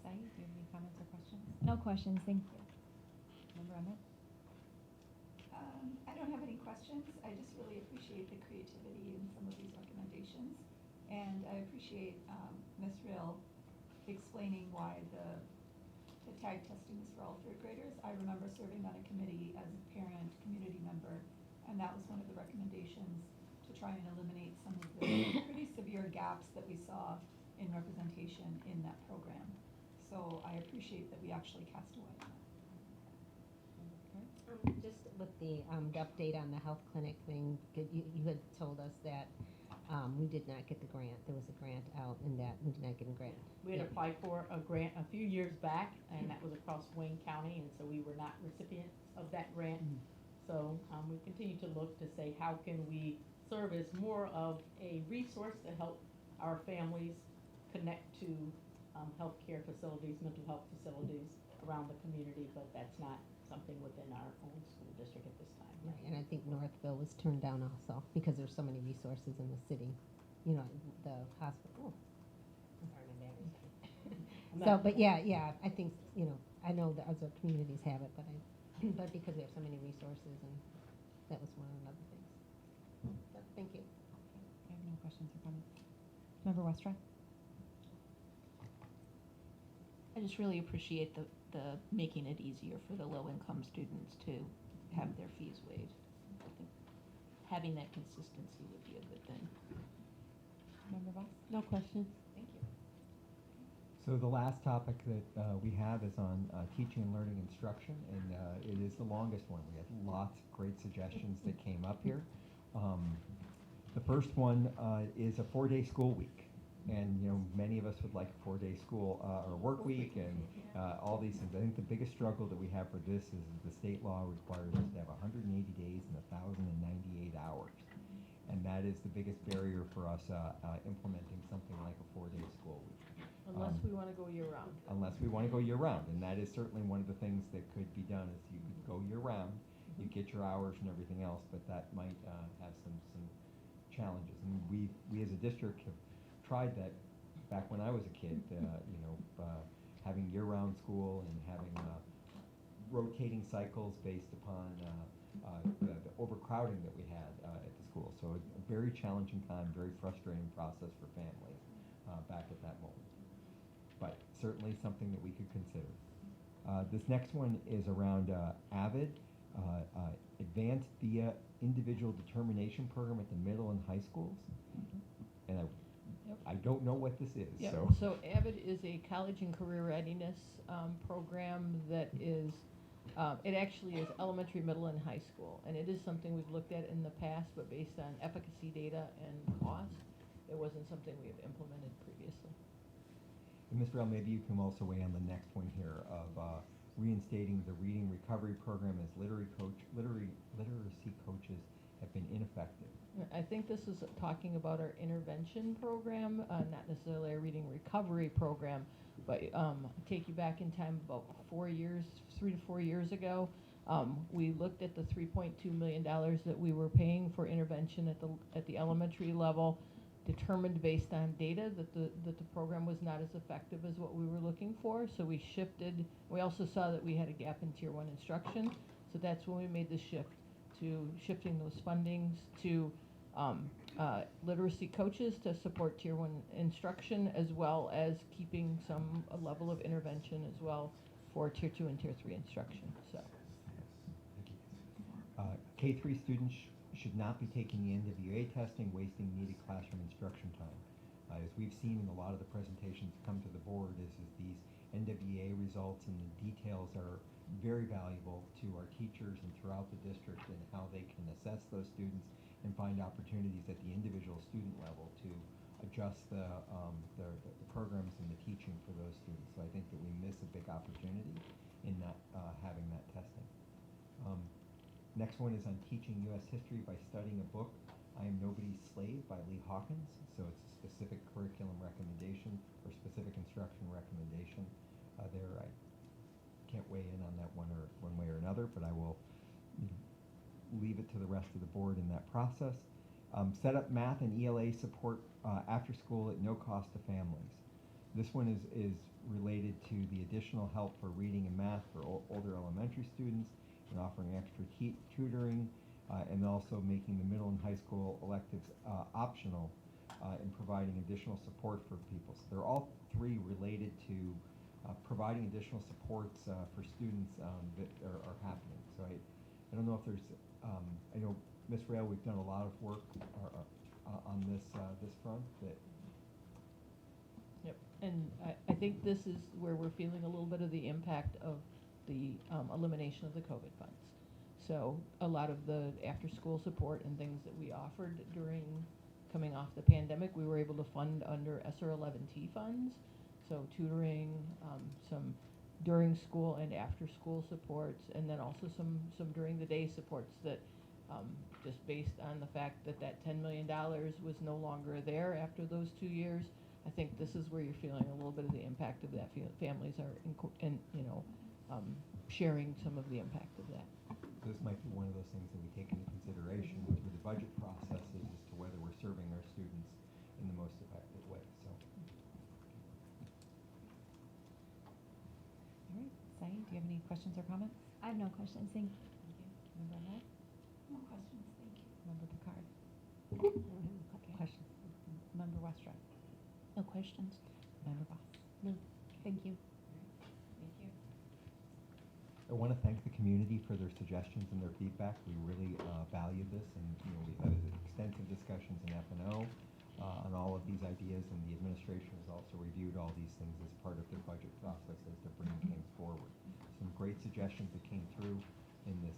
H: Saeed, do you have any comments or questions?
P: No questions, thank you.
H: Member Emmett?
B: I don't have any questions. I just really appreciate the creativity in some of these recommendations. And I appreciate Ms. Rill explaining why the tag testing is for all third graders. I remember serving on a committee as a parent, community member, and that was one of the recommendations to try and eliminate some of the pretty severe gaps that we saw in representation in that program. So I appreciate that we actually cast a wide net.
D: Just with the update on the health clinic thing, you had told us that we did not get the grant. There was a grant out, and that we did not get a grant.
E: We had applied for a grant a few years back, and that was across Wayne County, and so we were not recipients of that grant. So we continue to look to say, how can we serve as more of a resource to help our families connect to healthcare facilities, mental health facilities around the community, but that's not something within our own school district at this time.
D: Right, and I think Northville was turned down also because there's so many resources in the city. You know, the hospital. Oh, I'm sorry, my battery's dying. So, but yeah, I think, you know, I know that other communities have it, but but because we have so many resources, and that was one of the other things. So, thank you.
H: I have no questions or comments. Member Westra?
M: I just really appreciate the making it easier for the low-income students to have their fees waived. I think having that consistency would be a good thing.
H: Member Voss?
O: No questions.
H: Thank you.
A: So the last topic that we have is on teaching and learning instruction, and it is the longest one. We had lots of great suggestions that came up here. The first one is a 4-day school week. And, you know, many of us would like a 4-day school or work week and all these things. I think the biggest struggle that we have for this is the state law requires us to have 180 days and 1,098 hours. And that is the biggest barrier for us implementing something like a 4-day school week.
I: Unless we want to go year-round.
A: Unless we want to go year-round. And that is certainly one of the things that could be done is you could go year-round, you get your hours and everything else, but that might have some challenges. And we as a district have tried that back when I was a kid, having year-round school and having rotating cycles based upon the overcrowding that we had at the school. So a very challenging time, very frustrating process for families back at that moment. But certainly something that we could consider. This next one is around AVID, Advanced Via Individual Determination Program at the middle and high schools. And I don't know what this is,
I: Yeah,
A: so.
I: so AVID is a college and career readiness program that is, it actually is elementary, middle, and high school. And it is something we've looked at in the past, but based on efficacy data and cost, it wasn't something we have implemented previously.
A: And Ms. Rell, maybe you can also weigh on the next one here of reinstating the reading recovery program as literacy coaches have been ineffective.
I: I think this is talking about our intervention program, not necessarily a reading recovery program, but take you back in time about 4 years, 3 to 4 years ago. We looked at the $3.2 million that we were paying for intervention at the elementary level, determined based on data that the program was not as effective as what we were looking for. So we shifted. We also saw that we had a gap in Tier 1 instruction. So that's when we made the shift to shifting those fundings to literacy coaches to support Tier 1 instruction, as well as keeping a level of intervention as well for Tier 2 and Tier 3 instruction. So.
A: K-3 students should not be taking the NWA testing, wasting needed classroom instruction time. As we've seen in a lot of the presentations come to the board, is these NWA results and the details are very valuable to our teachers and throughout the district and how they can assess those students and find opportunities at the individual student level to adjust the programs and the teaching for those students. So I think that we miss a big opportunity in not having that testing. Next one is on teaching U.S. history by studying a book, I Am Nobody's Slave by Lee Hawkins. So it's a specific curriculum recommendation or specific instruction recommendation there. I can't weigh in on that one way or another, but I will leave it to the rest of the board in that process. Set up math and ELA support after school at no cost to families. This one is related to the additional help for reading and math for older elementary students, and offering extra tutoring, and also making the middle and high school electives optional, and providing additional support for people. So they're all three related to providing additional supports for students that are happening. So I don't know if there's, I know Ms. Rail, we've done a lot of work on this front.
I: Yep, and I think this is where we're feeling a little bit of the impact of the elimination of the COVID funds. So a lot of the after-school support and things that we offered during coming off the pandemic, we were able to fund under ESSER 11T funds. So tutoring, some during school and after school supports, and then also some during the day supports that just based on the fact that $10 million was no longer there after those 2 years. I think this is where you're feeling a little bit of the impact of that. Families are sharing some of the impact of that.
A: This might be one of those things that we take into consideration through the budget processes as to whether we're serving our students in the most effective way. So.
H: All right, Saeed, do you have any questions or comments?
P: I have no questions, thank you.
H: Member Ahmed?
B: No questions, thank you.
H: Member Picard? Questions? Member Westrock?
M: No questions.
H: Member Boss?
M: No, thank you.
H: Thank you.
A: I want to thank the community for their suggestions and their feedback. We really value this, and we've had extensive discussions in F&O on all of these ideas, and the administration has also reviewed all these things as part of their budget process as they're bringing things forward. Some great suggestions that came through in this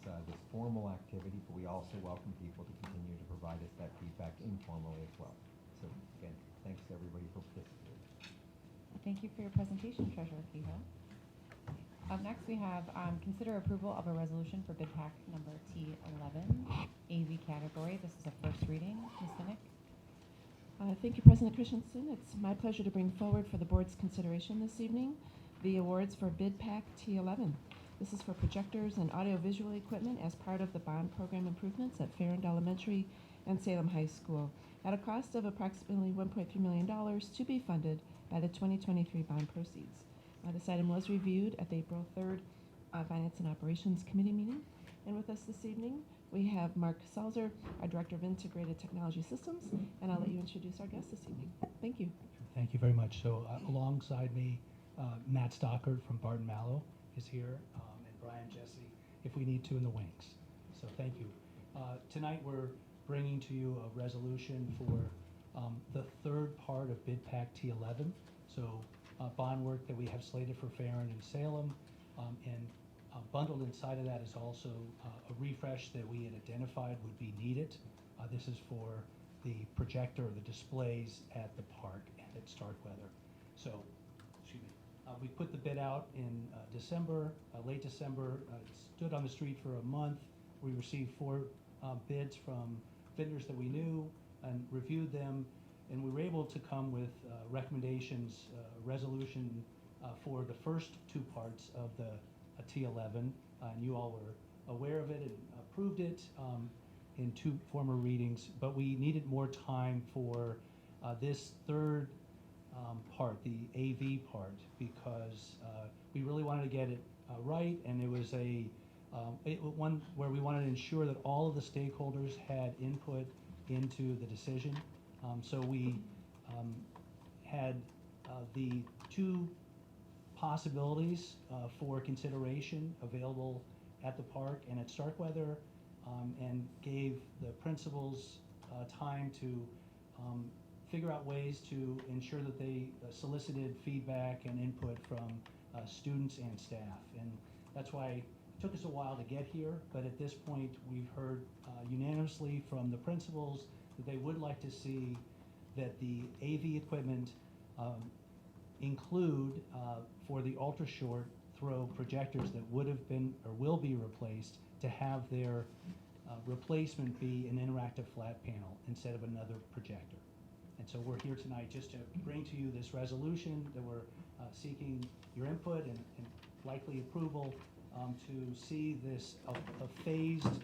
A: formal activity, but we also welcome people to continue to provide us that feedback informally as well. So again, thanks to everybody for participating.
H: Thank you for your presentation, Treasurer Kehoe. Up next, we have consider approval of a resolution for bid pack number T11, AV category. This is a first reading. Ms. Minnick?
R: Thank you, President Christensen. It's my pleasure to bring forward for the board's consideration this evening the awards for bid pack T11. This is for projectors and audiovisual equipment as part of the bond program improvements at Farrand Elementary and Salem High School at a cost of approximately $1.3 million to be funded by the 2023 bond proceeds. This item was reviewed at the April 3rd Finance and Operations Committee meeting. And with us this evening, we have Mark Salzer, our Director of Integrated Technology Systems, and I'll let you introduce our guest this evening. Thank you.
K: Thank you very much. So alongside me, Matt Stockard from Barton Mallow is here, and Brian Jesse, if we need to, in the wings. So thank you. Tonight we're bringing to you a resolution for the third part of Bid Pack T11. So bond work that we have slated for Farron and Salem, and bundled inside of that is also a refresh that we had identified would be needed. This is for the projector or the displays at the park and at Starkweather. So, excuse me, we put the bid out in December, late December. It stood on the street for a month. We received 4 bids from vendors that we knew and reviewed them, and we were able to come with recommendations, resolution for the first 2 parts of the T11, and you all were aware of it and approved it in 2 former readings, but we needed more time for this third part, the AV part, because we really wanted to get it right, and it was one where we wanted to ensure that all of the stakeholders had input into the decision. So we had the 2 possibilities for consideration available at the park and at Starkweather, and gave the principals time to figure out ways to ensure that they solicited feedback and input from students and staff. And that's why it took us a while to get here, but at this point we've heard unanimously from the principals that they would like to see that the AV equipment include for the ultra short throw projectors that would have been or will be replaced, to have their replacement be an interactive flat panel instead of another projector. And so we're here tonight just to bring to you this resolution that we're seeking your input and likely approval to see this a phased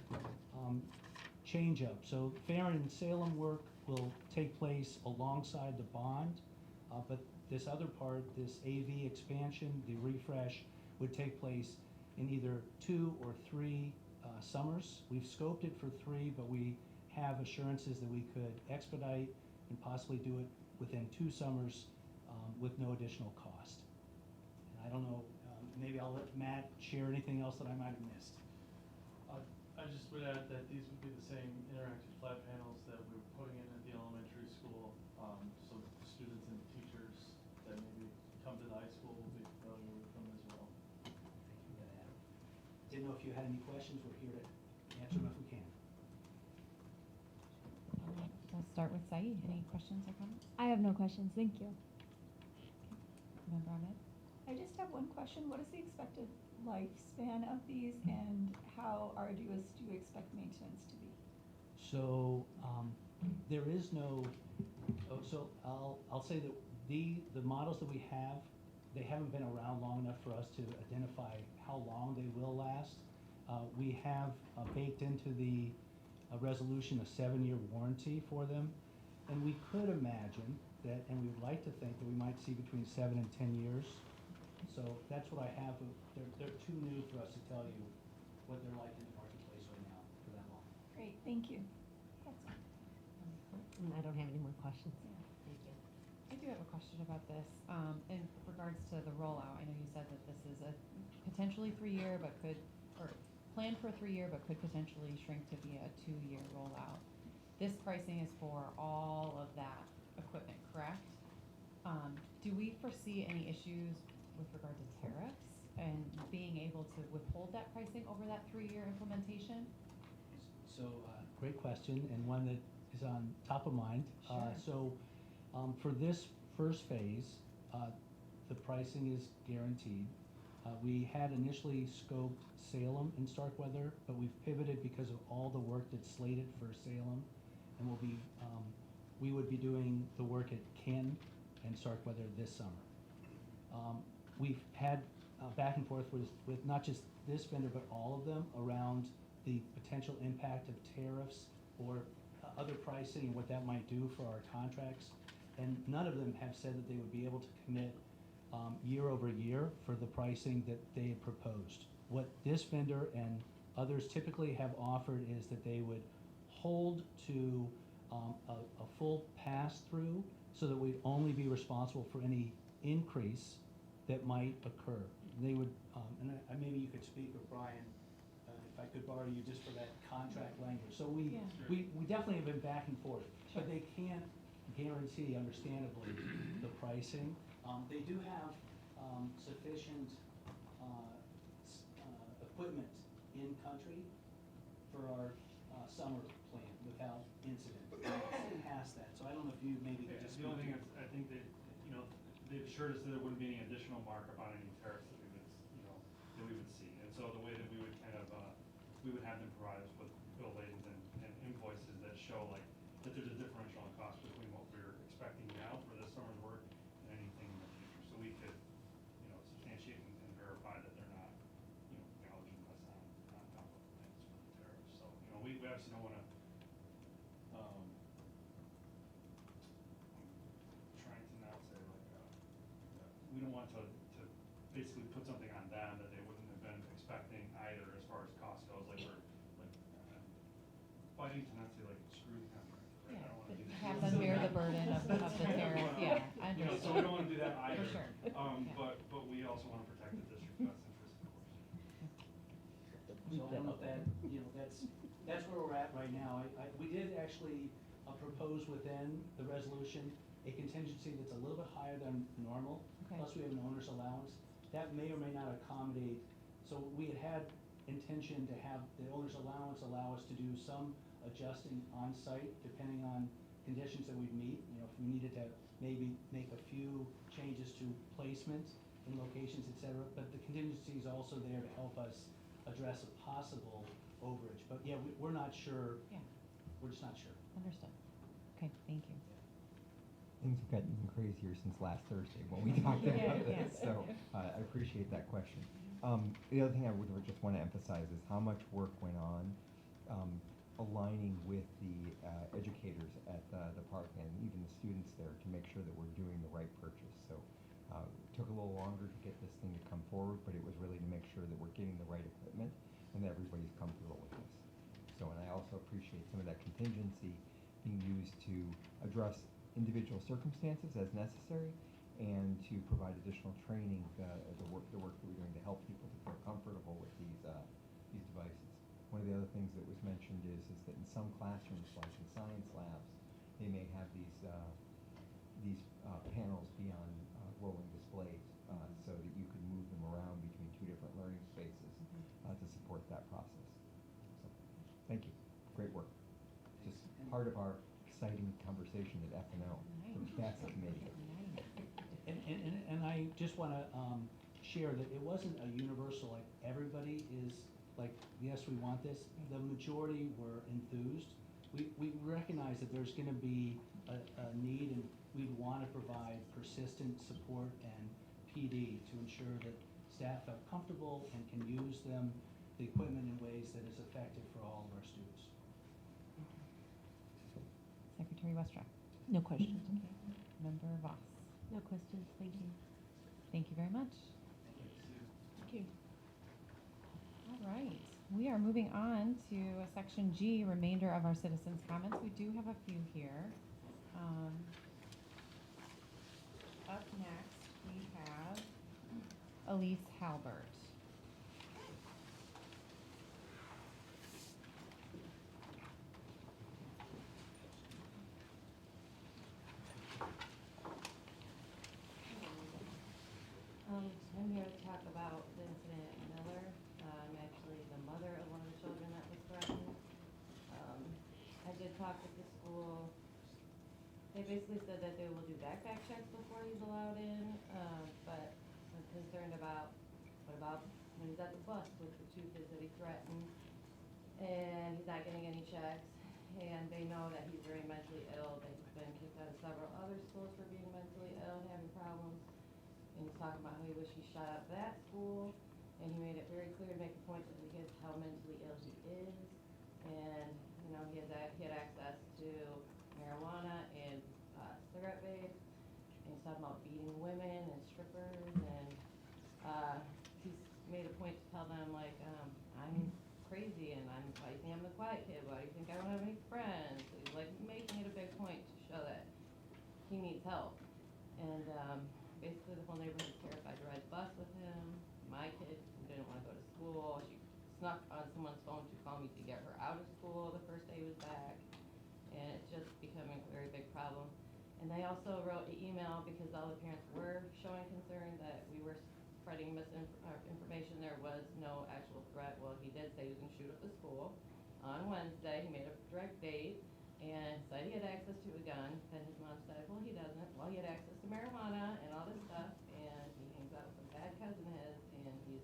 K: change up. So Farron and Salem work will take place alongside the bond, but this other part, this AV expansion, the refresh, would take place in either 2 or 3 summers. We've scoped it for 3, but we have assurances that we could expedite and possibly do it within 2 summers with no additional cost. And I don't know, maybe I'll let Matt share anything else that I might have missed.
S: I just would add that these would be the same interactive flat panels that we were putting in at the elementary school, so the students and teachers that maybe come to the high school will be familiar with them as well.
K: Thank you for that. Didn't know if you had any questions. We're here to answer them if we can.
H: We'll start with Saeed. Any questions or comments?
P: I have no questions, thank you.
H: Member Ahmed?
B: I just have one question. What is the expected lifespan of these, and how arduous do you expect maintenance to be?
K: So there is no. So I'll say that the models that we have, they haven't been around long enough for us to identify how long they will last. We have baked into the resolution a 7-year warranty for them, and we could imagine that, and we would like to think that we might see between 7 and 10 years. So that's what I have. They're too new for us to tell you what they're like in the marketplace right now for that long.
B: Great, thank you. That's all.
D: I don't have any more questions. Thank you.
H: I do have a question about this. In regards to the rollout, I know you said that this is a potentially 3-year, but could, or planned for a 3-year, but could potentially shrink to be a 2-year rollout. This pricing is for all of that equipment, correct? Do we foresee any issues with regard to tariffs and being able to withhold that pricing over that 3-year implementation?
K: So great question, and one that is on top of mind.
H: Sure.
K: For this first phase, the pricing is guaranteed. We had initially scoped Salem and Starkweather, but we've pivoted because of all the work that's slated for Salem, and we would be doing the work at Ken and Starkweather this summer. We've had back and forth with not just this vendor, but all of them around the potential impact of tariffs or other pricing and what that might do for our contracts. And none of them have said that they would be able to commit year over year for the pricing that they had proposed. What this vendor and others typically have offered is that they would hold to a full pass-through so that we'd only be responsible for any increase that might occur. They would, and maybe you could speak, or Brian, if I could borrow you just for that contract language. So we definitely have been back and forth, but they can't guarantee, understandably, the pricing. They do have sufficient equipment in country for our summer plan without incident. It's past that, so I don't know if you maybe could just.
S: The only thing is, I think they, they've assured us that there wouldn't be any additional markup on any tariffs that we would, that we would see. And so the way that we would kind of, we would have them provide us with bill latings and invoices that show like, that there's a differential in cost between what we're expecting now for this summer's work and anything in the future. So we could, substantiate and verify that they're not, gouging us on top of things for the tariffs. So, we obviously don't wanna, trying to not say like, we don't want to basically put something on them that they wouldn't have been expecting either as far as cost goes, like we're, fighting to not say like screw the contract, right? I don't wanna do that.
H: Have them bear the burden of the tariff, yeah, I understand.
S: So we don't wanna do that either.
H: For sure.
S: But we also wanna protect the district's best interest, of course.
K: So I don't know if that, that's where we're at right now. We did actually propose within the resolution a contingency that's a little bit higher than normal.
H: Okay.
K: Plus we have an owner's allowance. That may or may not accommodate, so we had intention to have the owner's allowance allow us to do some adjusting on site depending on conditions that we'd meet. If we needed to maybe make a few changes to placement in locations, et cetera. But the contingency is also there to help us address a possible overage. But yeah, we're not sure.
H: Yeah.
K: We're just not sure.
H: Understood. Okay, thank you.
A: Things have gotten even crazier since last Thursday when we talked about this, so I appreciate that question. The other thing I would just want to emphasize is how much work went on aligning with the educators at the park and even the students there to make sure that we're doing the right purchase. So it took a little longer to get this thing to come forward, but it was really to make sure that we're getting the right equipment and that everybody's comfortable with this. So, and I also appreciate some of that contingency being used to address individual circumstances as necessary and to provide additional training, the work that we're doing to help people to feel comfortable with these devices. One of the other things that was mentioned is that in some classrooms, like in science labs, they may have these panels be on rolling displays so that you could move them around between two different learning spaces to support that process. So, thank you. Great work. Just part of our exciting conversation at F&O, the FAFSA committee.
K: And I just want to share that it wasn't a universal, like everybody is like, yes, we want this. The majority were enthused. We recognize that there's going to be a need and we'd want to provide persistent support and PD to ensure that staff are comfortable and can use the equipment in ways that is effective for all of our students.
H: Secretary Westrock.
M: No questions.
H: Okay. Member Voss.
O: No questions, thank you.
H: Thank you very much.
M: Thank you.
H: All right, we are moving on to section G, remainder of our citizens' comments. We do have a few here. Up next, we have Elise Halbert.
T: I'm here to talk about the incident at Miller. I'm actually the mother of one of the children that was threatened. I did talk with the school. They basically said that they will do backpack checks before he's allowed in, but I'm concerned about what about when he's at the bus with the two kids that he threatened, and he's not getting any checks, and they know that he's very mentally ill, that he's been kicked out of several other schools for being mentally ill and having problems. And he's talking about how he wished he shot out that school, and he made it very clear to make a point to the kids how mentally ill he is, and he had access to marijuana and cigarette vapes, and he's talking about beating women and strippers, and he's made a point to tell them like, I'm crazy and why do you think I'm the quiet kid? Why do you think I don't have any friends? So he's like making it a big point to show that he needs help, and basically the whole neighborhood's terrified to ride the bus with him. My kid didn't want to go to school. She snuck on someone's phone to call me to get her out of school the first day he was back. And it's just becoming a very big problem. And I also wrote an email because all the parents were showing concern that we were spreading misinformation. There was no actual threat. Well, he did say he was going to shoot up the school. On Wednesday, he made a direct date and said he had access to a gun. Then his mom said, well, he doesn't. Well, he had access to marijuana and all this stuff, and he hangs out with a bad cousin of his, and he's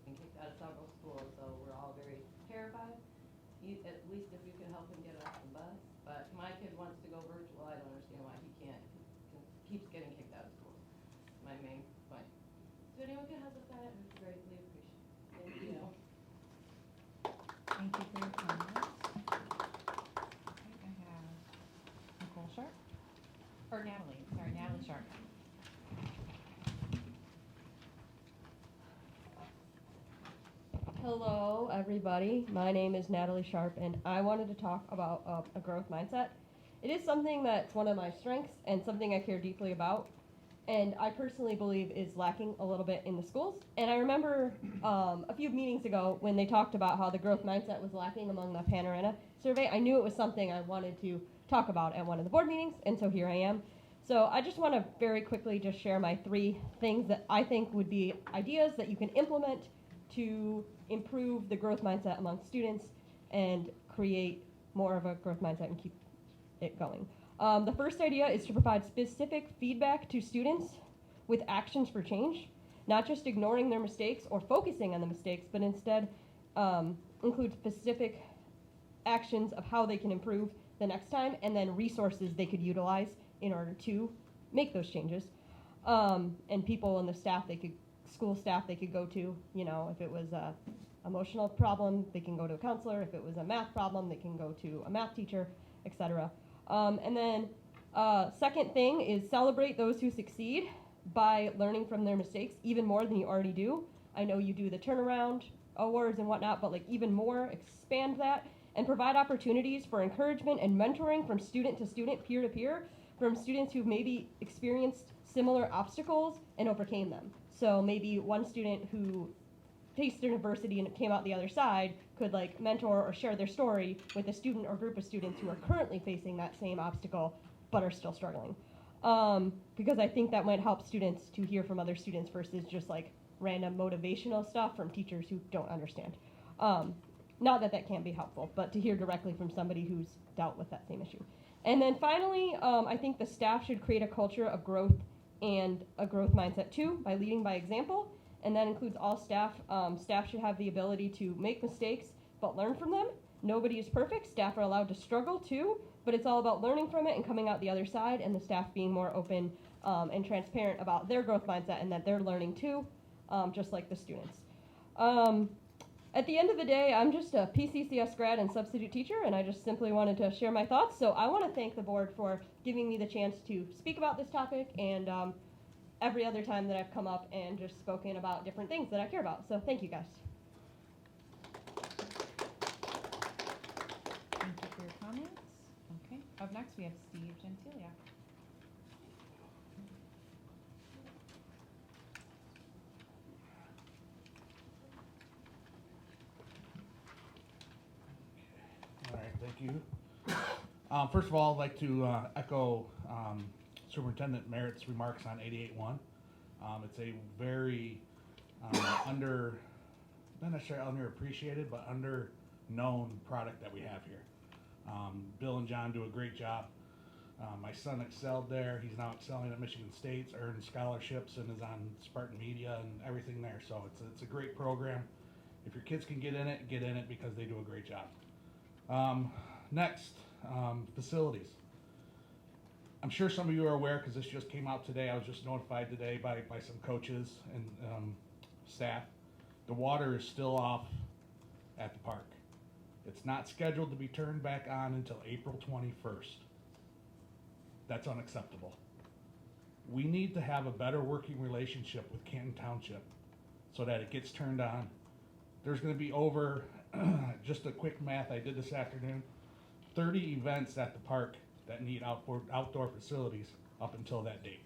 T: been kicked out of several schools, so we're all very terrified. At least if you can help him get off the bus. But my kid wants to go virtual. I don't understand why he can't. He keeps getting kicked out of school. My main point. So anyone can help with that, it's greatly appreciated. Thank you.
H: Thank you for your comments. Okay, I have Nicole Sharp, or Natalie, sorry, Natalie Sharp.
U: Hello, everybody. My name is Natalie Sharp, and I wanted to talk about a growth mindset. It is something that's one of my strengths and something I care deeply about, and I personally believe is lacking a little bit in the schools. And I remember a few meetings ago when they talked about how the growth mindset was lacking among the Panorama survey. I knew it was something I wanted to talk about at one of the board meetings, and so here I am. So I just want to very quickly just share my 3 things that I think would be ideas that you can implement to improve the growth mindset among students and create more of a growth mindset and keep it going. The first idea is to provide specific feedback to students with actions for change, not just ignoring their mistakes or focusing on the mistakes, but instead include specific actions of how they can improve the next time, and then resources they could utilize in order to make those changes. And people in the staff, school staff they could go to, you know, if it was a emotional problem, they can go to a counselor. If it was a math problem, they can go to a math teacher, etc. And then second thing is celebrate those who succeed by learning from their mistakes even more than you already do. I know you do the turnaround awards and whatnot, but like even more, expand that and provide opportunities for encouragement and mentoring from student to student, peer to peer, from students who've maybe experienced similar obstacles and overcame them. So maybe one student who faced adversity and came out the other side could like mentor or share their story with a student or group of students who are currently facing that same obstacle but are still struggling. Because I think that might help students to hear from other students versus just like random motivational stuff from teachers who don't understand. Not that that can't be helpful, but to hear directly from somebody who's dealt with that same issue. And then finally, I think the staff should create a culture of growth and a growth mindset too by leading by example. And that includes all staff. Staff should have the ability to make mistakes, but learn from them. Nobody is perfect. Staff are allowed to struggle too, but it's all about learning from it and coming out the other side, and the staff being more open and transparent about their growth mindset and that they're learning too, just like the students. At the end of the day, I'm just a P-CCS grad and substitute teacher, and I just simply wanted to share my thoughts. So I want to thank the board for giving me the chance to speak about this topic, and every other time that I've come up and just spoken about different things that I care about. So thank you, guys.
H: Thank you for your comments. Okay, up next we have Steve Gentilia.
V: All right, thank you. First of all, I'd like to echo Superintendent Merritt's remarks on 88-1. It's a very not necessarily underappreciated, but under-known product that we have here. Bill and John do a great job. My son excelled there. He's now excelling at Michigan State, earned scholarships, and is on Spartan Media and everything there. So it's a great program. If your kids can get in it because they do a great job. Next, facilities. I'm sure some of you are aware because this just came out today. I was just notified today by some coaches and staff. The water is still off at the park. It's not scheduled to be turned back on until April 21st. That's unacceptable. We need to have a better working relationship with Canton Township so that it gets turned on. There's going to be over, just a quick math I did this afternoon, 30 events at the park that need outdoor facilities up until that date.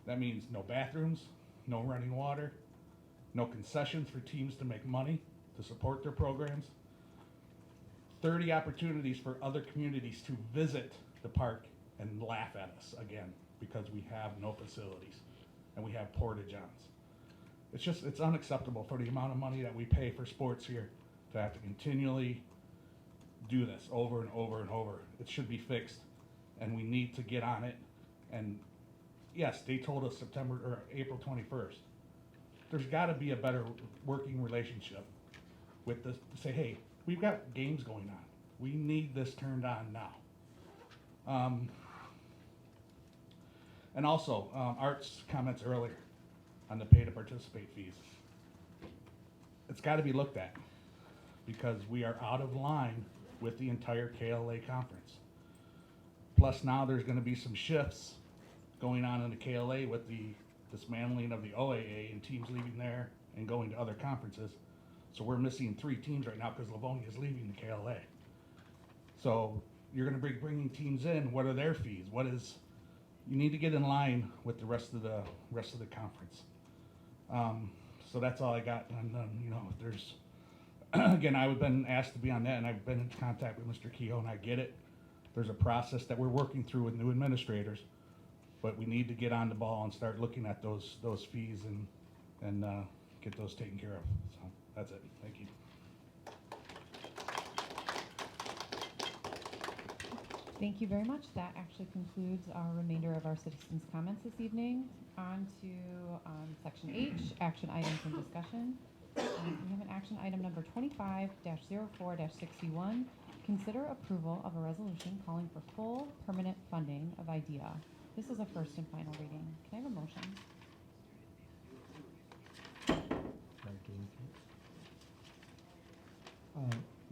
V: That means no bathrooms, no running water, no concessions for teams to make money to support their programs, 30 opportunities for other communities to visit the park and laugh at us again because we have no facilities and we have porta-johns. It's unacceptable for the amount of money that we pay for sports here to have to continually do this over and over and over. It should be fixed, and we need to get on it. And yes, they told us September or April 21st. There's got to be a better working relationship with this to say, hey, we've got games going on. We need this turned on now. And also, Art's comments earlier on the pay to participate fees. It's got to be looked at because we are out of line with the entire KLA conference. Plus now there's going to be some shifts going on in the KLA with the dismantling of the OAA and teams leaving there and going to other conferences. So we're missing 3 teams right now because Livonia is leaving the KLA. So you're going to be bringing teams in. What are their fees? You need to get in line with the rest of the conference. So that's all I got. And if there's again, I've been asked to be on that, and I've been in contact with Mr. Kehoe, and I get it. There's a process that we're working through with new administrators, but we need to get on the ball and start looking at those fees and get those taken care of. So that's it. Thank you.
H: Thank you very much. That actually concludes our remainder of our citizens' comments this evening. On to section H, action items and discussion. We have an action item number 25-04-61. Consider approval of a resolution calling for full permanent funding of IDEA. This is a first and final reading. Can I have a motion?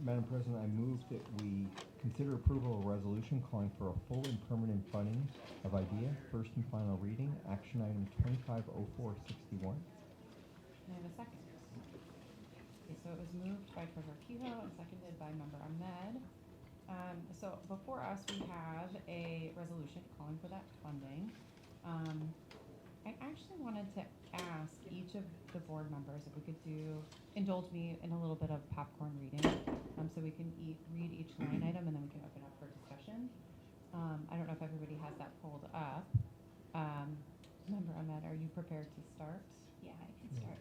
A: Madam President, I move that we consider approval of a resolution calling for a full and permanent funding of IDEA, first and final reading, action item 250461.
H: Can I have a second? Okay, so it was moved by Treasurer Kehoe and seconded by Member Ahmed. So before us, we have a resolution calling for that funding. I actually wanted to ask each of the board members if we could indulge me in a little bit of popcorn reading, so we can read each line item and then we can open up for discussion. I don't know if everybody has that pulled up. Member Ahmed, are you prepared to start?
B: Yeah, I can start.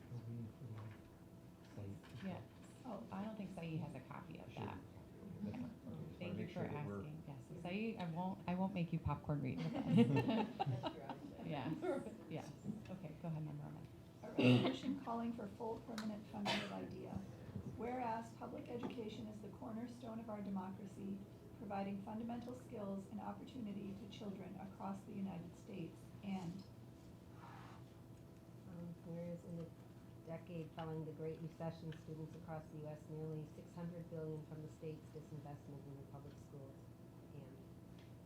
H: Yeah. Oh, I don't think Saeed has a copy of that. Thank you for asking. Yes, Saeed, I won't make you popcorn read with us. Yes. Yes. Okay, go ahead, Member Ahmed.
B: A resolution calling for full permanent funding of IDEA. Whereas public education is the cornerstone of our democracy, providing fundamental skills and opportunity to children across the United States, and
D: whereas in the decade following the Great Recession, students across the U.S. nearly $600 billion from the state's disinvestment in the public schools. And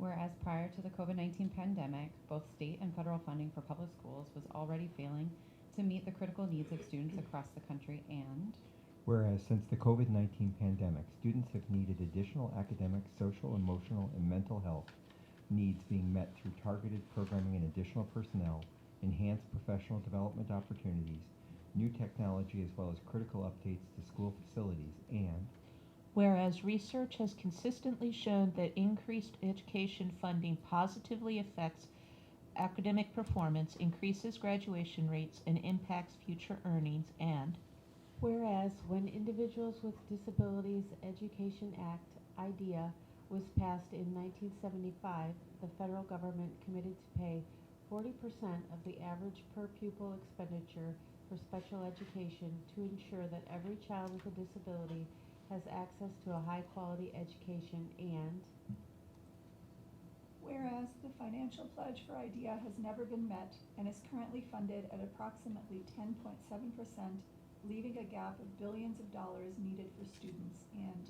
H: whereas prior to the COVID-19 pandemic, both state and federal funding for public schools was already failing to meet the critical needs of students across the country, and
A: whereas since the COVID-19 pandemic, students have needed additional academic, social, emotional, and mental health needs being met through targeted programming and additional personnel, enhanced professional development opportunities, new technology, as well as critical updates to school facilities, and
M: whereas research has consistently shown that increased education funding positively affects academic performance, increases graduation rates, and impacts future earnings, and
O: whereas when Individuals with Disabilities Education Act, IDEA, was passed in 1975, the federal government committed to pay 40% of the average per pupil expenditure for special education to ensure that every child with a disability has access to a high-quality education, and
B: whereas the financial pledge for IDEA has never been met and is currently funded at approximately 10.7%, leaving a gap of billions of dollars needed for students, and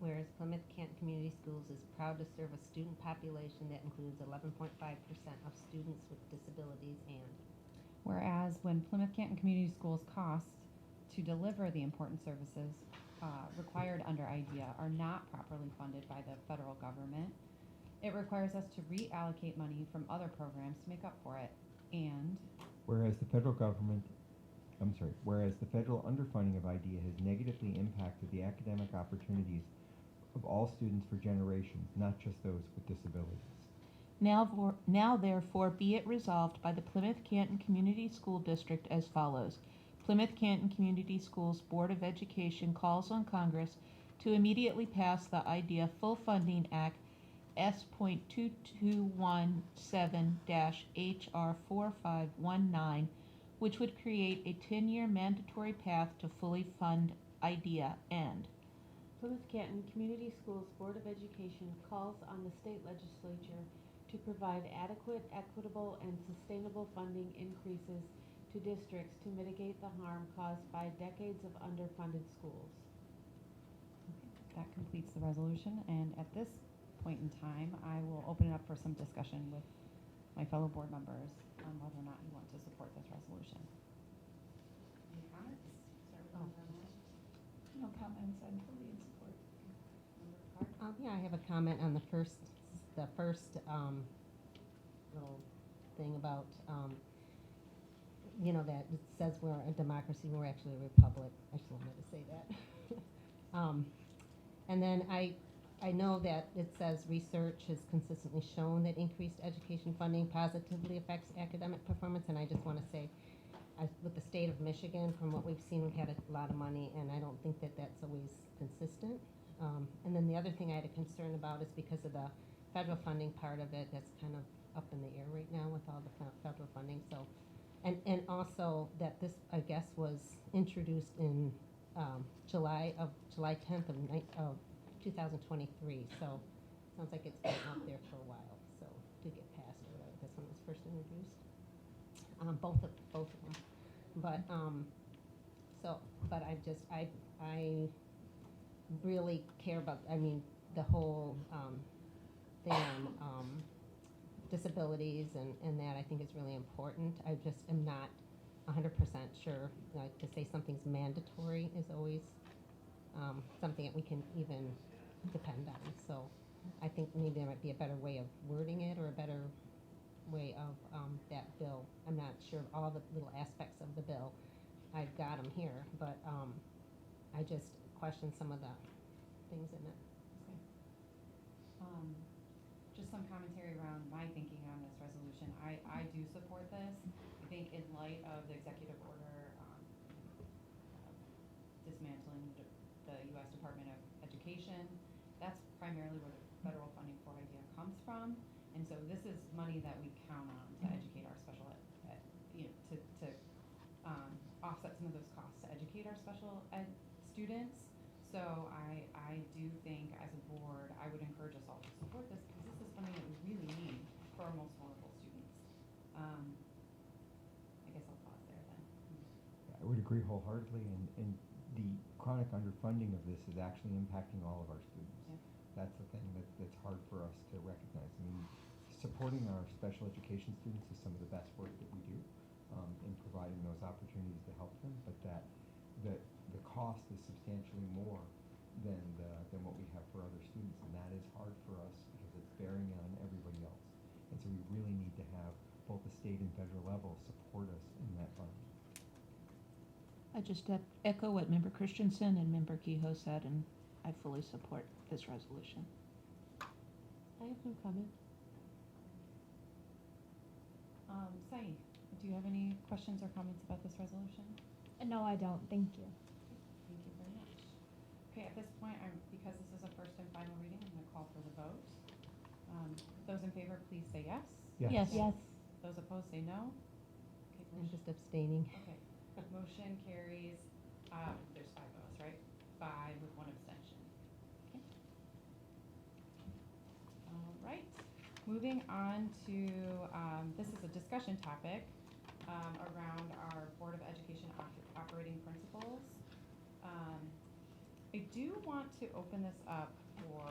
D: whereas Plymouth Canton Community Schools is proud to serve a student population that includes 11.5% of students with disabilities, and
H: whereas when Plymouth Canton Community Schools costs to deliver the important services required under IDEA are not properly funded by the federal government, it requires us to reallocate money from other programs to make up for it, and
A: whereas the federal underfunding of IDEA has negatively impacted the academic opportunities of all students for generations, not just those with disabilities.
E: Now therefore be it resolved by the Plymouth Canton Community School District as follows. Plymouth Canton Community Schools Board of Education calls on Congress to immediately pass the IDEA Full Funding Act S.2217-HR 4519, which would create a 10-year mandatory path to fully fund IDEA, and
O: Plymouth Canton Community Schools Board of Education calls on the state legislature to provide adequate, equitable, and sustainable funding increases to districts to mitigate the harm caused by decades of underfunded schools.
H: That completes the resolution, and at this point in time, I will open it up for some discussion with my fellow board members on whether or not you want to support this resolution. Any comments? Start with Member Moore.
B: No comments, I'm fully in support.
H: Member Clark?
D: Yeah, I have a comment on the first little thing about, that it says we're a democracy, we're actually a republic. I just wanted to say that. And then I know that it says research has consistently shown that increased education funding positively affects academic performance, and I just want to say, with the state of Michigan, from what we've seen, we've had a lot of money, and I don't think that that's always consistent. And then the other thing I had a concern about is because of the federal funding part of it, that's kind of up in the air right now with all the federal funding. So, and also that this, I guess, was introduced in July 10th of 2023. So sounds like it's been out there for a while. So to get passed or whatever, that's when it was first introduced. Both of them. But I really care about, the whole thing on disabilities and that I think is really important. I just am not 100% sure, like to say something's mandatory is always something that we can even depend on. So I think maybe there might be a better way of wording it or a better way of that bill. I'm not sure of all the little aspects of the bill. I've got them here, but I just question some of the things in it.
H: Just some commentary around my thinking on this resolution. I do support this. I think in light of the executive order dismantling the U.S. Department of Education, that's primarily where the federal funding for IDEA comes from. And so this is money that we count on to educate our special ed, to offset some of those costs to educate our special ed students. So I do think as a board, I would encourage us all to support this because this is something that we really need for our most vulnerable students. I guess I'll pause there then.
A: I would agree wholeheartedly, and the chronic underfunding of this is actually impacting all of our students.
H: Yeah.
A: That's the thing that's hard for us to recognize. I mean, supporting our special education students is some of the best work that we do in providing those opportunities to help them, but that the cost is substantially more than what we have for other students, and that is hard for us because it's bearing on everybody else. And so we really need to have both the state and federal level support us in that funding.
E: I just echo what Member Christensen and Member Kehoe said, and I fully support this resolution.
O: I have no comment.
H: Saeed, do you have any questions or comments about this resolution?
P: No, I don't. Thank you.
H: Thank you very much. Okay, at this point, because this is a first and final reading, I'm going to call for the vote. Those in favor, please say yes.
A: Yes.
P: Yes.
H: Those opposed, say no. Okay,
D: I'm just abstaining.
H: Okay, motion carries, there's 5 of us, right? 5 with 1 abstention. Okay. All right, moving on to, this is a discussion topic around our Board of Education operating principles. I do want to open this up for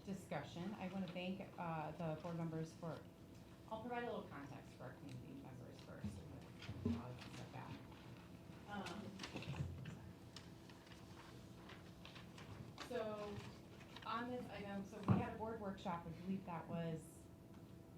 H: discussion. I want to thank the board members for, I'll provide a little context for our community members first. And then I'll step back. So on this item, so we had a board workshop, I believe that was,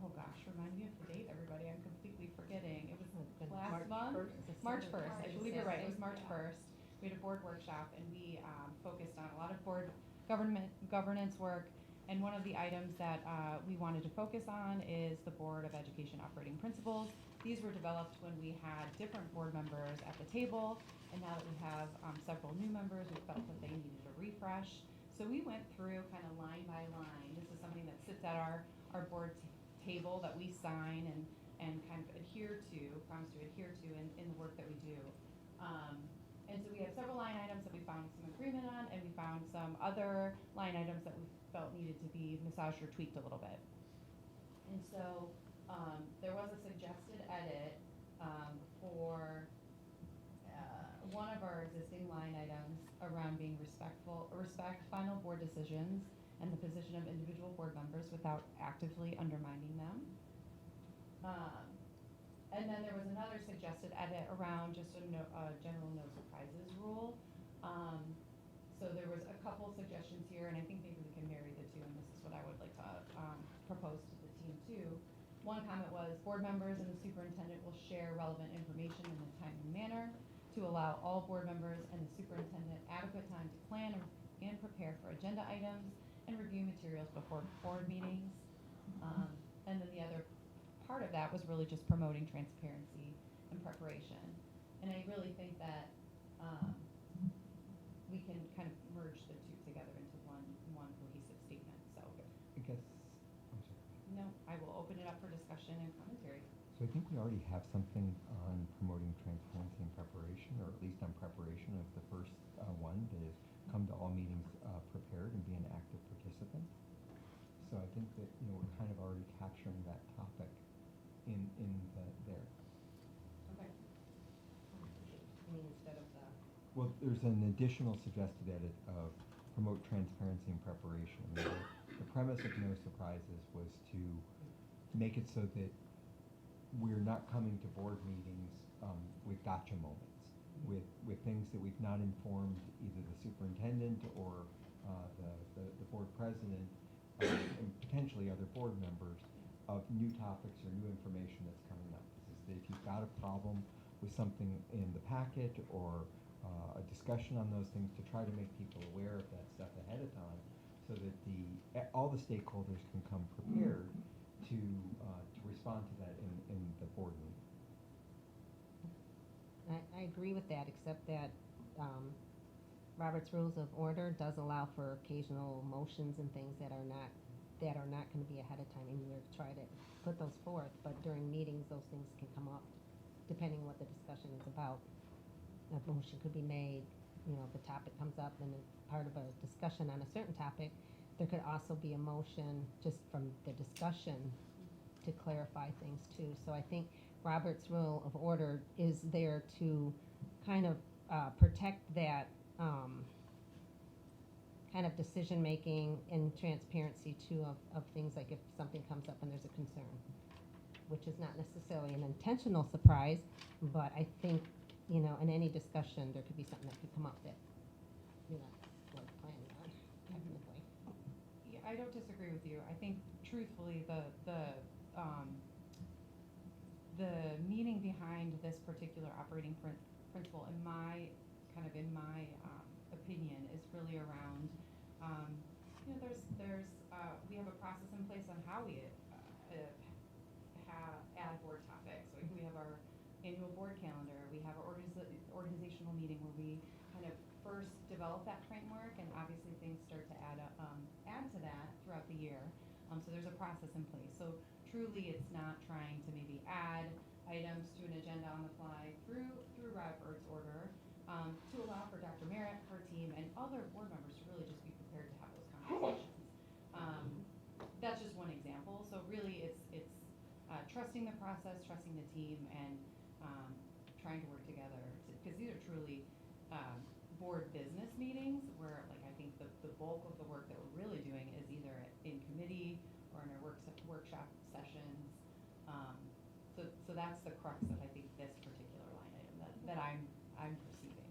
H: oh gosh, remind me of the date, everybody, I'm completely forgetting. It was last month? March 1st, I believe you're right, it was March 1st. We had a board workshop and we focused on a lot of board governance work. And one of the items that we wanted to focus on is the Board of Education operating principles. These were developed when we had different board members at the table, and now that we have several new members, we felt that they needed a refresh. So we went through kind of line by line. This is something that sits at our board table that we sign and kind of adhere to, promise to adhere to in the work that we do. And so we have several line items that we found some agreement on, and we found some other line items that we felt needed to be massaged or tweaked a little bit. And so there was a suggested edit for one of our existing line items around being respect final board decisions and the position of individual board members without actively undermining them. And then there was another suggested edit around just a general no surprises rule. So there was a couple suggestions here, and I think maybe we can marry the two, and this is what I would like to propose to the team too. One comment was, board members and the superintendent will share relevant information in a timely manner to allow all board members and the superintendent adequate time to plan and prepare for agenda items and review materials before board meetings. And then the other part of that was really just promoting transparency and preparation. And I really think that we can kind of merge the two together into one cohesive statement. So
A: I guess, I'm sorry.
H: no, I will open it up for discussion and commentary.
A: So I think we already have something on promoting transparency and preparation, or at least on preparation of the first one, that is come to all meetings prepared and be an active participant. So I think that, we're kind of already capturing that topic in there.
H: Okay.
D: I mean, instead of the.
A: Well, there's an additional suggested edit of promote transparency and preparation. I mean, the premise of No Surprises was to make it so that we're not coming to board meetings with gotcha moments, with things that we've not informed either the superintendent or the board president and potentially other board members of new topics or new information that's coming up. This is that if you've got a problem with something in the packet or a discussion on those things, to try to make people aware of that stuff ahead of time, so that all the stakeholders can come prepared to respond to that in the board meeting.
D: I agree with that, except that Robert's Rules of Order does allow for occasional motions and things that are not going to be ahead of time, and we're trying to put those forth, but during meetings, those things can come up, depending on what the discussion is about. A motion could be made, if the topic comes up and it's part of a discussion on a certain topic, there could also be a motion just from the discussion to clarify things too. So I think Robert's Rule of Order is there to kind of protect that kind of decision-making and transparency too of things like if something comes up and there's a concern, which is not necessarily an intentional surprise, but I think, in any discussion, there could be something that could come up that you're not planning on, technically.
H: Yeah, I don't disagree with you. I think truthfully, the meaning behind this particular operating principle, in my opinion, is really around, we have a process in place on how we add board topics. Like we have our annual board calendar. We have our organizational meeting where we kind of first develop that framework, and obviously things start to add to that throughout the year. So there's a process in place. So truly, it's not trying to maybe add items to an agenda on the fly through Robert's order to allow for Dr. Merritt, her team, and other board members to really just be prepared to have those conversations. That's just one example. So really, it's trusting the process, trusting the team, and trying to work together, because these are truly board business meetings where, like, I think the bulk of the work that we're really doing is either in committee or in our workshop sessions. So that's the crux of, I think, this particular line item that I'm perceiving.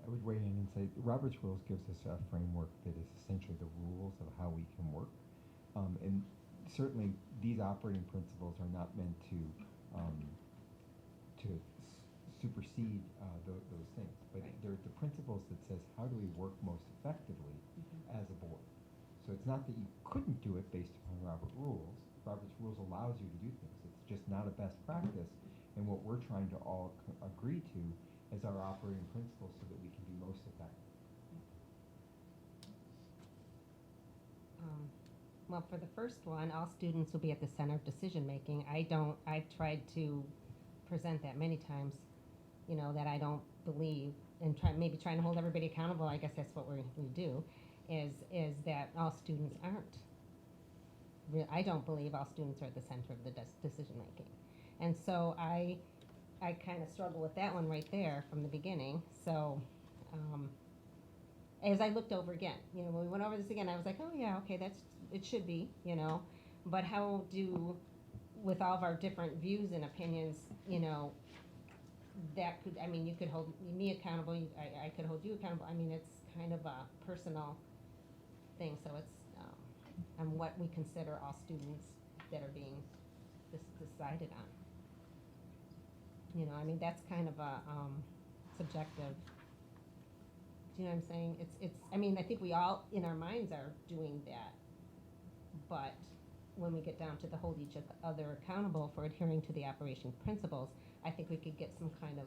A: I would weigh in and say Robert's Rules gives us a framework that is essentially the rules of how we can work, and certainly these operating principles are not meant to supersede those things. But
H: Right.
A: they're the principles that says how do we work most effectively as a board. So it's not that you couldn't do it based upon Robert rules. Robert's rules allows you to do things. It's just not a best practice. And what we're trying to all agree to as our operating principles so that we can be most effective.
D: Well, for the first one, all students will be at the center of decision making. I've tried to present that many times, you know, that I don't believe, and maybe trying to hold everybody accountable, I guess that's what we do, is that all students aren't. I don't believe all students are at the center of the decision making. And so I kind of struggle with that one right there from the beginning. So as I looked over again, you know, when we went over this again, I was like, oh yeah, okay, it should be, you know. But how do, with all of our different views and opinions, you know, that could, I mean, you could hold me accountable, I could hold you accountable. I mean, it's kind of a personal thing, so it's and what we consider all students that are being decided on. You know, I mean, that's kind of a subjective. Do you know what I'm saying? It's. I mean, I think we all in our minds are doing that, but when we get down to the hold each other accountable for adhering to the operation principles, I think we could get some kind of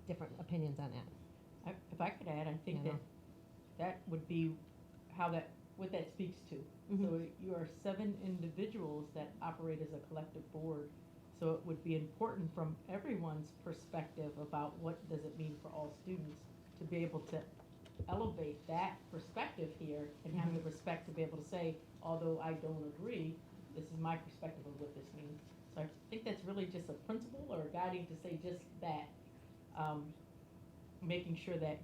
D: different opinions on that.
E: If I could add, I think
D: You know?
E: that would be what that speaks to.
D: Mhm.
E: So you are 7 individuals that operate as a collective board. So it would be important from everyone's perspective about what does it mean for all students to be able to elevate that perspective here and have the respect to be able to say, although I don't agree, this is my perspective of what this means. So I think that's really just a principle or a guiding to say just that, making sure that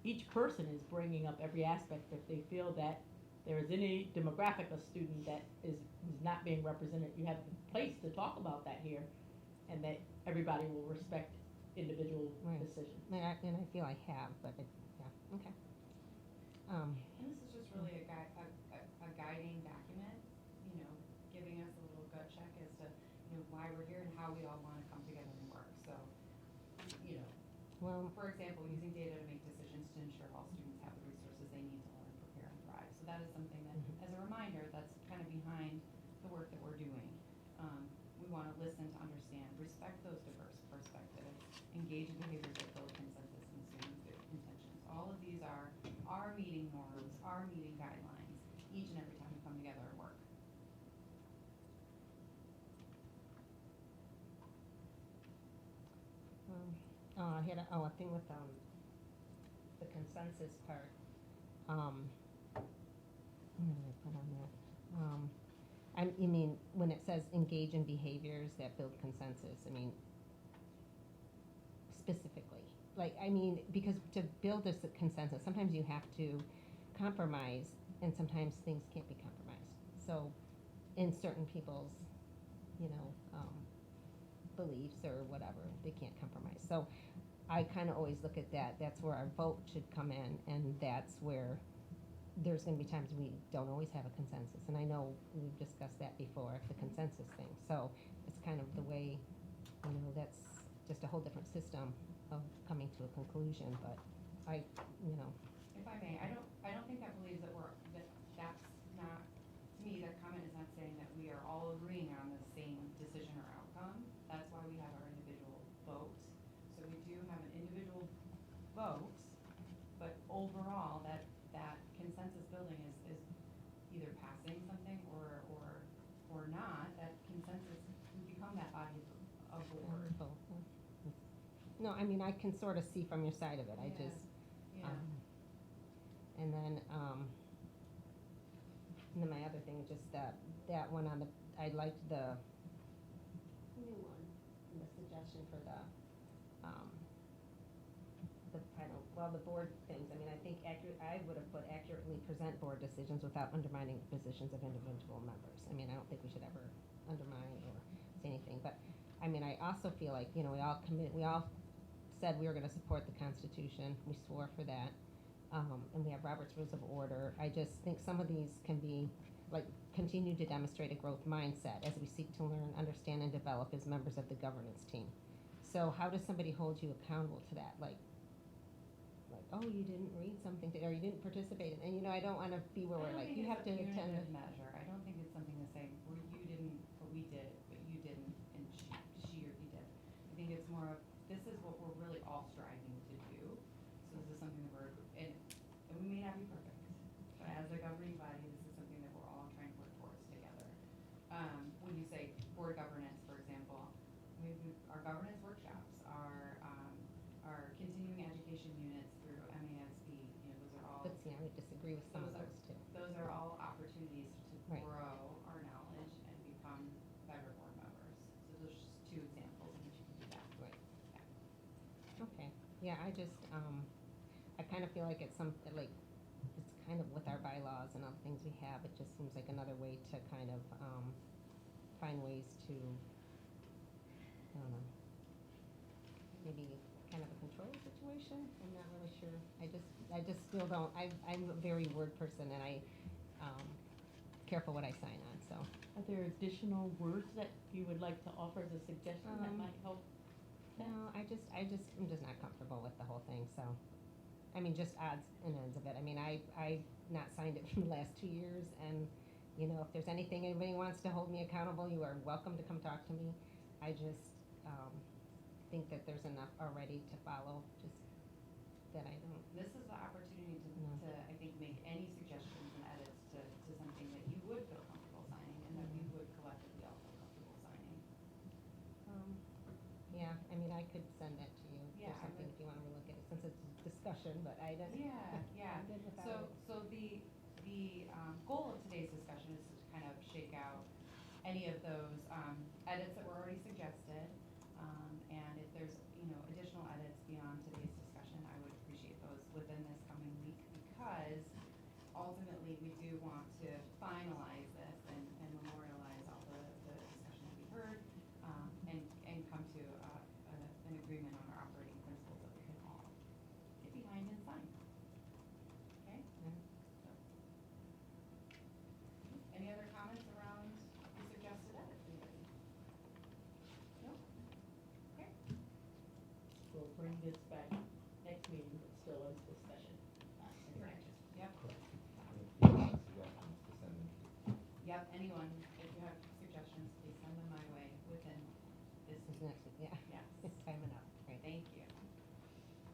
E: each person is bringing up every aspect. If they feel that there is any demographic of student that is not being represented, you have a place to talk about that here, and that everybody will respect individual decisions.
D: And I feel I have, but yeah, okay.
T: And this is just really a guiding document, you know, giving us a little gut check as to, you know, why we're here and how we all want to come together and work. So, you know,
D: well,
T: for example, using data to make decisions to ensure all students have the resources they need to learn, prepare, and thrive. So that is something that, as a reminder, that's kind of behind the work that we're doing. We want to listen to understand, respect those diverse perspectives, engage in behaviors that build consensus and students' intentions. All of these are our meeting norms, our meeting guidelines, each and every time we come together and work.
D: I had a thing with the consensus part. What did I put on that? I mean, when it says engage in behaviors that build consensus, I mean, specifically. Like, I mean, because to build this consensus, sometimes you have to compromise, and sometimes things can't be compromised. So, in certain people's, you know, beliefs or whatever, they can't compromise. So, I kind of always look at that. That's where our vote should come in, and that's where there's going to be times we don't always have a consensus. And I know we've discussed that before, the consensus thing. So it's kind of the way, you know, that's just a whole different system of coming to a conclusion. But I, you know.
T: If I may, I don't think that believes that that's not, to me, that comment is not saying that we are all agreeing on the same decision or outcome. That's why we have our individual votes. So we do have an individual vote, but overall, that consensus building is either passing something or not. That consensus, we become that body of board.
D: No, I mean, I can sort of see from your side of it. I
T: Yeah.
D: just,
T: Yeah.
D: And then my other thing, just that one on the, I liked the new one, the suggestion for the the board things. I mean, I think I would have put accurately present board decisions without undermining positions of individual members. I mean, I don't think we should ever undermine or say anything. But I mean, I also feel like, you know, we all said we were going to support the Constitution. We swore for that. And we have Robert's Rules of Order. I just think some of these can be like, continue to demonstrate a growth mindset as we seek to learn, understand, and develop as members of the governance team. So how does somebody hold you accountable to that? Like, oh, you didn't read something, or you didn't participate, and you know, I don't want to be where we're like, you have to attend.
T: Measure. I don't think it's something to say, well, you didn't, but we did, but you didn't, and she or he did. I think it's more of, this is what we're really all striving to do. So this is something that we're, and we may not be perfect, but as a governing body, this is something that we're all trying to work towards together. When you say board governance, for example, our governance workshops, our continuing education units through MASB, you know, those are all.
D: But see, I would disagree with some of those too.
T: Those are all opportunities to
D: Right.
T: grow our knowledge and become better board members. So those are just two examples in which you can do that.
D: Right. Okay, yeah, I just, I kind of feel like it's like, it's kind of with our bylaws and other things we have, it just seems like another way to kind of, find ways to, I don't know, maybe kind of a control situation, I'm not really sure. I just still don't, I'm a very word person, and careful what I sign on, so.
E: Are there additional words that you would like to offer as a suggestion that might help?
D: No, I'm just not comfortable with the whole thing, so. I mean, just odds and ends of it. I mean, I've not signed it for the last 2 years, and, you know, if there's anything anybody wants to hold me accountable, you are welcome to come talk to me. I just, think that there's enough already to follow, just that I don't.
T: This is the opportunity
D: No.
T: to I think, make any suggestions and edits to something that you would feel comfortable signing and that we would collectively all feel comfortable signing.
D: Yeah, I mean, I could send that to you,
T: Yeah,
D: or
T: I
D: something,
T: would-
D: if you wanna look at it, since it's a discussion, but I don't.
T: Yeah.
D: I'm good without it.
T: So the goal of today's discussion is to kind of shake out any of those edits that were already suggested. And if there's, you know, additional edits beyond today's discussion, I would appreciate those within this coming week, because ultimately we do want to finalize this and memorialize all the discussion that we heard, and come to an agreement on our operating principles that we can all get behind and sign. Okay? So, any other comments around the suggested edits, anybody? No? Okay.
E: We'll bring this back next meeting, but still as discussion.
T: Correct. Yep.
A: Correct. Suggestions to send them to.
T: Yep, anyone, if you have suggestions, please send them my way within this.
D: This is next week, yeah.
T: Yes.
D: It's timing up, right.
T: Thank you.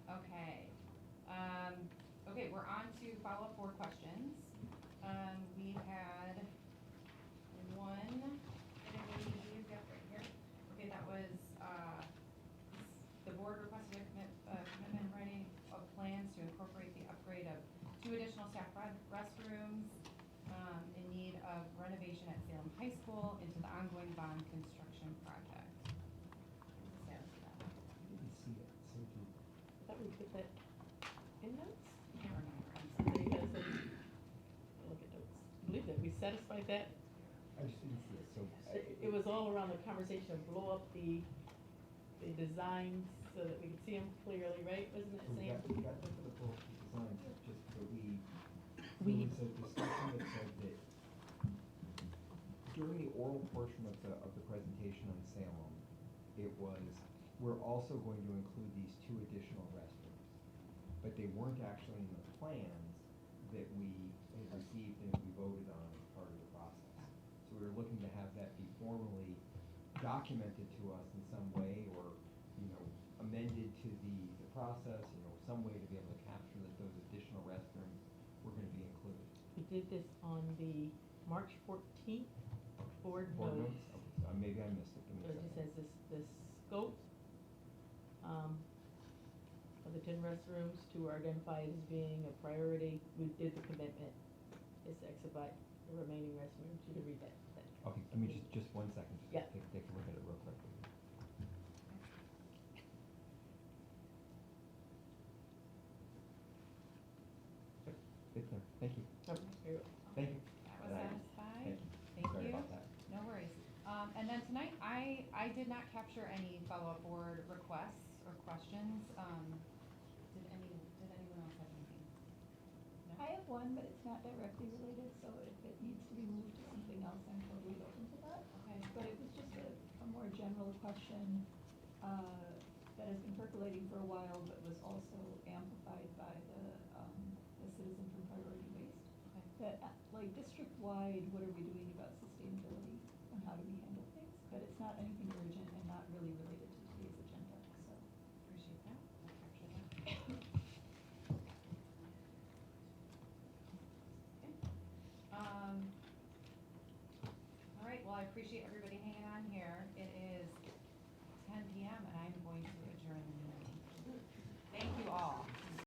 T: Okay. Okay, we're on to follow-up board questions. We had one that I need to get right here. Okay, that was, the board requested a commitment in writing of plans to incorporate the upgrade of 2 additional staff restrooms, in need of renovation at Salem High School into the ongoing bond construction project. What's the status of that?
A: I didn't see it, so do.
E: I thought we put that in notes?
T: I can't remember. I'm
E: So
T: sorry.
E: you guys have, look at notes. I believe that we satisfied that.
A: I just didn't see it, so.
E: It was all around the conversation of blow up the designs so that we could see them clearly, right? Wasn't it,
A: So
E: Sam?
A: we got that for the full design, just, but
E: We-
A: there was a discussion that said that during the oral portion of the presentation on Salem, it was, we're also going to include these 2 additional restrooms. But they weren't actually in the plans that we had received and we voted on as part of the process. So we were looking to have that be formally documented to us in some way, or, you know, amended to the process, you know, some way to be able to capture that those additional restrooms were gonna be included.
E: We did this on the March 14th board
A: Board
E: notes.
A: notes? Okay, so maybe I missed it, give
E: So
A: me a
E: it just
A: second.
E: says the scope, of the 10 restrooms to identified as being a priority. We did the commitment, is to exhibit the remaining restrooms. You can read that.
A: Okay, give me just 1 second, just
E: Yeah.
A: take a look at it real quick. Yep, it's there, thank you.
E: Okay, very well.
A: Thank you.
T: That was
A: And I-
T: satisfied?
A: Thank
T: Thank
A: you. Sorry
T: you.
A: about that.
T: No worries. And then tonight, I did not capture any follow-up board requests or questions. Did anyone else have anything? No?
B: I have one, but it's not directly related, so if it needs to be moved to something else, I'm totally open to that.
H: Okay.
B: But it was just a more general question, that has been percolating for a while, but was also amplified by the citizen from Priority Waste.
H: Okay.
B: That, like, district-wide, what are we doing about sustainability and how do we handle things? But it's not anything urgent and not really related to today's agenda, so.
H: Appreciate that. I'll capture that. Okay. All right, well, I appreciate everybody hanging on here. It is